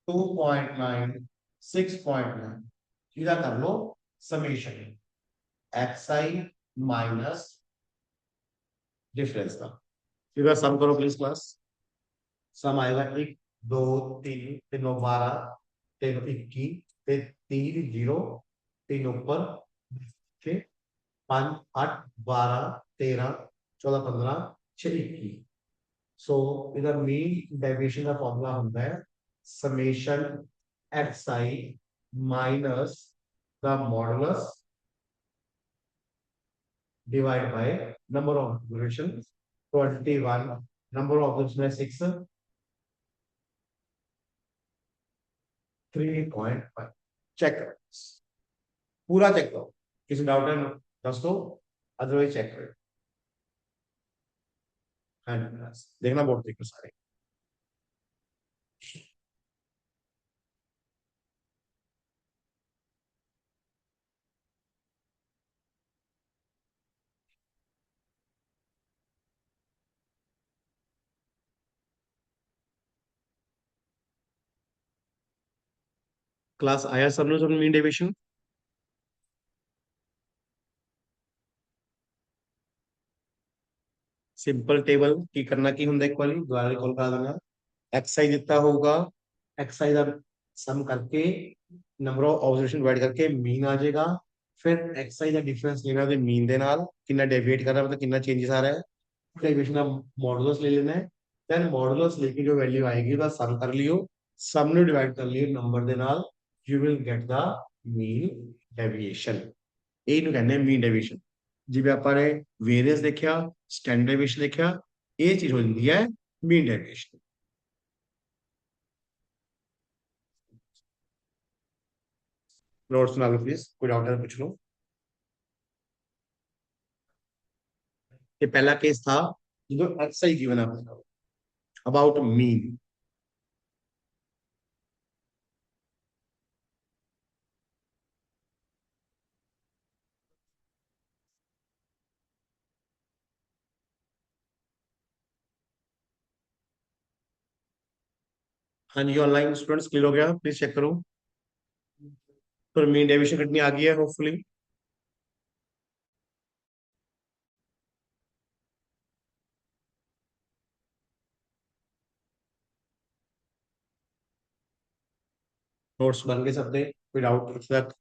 2.9 6.9, इधर कर लो समेशन एक्स आई माइनस डिफरेंस का। इधर सम करो प्लीज क्लास, सम आएगा 1 2 3 3 12 3 21 3 0 3 ऊपर फिर 5 8 12 13 14 15 6 21। सो ਇਹਦਾ ਮੀਨ ਡੈਵੀਏਸ਼ਨ ਦਾ ਫਾਰਮੂਲਾ ਹੁੰਦਾ ਹੈ ਸਮੇਸ਼ਨ xi ਮਾਈਨਸ ਦਾ modulus divide by number of observation 21 number of observation 6 3.5 check पूरा चेक करो किसी डाउट है दोस्तों अदरवाइज चेक करो हाँ देखना बोर्ड देखो सारे क्लास आया सबने सब मीन डेविएशन सिंपल टेबल की करना की ਹੁੰਦਾ ਇੱਕ ਵਾਰੀ ਦੁਬਾਰਾ ਰਿਕਾਲ ਕਰਾ ਦੇਣਾ एक्सरसाइज ਦਿੱਤਾ ਹੋਊਗਾ एक्सरसाइज ਦਾ सम करके नंबर ऑफ ऑब्जर्वेशन डिवाइड करके मीन आ जाएगा फिर एक्सरसाइज का डिफरेंस लेना ਤੇ मीन ਦੇ ਨਾਲ ਕਿੰਨਾ ਡੇविएट कर रहा है मतलब कितना चेंजेस आ रहा है डेविएशन का मॉडुलस ले लेना है देन मॉडुलस लेके जो वैल्यू आएगी ਉਹਦਾ सम कर लियो सम ਨੂੰ डिवाइड कर लियो नंबर ਦੇ ਨਾਲ you will get the mean deviation ਇਹ ਨੂੰ ਕਹਿੰਦੇ ਮੀਨ ਡੇਵੀਏਸ਼ਨ ਜਿਵੇਂ ਆਪਾਂ ਨੇ ਵੇਰੀਅੰਸ ਦੇਖਿਆ ਸਟੈਂਡਰਡ ਡੇਵੀਏਸ਼ਨ ਦੇਖਿਆ ਇਹ ਚੀਜ਼ ਹੋ ਜਾਂਦੀ ਹੈ ਮੀਨ ਡੇਵੀਏਸ਼ਨ नोट सुना लो प्लीज कोई डाउट है पूछ लो ये पहला केस था जो एक्सरसाइज गिवन है अबाउट मीन हाँ जी ऑनलाइन स्टूडेंट्स क्लियर हो गया प्लीज चेक करो तो मीन डेविएशन कितनी आ गई है होपफुली नोट्स बन गए सबने कोई डाउट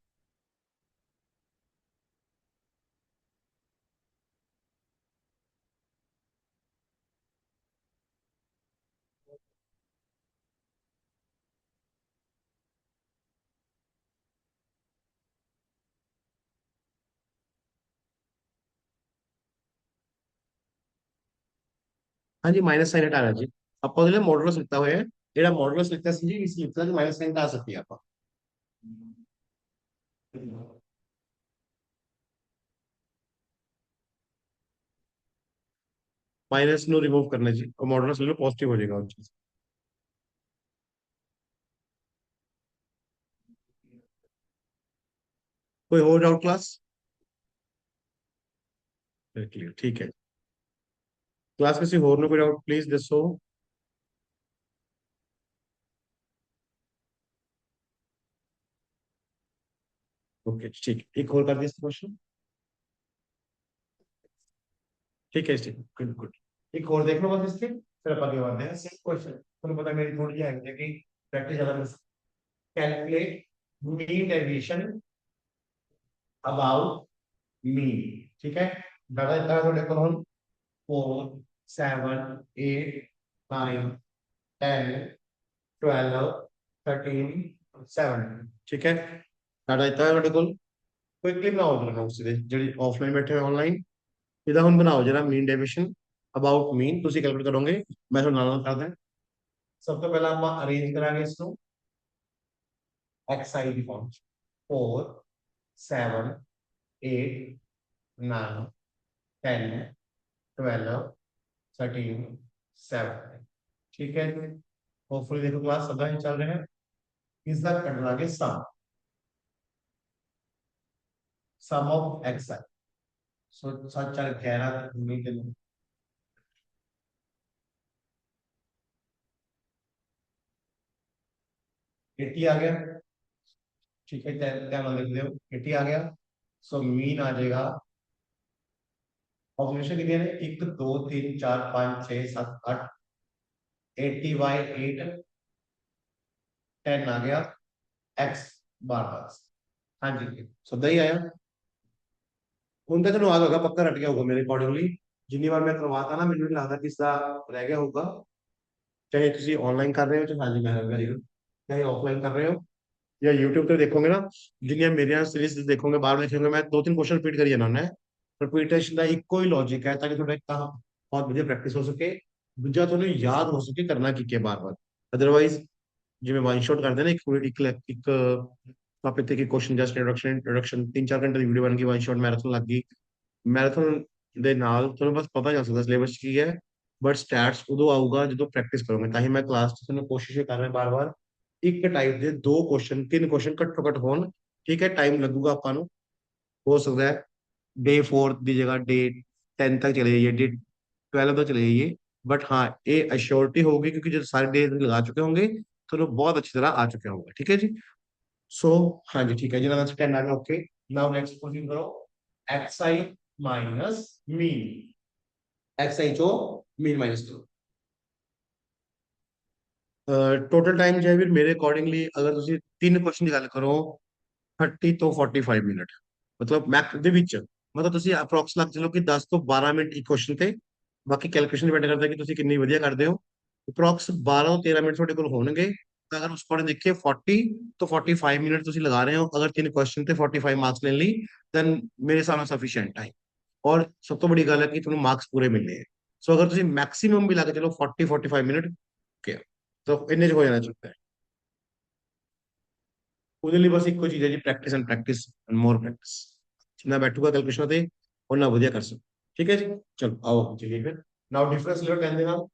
हाँ जी माइनस साइन हटाना जी ਆਪਾਂ ਉਹਦੇ ਮੋਡੂਲਸ ਲਿਖਤਾ ਹੋਇਆ ਹੈ ਜਿਹੜਾ ਮੋਡੂਲਸ ਲਿਖਤਾ ਸੀ ਜੀ ਇਸ ਲਿਖਤਾ ਕਿ ਮਾਈਨਸ ਸਾਈਨ ਹਟਾ ਸਕਤੀ ਹੈ ਆਪਾਂ माइनस नो रिमूव करना जी और मॉडुलस ले लो पॉजिटिव हो जाएगा उन चीज कोई और डाउट क्लास क्लियर ठीक है क्लास किसी और ने कोई डाउट प्लीज दसो ओके ठीक एक और कर दिया क्वेश्चन ठीक है ठीक गुड गुड एक और देख लो बस इसके फिर अपन आगे बढ़ते हैं सेम क्वेश्चन तुम्हें पता है मेरी थोड़ी है कि प्रैक्टिस ज्यादा miss calculate mean deviation about mean ठीक है दादा इतना थोड़े को हम 4 7 8 9 10 12 13 7 ठीक है दादा इतना थोड़े को क्विकली बनाओ जरा नोट्स ਦੇ ਜਿਹੜੀ ਆਫਲਾਈਨ ਬੈਠੇ ਹੋਏ ਆਨਲਾਈਨ ਇਹਦਾ ਹੁਣ ਬਣਾਓ ਜਰਾ ਮੀਨ ਡੇਵੀਏਸ਼ਨ ਅਬਾਊਟ ਮੀਨ ਤੁਸੀਂ ਕੈਲਕੂਲੇਟ ਕਰੋਗੇ ਮੈਂ ਤੁਹਾਨੂੰ ਨਾਲ ਨਾਲ ਕਰਦਾ ਸਭ ਤੋਂ ਪਹਿਲਾਂ ਆਪਾਂ ਅਰੇਂਜ ਕਰਾਂਗੇ ਇਸ ਨੂੰ xi ਦੀ ਫਾਰਮ 4 7 8 9 10 12 13 7 ठीक है होपफुली देखो क्लास सब चल रहे हैं इसका करना आगे सम ऑफ xi सो सच 11 उम्मीद 80 आ गया ठीक है क्या मान लिख दो 80 आ गया सो मीन आ जाएगा ऑब्जर्वेशन कितने हैं 1 2 3 4 5 6 7 8 80 बाई 8 10 आ गया एक्स बार बार हाँ जी सो दही आया उनका तो आ होगा पक्का रट गया होगा मेरे अकॉर्डिंगली ਜਿੰਨੀ ਵਾਰ ਮੈਂ ਕਰਵਾਤਾ ਨਾ, ਮੈਨੂੰ ਨਹੀਂ ਲੱਗਦਾ ਕਿਸ ਦਾ ਰਹਿ ਗਿਆ ਹੋਊਗਾ। ਚਾਹੇ ਤੁਸੀਂ ਆਨਲਾਈਨ ਕਰ ਰਹੇ ਹੋ, ਚਾਹੇ ਹਾਂਜੀ ਮੈਂ ਵੈਰੀ ਗੁੱਡ, ਚਾਹੇ ਆਫਲਾਈਨ ਕਰ ਰਹੇ ਹੋ ਜਾਂ YouTube ਤੇ ਦੇਖੋਗੇ ਨਾ, ਜਿੰਨੀਆਂ ਮੇਰੀਆਂ ਸੀਰੀਜ਼ ਦੇਖੋਗੇ, ਬਾਰ ਬਾਰ ਦੇਖੋਗੇ, ਮੈਂ 2-3 ਕੁਐਸਚਨ ਰਿਪੀਟ ਕਰੀ ਜਾਂਦਾ ਹੁੰਦਾ। ਰਿਪੀਟੇਸ਼ਨ ਦਾ ਇੱਕੋ ਹੀ ਲੌਜੀਕ ਹੈ, ਤਾਂ ਕਿ ਤੁਹਾਡਾ ਇੱਕ ਤਾਂ ਬਹੁਤ ਵਧੀਆ ਪ੍ਰੈਕਟਿਸ ਹੋ ਸਕੇ, ਦੂਜਾ ਤੁਹਾਨੂੰ ਯਾਦ ਹੋ ਸਕੇ ਕਰਨਾ ਕੀ ਹੈ ਬਾਰ ਬਾਰ। ਅਦਰਵਾਈਜ਼ ਜਿਵੇਂ ਵਨ ਸ਼ਾਟ ਕਰਦੇ ਨੇ, ਇੱਕ ਟੌਪਿਕ ਤੇ ਕੁਐਸਚਨ, ਜਸਟ ਇੰਟਰੋਡਕਸ਼ਨ 3-4 ਘੰਟੇ ਦੀ ਵੀਡੀਓ ਬਣ ਗਈ, ਵਨ ਸ਼ਾਟ ਮੈਰਾਥਨ ਲੱਗ ਗਈ। ਮੈਰਾਥਨ ਦੇ ਨਾਲ ਤੁਹਾਨੂੰ ਬਸ ਪਤਾ ਚੱਲ ਸਕਦਾ ਸਿਲੇਬਸ ਕੀ ਹੈ, ਬਟ ਸਟੈਟਸ ਉਦੋਂ ਆਊਗਾ ਜਦੋਂ ਪ੍ਰੈਕਟਿਸ ਕਰੋਗੇ। ਤਾਂ ਹੀ ਮੈਂ ਕਲਾਸ 'ਚ ਤੁਹਾਨੂੰ ਕੋਸ਼ਿਸ਼ ਕਰ ਰਿਹਾ ਬਾਰ ਬਾਰ, ਇੱਕ ਟਾਈਪ ਦੇ 2 ਕੁਐਸਚਨ 3 ਕੁਐਸਚਨ ਘੱਟੋ ਘੱਟ ਹੋਣ। ਠੀਕ ਹੈ, ਟਾਈਮ ਲੱਗੂਗਾ ਆਪਾਂ ਨੂੰ, ਹੋ ਸਕਦਾ ਹੈ ਡੇ 4 ਦੀ ਜਗ੍ਹਾ ਡੇ 10 ਤੱਕ ਚਲੇ ਜਾਈਏ, ਡੇ 12 ਤੱਕ ਚਲੇ ਜਾਈਏ, ਬਟ ਹਾਂ ਇਹ ਅਸ਼ੋਰਟੀ ਹੋਊਗੀ ਕਿਉਂਕਿ ਜਦੋਂ ਸਾਰੇ ਡੇ ਲਗਾ ਚੁੱਕੇ ਹੋंगे, ਤੁਹਾਨੂੰ ਬਹੁਤ ਅੱਛੀ ਤਰ੍ਹਾਂ ਆ ਚੁੱਕਿਆ ਹੋਊਗਾ। ਠੀਕ ਹੈ ਜੀ। ਸੋ ਹਾਂਜੀ ਠੀਕ ਹੈ, ਜਿਹਨਾਂ ਦਾ 10 ਆ ਗਿਆ, ਓਕੇ। ਨਾਓ ਨੈਕਸਟ ਕੁਐਸਚਨ ਕਰੋ, xi ਮਾਈਨਸ ਮੀਨ, xi ਚੋ ਮੀਨ ਮਾਈਨਸ ਕਰੋ। ਟੋਟਲ ਟਾਈਮ ਜੋ ਹੈ ਵੀਰ, ਮੇਰੇ ਅਕੋਰਡਿੰਗਲੀ ਅਗਰ ਤੁਸੀਂ 3 ਕੁਐਸਚਨ ਦੀ ਗੱਲ ਕਰੋ, 30 ਤੋਂ 45 ਮਿੰਟ, ਮਤਲਬ ਮੈਥ ਦੇ ਵਿੱਚ, ਮਤਲਬ ਤੁਸੀਂ ਅਪਰੋਕਸ ਲੱਗ ਚਲੋ ਕਿ 10 ਤੋਂ 12 ਮਿੰਟ ਇੱਕ ਕੁਐਸਚਨ ਤੇ। ਬਾਕੀ ਕੈਲਕੂਲੇਸ਼ਨ ਡਿਪੈਂਡ ਕਰਦਾ ਕਿ ਤੁਸੀਂ ਕਿੰਨੀ ਵਧੀਆ ਕਰਦੇ ਹੋ। ਅਪਰੋਕਸ 12 ਤੋਂ 13 ਮਿੰਟ ਤੁਹਾਡੇ ਕੋਲ ਹੋਣਗੇ, ਤਾਂ ਅਗਰ ਉਸ ਅਕੋਰਡਿੰਗ ਦੇਖੀਏ 40 ਤੋਂ 45 ਮਿੰਟ ਤੁਸੀਂ ਲਗਾ ਰਹੇ ਹੋ ਅਗਰ 3 ਕੁਐਸਚਨ ਤੇ 45 ਮਾਰਕਸ ਲੈਣ ਲਈ, ਦੈਨ ਮੇਰੇ ਹਿਸਾਬ ਨਾਲ ਸਫੀਸ਼ੀਐਂਟ ਟਾਈਮ। ਔਰ ਸਭ ਤੋਂ ਬੜੀ ਗੱਲ ਹੈ ਕਿ ਤੁਹਾਨੂੰ ਮਾਰਕਸ ਪੂਰੇ ਮਿਲਨੇ ਹੈ। ਸੋ ਅਗਰ ਤੁਸੀਂ ਮੈਕਸਿਮਮ ਵੀ ਲਾ ਕੇ ਚਲੋ 40-45 ਮਿੰਟ, ਓਕੇ, ਤਾਂ ਇੰਨੇ ਚ ਹੋ ਜਾਣਾ ਚਾਹੀਦਾ ਹੈ। ਉਹਦੇ ਲਈ ਬਸ ਇੱਕੋ ਚੀਜ਼ ਹੈ ਜੀ, practice and practice and more practice. ਜਿੰਨਾ ਬੈਠੂਗਾ ਕੈਲਕੂਲੇਸ਼ਨ ਤੇ, ਉਹਨਾਂ ਵਧੀਆ ਕਰ ਸਕੋ। ਠੀਕ ਹੈ ਜੀ। ਚਲੋ ਆਓ ਚਲਿਏ ਫਿਰ, ਨਾਓ ਡਿਫਰੈਂਸ ਲੈ ਕਹਿੰਦੇ ਨਾਲ,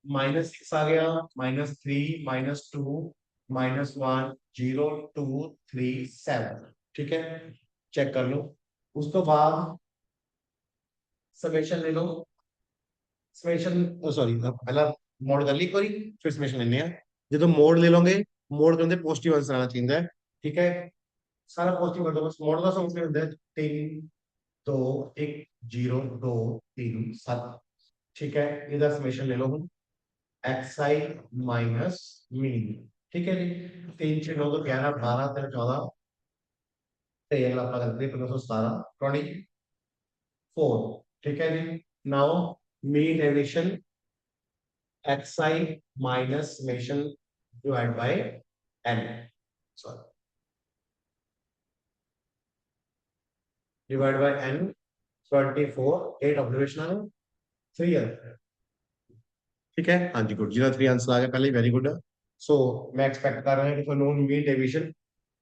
-6 ਆ ਗਿਆ, -3, -2, -1, 0, 2, 3, 7। ਠੀਕ ਹੈ, ਚੈੱਕ ਕਰ ਲਓ। ਉਸ ਤੋਂ ਬਾਅਦ ਸਮੇਸ਼ਨ ਲੈ ਲਓ। ਸਮੇਸ਼ਨ ਸੌਰੀ, ਪਹਿਲਾਂ ਮੋਡ ਕਰ ਲਈ ਇੱਕ ਵਾਰੀ, ਫਿਰ ਸਮੇਸ਼ਨ ਲੈਣੇ ਆ। ਜਦੋਂ ਮੋਡ ਲੈ ਲਓਗੇ, ਮੋਡ ਕਹਿੰਦੇ ਪੋਜ਼ਿਟਿਵ ਆਂਸਰ ਆਣਾ ਚਾਹੀਦਾ ਹੈ। ਠੀਕ ਹੈ, ਸਾਰਾ ਪੋਜ਼ਿਟਿਵ ਕਰ ਦੋ, ਬਸ ਮੋਡ ਦਾ ਸਮਝ ਹੁੰਦਾ ਹੈ 3, 2, 1, 0, 2, 3, 7। ਠੀਕ ਹੈ, ਇਹਦਾ ਸਮੇਸ਼ਨ ਲੈ ਲਓ ਹੁਣ, xi ਮਾਈਨਸ ਮੀਨ। ਠੀਕ ਹੈ ਜੀ, 3 6 9 11 12 13 14, ਤੇ ਅਗਲਾ ਆਪਾਂ ਕਰਦੇ 1517 24। ठीक है जी। Now mean deviation xi minus summation divided by n, sorry, divided by n, 24, 8 observation है, 3 आंसर। ठीक है, हाँ जी गुड, जिन्होंने 3 आंसर आ गया पहले, वेरी गुड। सो मैं एक्सपेक्ट कर रहा हूँ कि ਤੁਹਾਨੂੰ मीन डेविएशन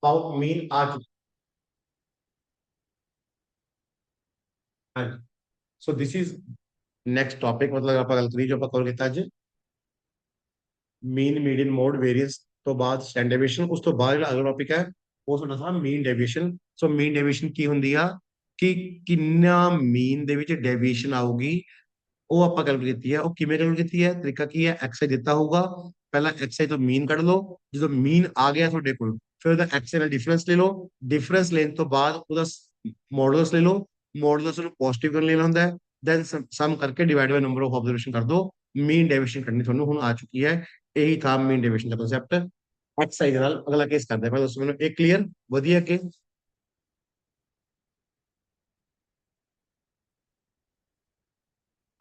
अबाउट मीन आ चुकी। हाँ जी, so this is next topic, मतलब ਆਪਾਂ ਗੱਲ ਕਰੀ ਜੋ ਆਪਾਂ ਕਵਰ ਕੀਤਾ ਅੱਜ, ਮੀਨ ਮੀਡੀਅਨ ਮੋਡ ਵੇਰੀਅੰਸ ਤੋਂ ਬਾਅਦ ਸਟੈਂਡਰਡ ਡੇਵੀਏਸ਼ਨ। ਉਸ ਤੋਂ ਬਾਅਦ ਜਿਹੜਾ ਅਗਲਾ ਟੌਪਿਕ ਹੈ ਉਹ ਤੁਹਾਡਾ था ਮੀਨ ਡੇਵੀਏਸ਼ਨ। ਸੋ ਮੀਨ ਡੇਵੀਏਸ਼ਨ ਕੀ ਹੁੰਦੀ ਆ, ਕਿ ਕਿੰਨਾ ਮੀਨ ਦੇ ਵਿੱਚ ਡੇਵੀਏਸ਼ਨ ਆਊਗੀ, ਉਹ ਆਪਾਂ ਕੈਲਕੂਲੇਟ ਕੀਤੀ ਹੈ। ਉਹ ਕਿਵੇਂ ਕੈਲਕੂਲੇਟ ਕੀਤੀ ਹੈ, ਤਰੀਕਾ ਕੀ ਹੈ, ਐਕਸਆਈ ਦਿੱਤਾ ਹੋਊਗਾ, ਪਹਿਲਾਂ ਐਕਸਆਈ ਤੋਂ ਮੀਨ ਕੱਢ ਲਓ, ਜਦੋਂ ਮੀਨ ਆ ਗਿਆ ਤੁਹਾਡੇ ਕੋਲ, ਫਿਰ ਉਹਦਾ ਐਕਸਆਈ ਨਾਲ ਡਿਫਰੈਂਸ ਲੈ ਲਓ, ਡਿਫਰੈਂਸ ਲੈਣ ਤੋਂ ਬਾਅਦ ਉਹਦਾ ਮੋਡੂਲਸ ਲੈ ਲਓ, ਮੋਡੂਲਸ ਨੂੰ ਪੋਜ਼ਿਟਿਵ ਕਰਨ ਲੈਣਾ ਹੁੰਦਾ ਹੈ, ਦੈਨ ਸਮ ਕਰਕੇ divide by number of observation ਕਰ ਦੋ, ਮੀਨ ਡੇਵੀਏਸ਼ਨ ਕੱਢਣੀ ਤੁਹਾਨੂੰ ਹੁਣ ਆ ਚੁੱਕੀ ਹੈ। ਇਹੀ ਥਾ ਮੀਨ ਡੇਵੀਏਸ਼ਨ ਦਾ ਕਨਸੈਪਟ। ਐਕਸਆਈ ਦੇ ਨਾਲ ਅਗਲਾ ਕੇਸ ਕਰਦੇ ਹਾਂ, ਦੱਸੋ ਮੈਨੂੰ, ਇਹ ਕਲੀਅਰ ਵਧੀਆ ਕਿ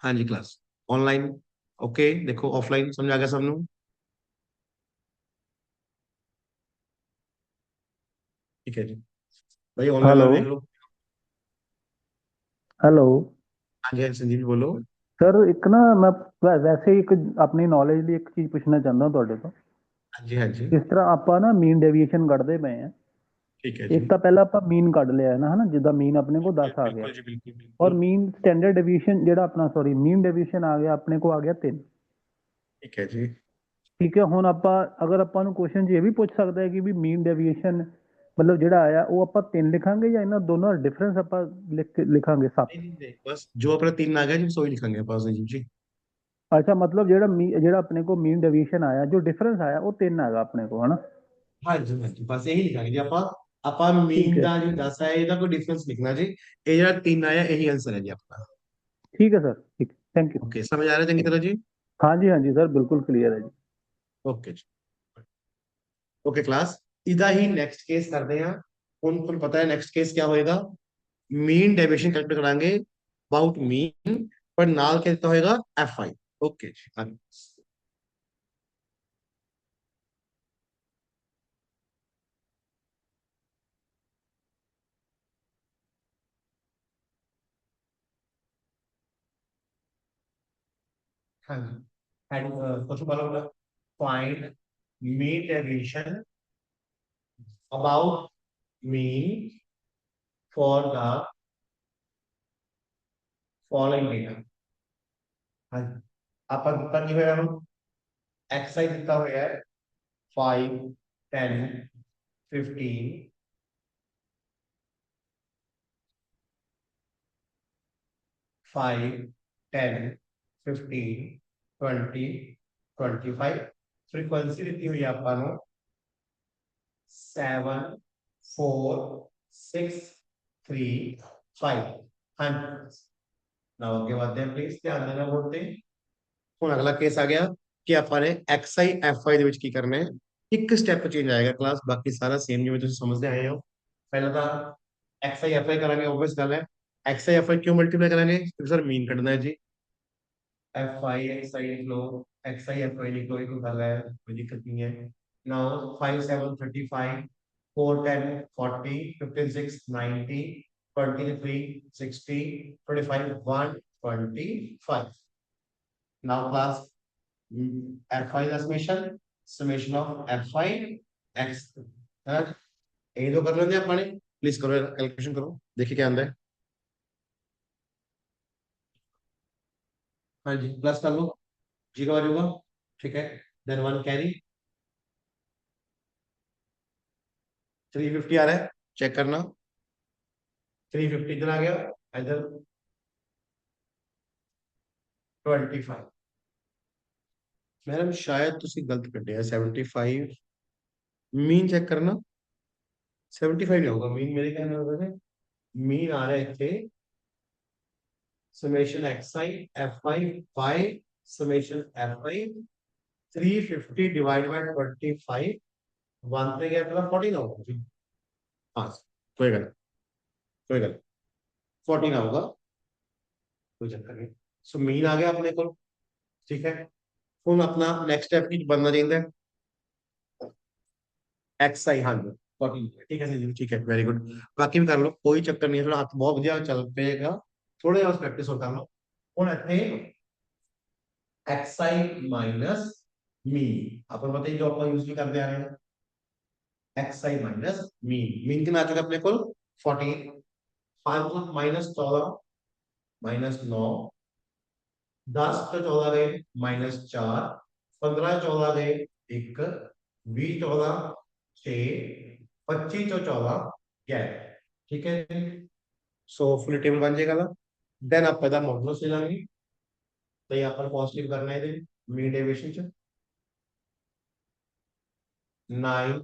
ਹਾਂਜੀ ਕਲਾਸ ਆਨਲਾइन, ओके देखो ऑफलाइन समझ आ गया सबनों। ठीक है जी, भाई ऑनलाइन हेलो। वाले देख लो। हेलो। हाँ जी, हाँ जी, संजीव बोलो। ਸਰ ਇੱਕ ਨਾ ਮੈਂ ਵੈਸੇ ਹੀ ਇੱਕ ਆਪਣੀ ਨੌਲੇਜ ਲਈ ਇੱਕ ਚੀਜ਼ ਪੁੱਛਣਾ ਚਾਹੁੰਦਾ ਤੁਹਾਡੇ ਤੋਂ। हाँ जी, हाँ जी। ਜਿਸ ਤਰ੍ਹਾਂ ਆਪਾਂ ਨਾ ਮੀਨ ਡੇਵੀਏਸ਼ਨ ਕੱਢਦੇ ਪਏ ਆ, ठीक है ਇੱਕ जी। ਤਾਂ ਪਹਿਲਾਂ ਆਪਾਂ ਮੀਨ ਕੱਢ ਲਿਆ ਹੈ ਨਾ, ਹਨਾ, ਜਿੱਦਾਂ ਮੀਨ ਆਪਣੇ ਕੋਲ 10 ਆ ਗਿਆ, बिल्कुल जी, बिल्कुल ਔਰ बिल्कुल। ਮੀਨ ਸਟੈਂਡਰਡ ਡੇਵੀਏਸ਼ਨ ਜਿਹੜਾ ਆਪਣਾ ਸੌਰੀ ਮੀਨ ਡੇਵੀਏਸ਼ਨ ਆ ਗਿਆ ਆਪਣੇ ਕੋਲ ਆ ਗਿਆ 3। ठीक है जी। ਠੀਕ ਹੈ, ਹੁਣ ਆਪਾਂ ਅਗਰ ਆਪਾਂ ਨੂੰ ਕੁਐਸਚਨ 'ਚ ਇਹ ਵੀ ਪੁੱਛ ਸਕਦਾ ਹੈ ਕਿ ਵੀ ਮੀਨ ਡੇਵੀਏਸ਼ਨ ਮਤਲਬ ਜਿਹੜਾ ਆਇਆ ਉਹ ਆਪਾਂ 3 ਲਿਖਾਂਗੇ ਜਾਂ ਇਹਨਾਂ ਦੋਨਾਂ ਦਾ ਡਿਫਰੈਂਸ ਆਪਾਂ ਲਿਖਾਂਗੇ 7। नहीं नहीं नहीं, बस जो अपना 3 आ गया जी, सो ही लिखेंगे अपन संजीव जी। ਅੱਛਾ, ਮਤਲਬ ਜਿਹੜਾ ਆਪਣੇ ਕੋਲ ਮੀਨ ਡੇਵੀਏਸ਼ਨ ਆਇਆ, ਜੋ ਡਿਫਰੈਂਸ ਆਇਆ ਉਹ 3 ਹੈਗਾ ਆਪਣੇ ਕੋਲ, ਹਨਾ। हाँ जी, हाँ जी, बस यही लिखेंगे जी ਆਪਾਂ। ਆਪਾਂ ਠੀਕ ਮੀਨ ਹੈ। ਦਾ ਜੀ 10 ਆਇਆ, ਇਹਦਾ ਕੋਈ ਡਿਫਰੈਂਸ ਲਿਖਣਾ ਜੀ, ਇਹ ਜਿਹੜਾ 3 ਆਇਆ ਇਹੀ ਆंसर है जी आपका। ਠੀਕ ਹੈ ਸਰ, ਠੀਕ, ਥੈਂਕ ਯੂ। ओके, समझ आ रहा है चंगी तरह जी। ਹਾਂਜੀ ਹਾਂਜੀ ਸਰ, ਬਿਲਕੁਲ ਕਲੀਅਰ ਹੈ ਜੀ। ओके जी। ओके क्लास, ਇਹਦਾ ਹੀ ਨੈਕਸਟ ਕੇਸ ਕਰਦੇ ਹਾਂ। ਹੁਣ ਤੁਹਾਨੂੰ ਪਤਾ ਹੈ ਨੈਕਸਟ ਕੇਸ क्या होएगा, मीन डेविएशन कैलकुलेट कराएंगे अबाउट मीन पर नाल कितना होएगा एफ आई। ओके जी आगे। हाँ जी। एंड क्वेश्चन बोलो, find mean deviation about mean for the following data. हाँ जी। आप पर की हुआ हम एक्सरसाइज दिता हुआ है 5 10 15 5 10 15 20 25 फ्रीक्वेंसी दी हुई है आपको 7 4 6 3 5। हाँ जी। नाउ आगे बढ़ते हैं, प्लीज ध्यान देना बोलते हैं। ਹੁਣ ਅਗਲਾ ਕੇਸ ਆ ਗਿਆ ਕਿ ਆਪਾਂ ਨੇ XI FI ਦੇ ਵਿੱਚ ਕੀ ਕਰਨਾ ਹੈ। ਇੱਕ ਸਟੈਪ ਚੇਂਜ ਆਏਗਾ ਕਲਾਸ, ਬਾਕੀ ਸਾਰਾ ਸੇਮ ਜਿਵੇਂ ਤੁਸੀਂ ਸਮਝਦੇ ਆਏ ਹੋ। ਪਹਿਲਾਂ ਤਾਂ XI FI ਕਰਾਂਗੇ, ਓਬਵੀਅਸ ਗੱਲ ਹੈ। XI FI ਕਿਉਂ ਮਲਟੀਪਲਾਈ ਕਰਾਂਗੇ, ਕਿਉਂਕਿ ਸਰ ਮੀਨ ਕੱਢਣਾ ਹੈ ਜੀ। FI XI लिख लो, XI FI लिख लो, एक ਗੱਲ है, कोई दिक्कत नहीं है। नाउ 5 7 35 4 10 40 15 6 90 23 60 25 125। Now class, FI का summation of FI x है। यही तो कर लेंगे अपने, प्लीज करो कैलकुलेशन करो, देखिए क्या आंदा है। हाँ जी प्लस कर लो, जीरो आ जाऊंगा। ठीक है, देन वन कैरी 350 आ रहा है, चेक करना। 350 इधर आ गया, इधर 25। मैडम शायद तुसी गलत कटे 75, मीन चेक करना। 75 नहीं होगा मीन, मेरे कहने होगा मीन आ रहा है इतने summation xi fi by summation fi 350 divided by 25 one पे गया था 14 होगा जी। हाँ कोई गल, कोई गल 14 होगा, कोई चक्कर नहीं। सो मीन आ गया अपने को। ठीक है, हम अपना नेक्स्ट स्टेप की बनना चाहिए एक्स आई। हाँ जी 14, ठीक है जी, ठीक है, वेरी गुड। बाकी भी कर लो, कोई चक्कर नहीं है, थोड़ा हाथ बहुत बढ़िया चल पेगा, थोड़े और प्रैक्टिस और कर लो। ਹੁਣ ਇੱਥੇ xi माइनस मीन अपन बताइए जो अपन यूज करते आ रहे हैं, एक्स आई माइनस मीन। मीन कितना आ चुका अपने को 14। 5 माइनस 14 माइनस 9, 10 तो 14 गए माइनस 4, 15 14 गए 1, 20 14 6, 25 तो 14 11। ठीक है, सो फुल टेबल बन जाएगा ना। देन आप पैदा मॉडुलस ले लेंगे, तो यहाँ पर पॉजिटिव करना है मीन डेविएशन च 9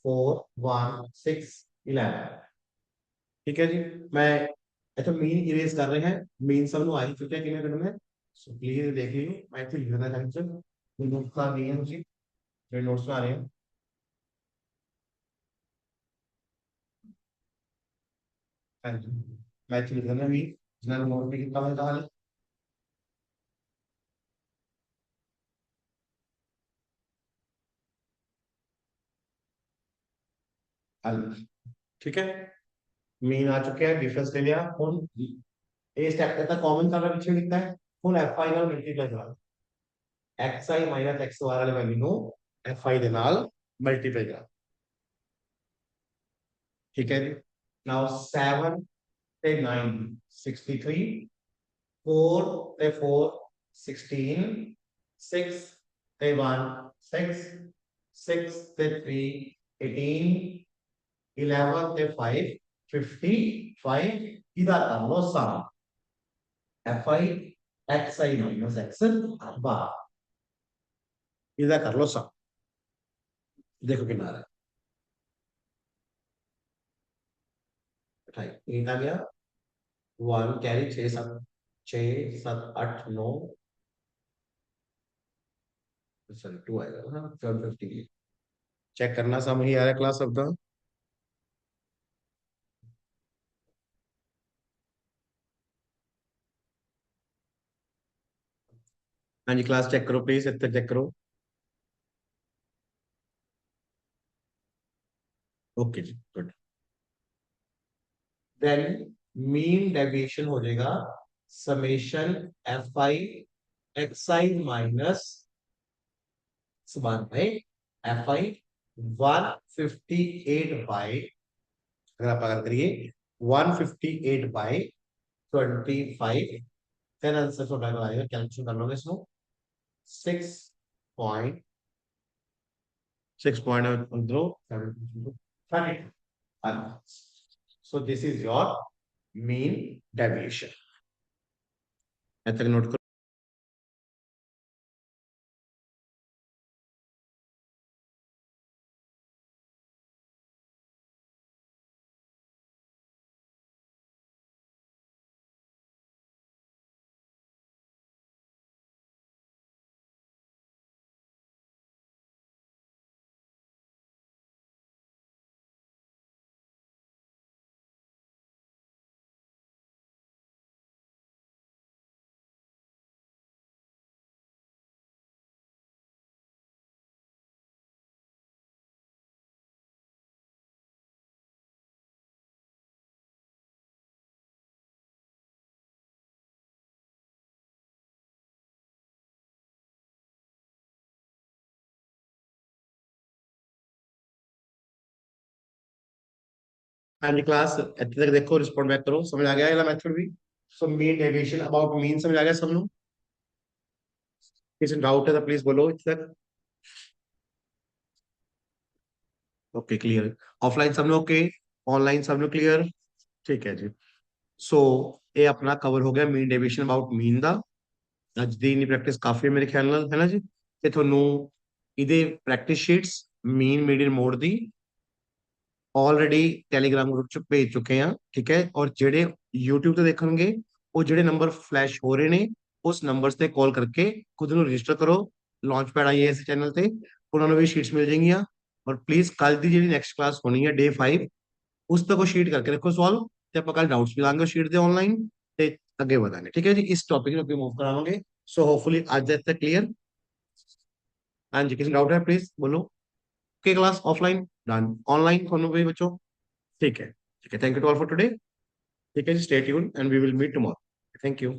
4 1 6 11। ठीक है जी, मैं अच्छा मीन इरेज कर रहे हैं, मीन सब नु आई चुके हैं किने मिनट में। सो प्लीज देख लीजिए, मैं इसे लिखना चाहता हूं नोट्स आ रही है मुझे, जो नोट्स आ रहे हैं। हाँ जी, मैं इसे लिखना भी जितना नोट पे कितना होता है हाल। ठीक है, मीन आ चुके हैं, डिफरेंस ले लिया। ਹੁਣ ਇਹ ਸਟੈਪ ਤੱਕ ਕਾਮਨ ਸਾਰਾ ਪਿੱਛੇ ਲਿਖਤਾ ਹੈ। ਹੁਣ fi ਨਾਲ ਮਲਟੀਪਲਾਈ ਕਰਾ, xi x ਵਾਲੇ ਵੈਲਿਊ ਨੂੰ fi ਦੇ ਨਾਲ ਮਲਟੀਪਲਾਈ ਕਰਾ। ठीक है जी, नाउ 7 ਤੇ 9 63, 4 ਤੇ 4 16, 6 ਤੇ 1 6, 6 ਤੇ 3 18, 11 ਤੇ 5 55। ਇਹਦਾ ਕਰ ਲੋ ਸਮ fi xi minus x बार, ਇਹਦਾ ਕਰ ਲੋ ਸਮ, देखो कितना आ रहा है। 8 आ गया, 1 कैरी 6 7 6 7 8 9, सॉरी 2 आएगा हाँ 750। चेक करना सम ही आ रहा है क्लास शब्द। हाँ जी क्लास चेक करो प्लीज, इतना चेक करो। ओके जी गुड। देन मीन डेविएशन हो जाएगा summation F I X I minus by F I 158 by, अगर आप अगर करिए 158 बाई 25, देन आंसर छोटा कर आएगा, कैलकुलेशन कर लोगे इसको 6.6.0 so this is your mean deviation, ऐसे तक नोट करो। हाँ जी क्लास इतने तक देखो, रिस्पॉन्ड बैक करो, समझ आ गया ये मेथड भी। So mean deviation about mean समझ आ गया सब लोग? किसी डाउट है तो प्लीज बोलो इतने तक। Okay clear. ऑफलाइन सब लोग के, ऑनलाइन सब लोग क्लियर? ठीक है जी। सो ये अपना कवर हो गया मीन डेविएशन अबाउट मीन ਦਾ। ਅੱਜ ਦੀ ਨੀ ਪ੍ਰੈਕਟਿਸ ਕਾਫੀ ਹੈ ਮੇਰੇ ਖਿਆਲ ਨਾਲ, ਹੈ ਨਾ ਜੀ? ਤੇ ਤੁਹਾਨੂੰ ਇਹਦੇ ਪ੍ਰੈਕਟਿਸ ਸ਼ੀਟਸ ਮੀਨ ਮੀਡੀਅਨ ਮੋਡ ਦੀ ਆਲਰੇਡੀ ਟੈਲੀਗ੍ਰਾਮ ਗਰੁੱਪ ਚ ਭੇਜ ਚੁੱਕੇ ਆ, ਠੀਕ ਹੈ? ਔਰ ਜਿਹੜੇ YouTube ਤੇ ਦੇਖਣਗੇ, ਉਹ ਜਿਹੜੇ ਨੰਬਰ ਫਲੈਸ਼ ਹੋ ਰਹੇ ਨੇ ਉਸ ਨੰਬਰਸ ਤੇ ਕਾਲ ਕਰਕੇ ਖੁਦ ਨੂੰ ਰਜਿਸਟਰ ਕਰੋ। ਲਾਂਚ ਪੈਡ ਆਈਏਐਸ ਚੈਨਲ ਤੇ ਉਹਨਾਂ ਨੂੰ ਵੀ ਸ਼ੀਟਸ ਮਿਲ ਜਾਣਗੀਆਂ। ਔਰ ਪਲੀਜ਼ ਕੱਲ ਦੀ ਜਿਹੜੀ ਨੈਕਸਟ ਕਲਾਸ ਹੋਣੀ ਹੈ ਡੇ 5, ਉਸ ਤੱਕ ਉਹ ਸ਼ੀਟ ਕਰਕੇ ਰੱਖੋ ਸੋਲਵ, ਤੇ ਆਪਾਂ ਕੱਲ ਡਾਊਟਸ ਵੀ ਲਾਂਗੇ ਸ਼ੀਟ ਦੇ ਆਨਲਾਈਨ ਤੇ ਅੱਗੇ ਵਧਾਂਗੇ, ਠੀਕ ਹੈ ਜੀ? ਇਸ ਟੌਪਿਕ ਨੂੰ ਅੱਗੇ ਮੂਵ ਕਰਾਵਾਂਗੇ। ਸੋ ਹੋਪਫੁਲੀ ਅੱਜ ਤੱਕ क्लियर। हाँ जी किसी डाउट है प्लीज बोलो। Okay class offline done, online ਤੁਹਾਨੂੰ भी बच्चों ठीक है, ठीक है। Thank you to all for today. ठीक है जी, stay tune and we will meet tomorrow. Thank you.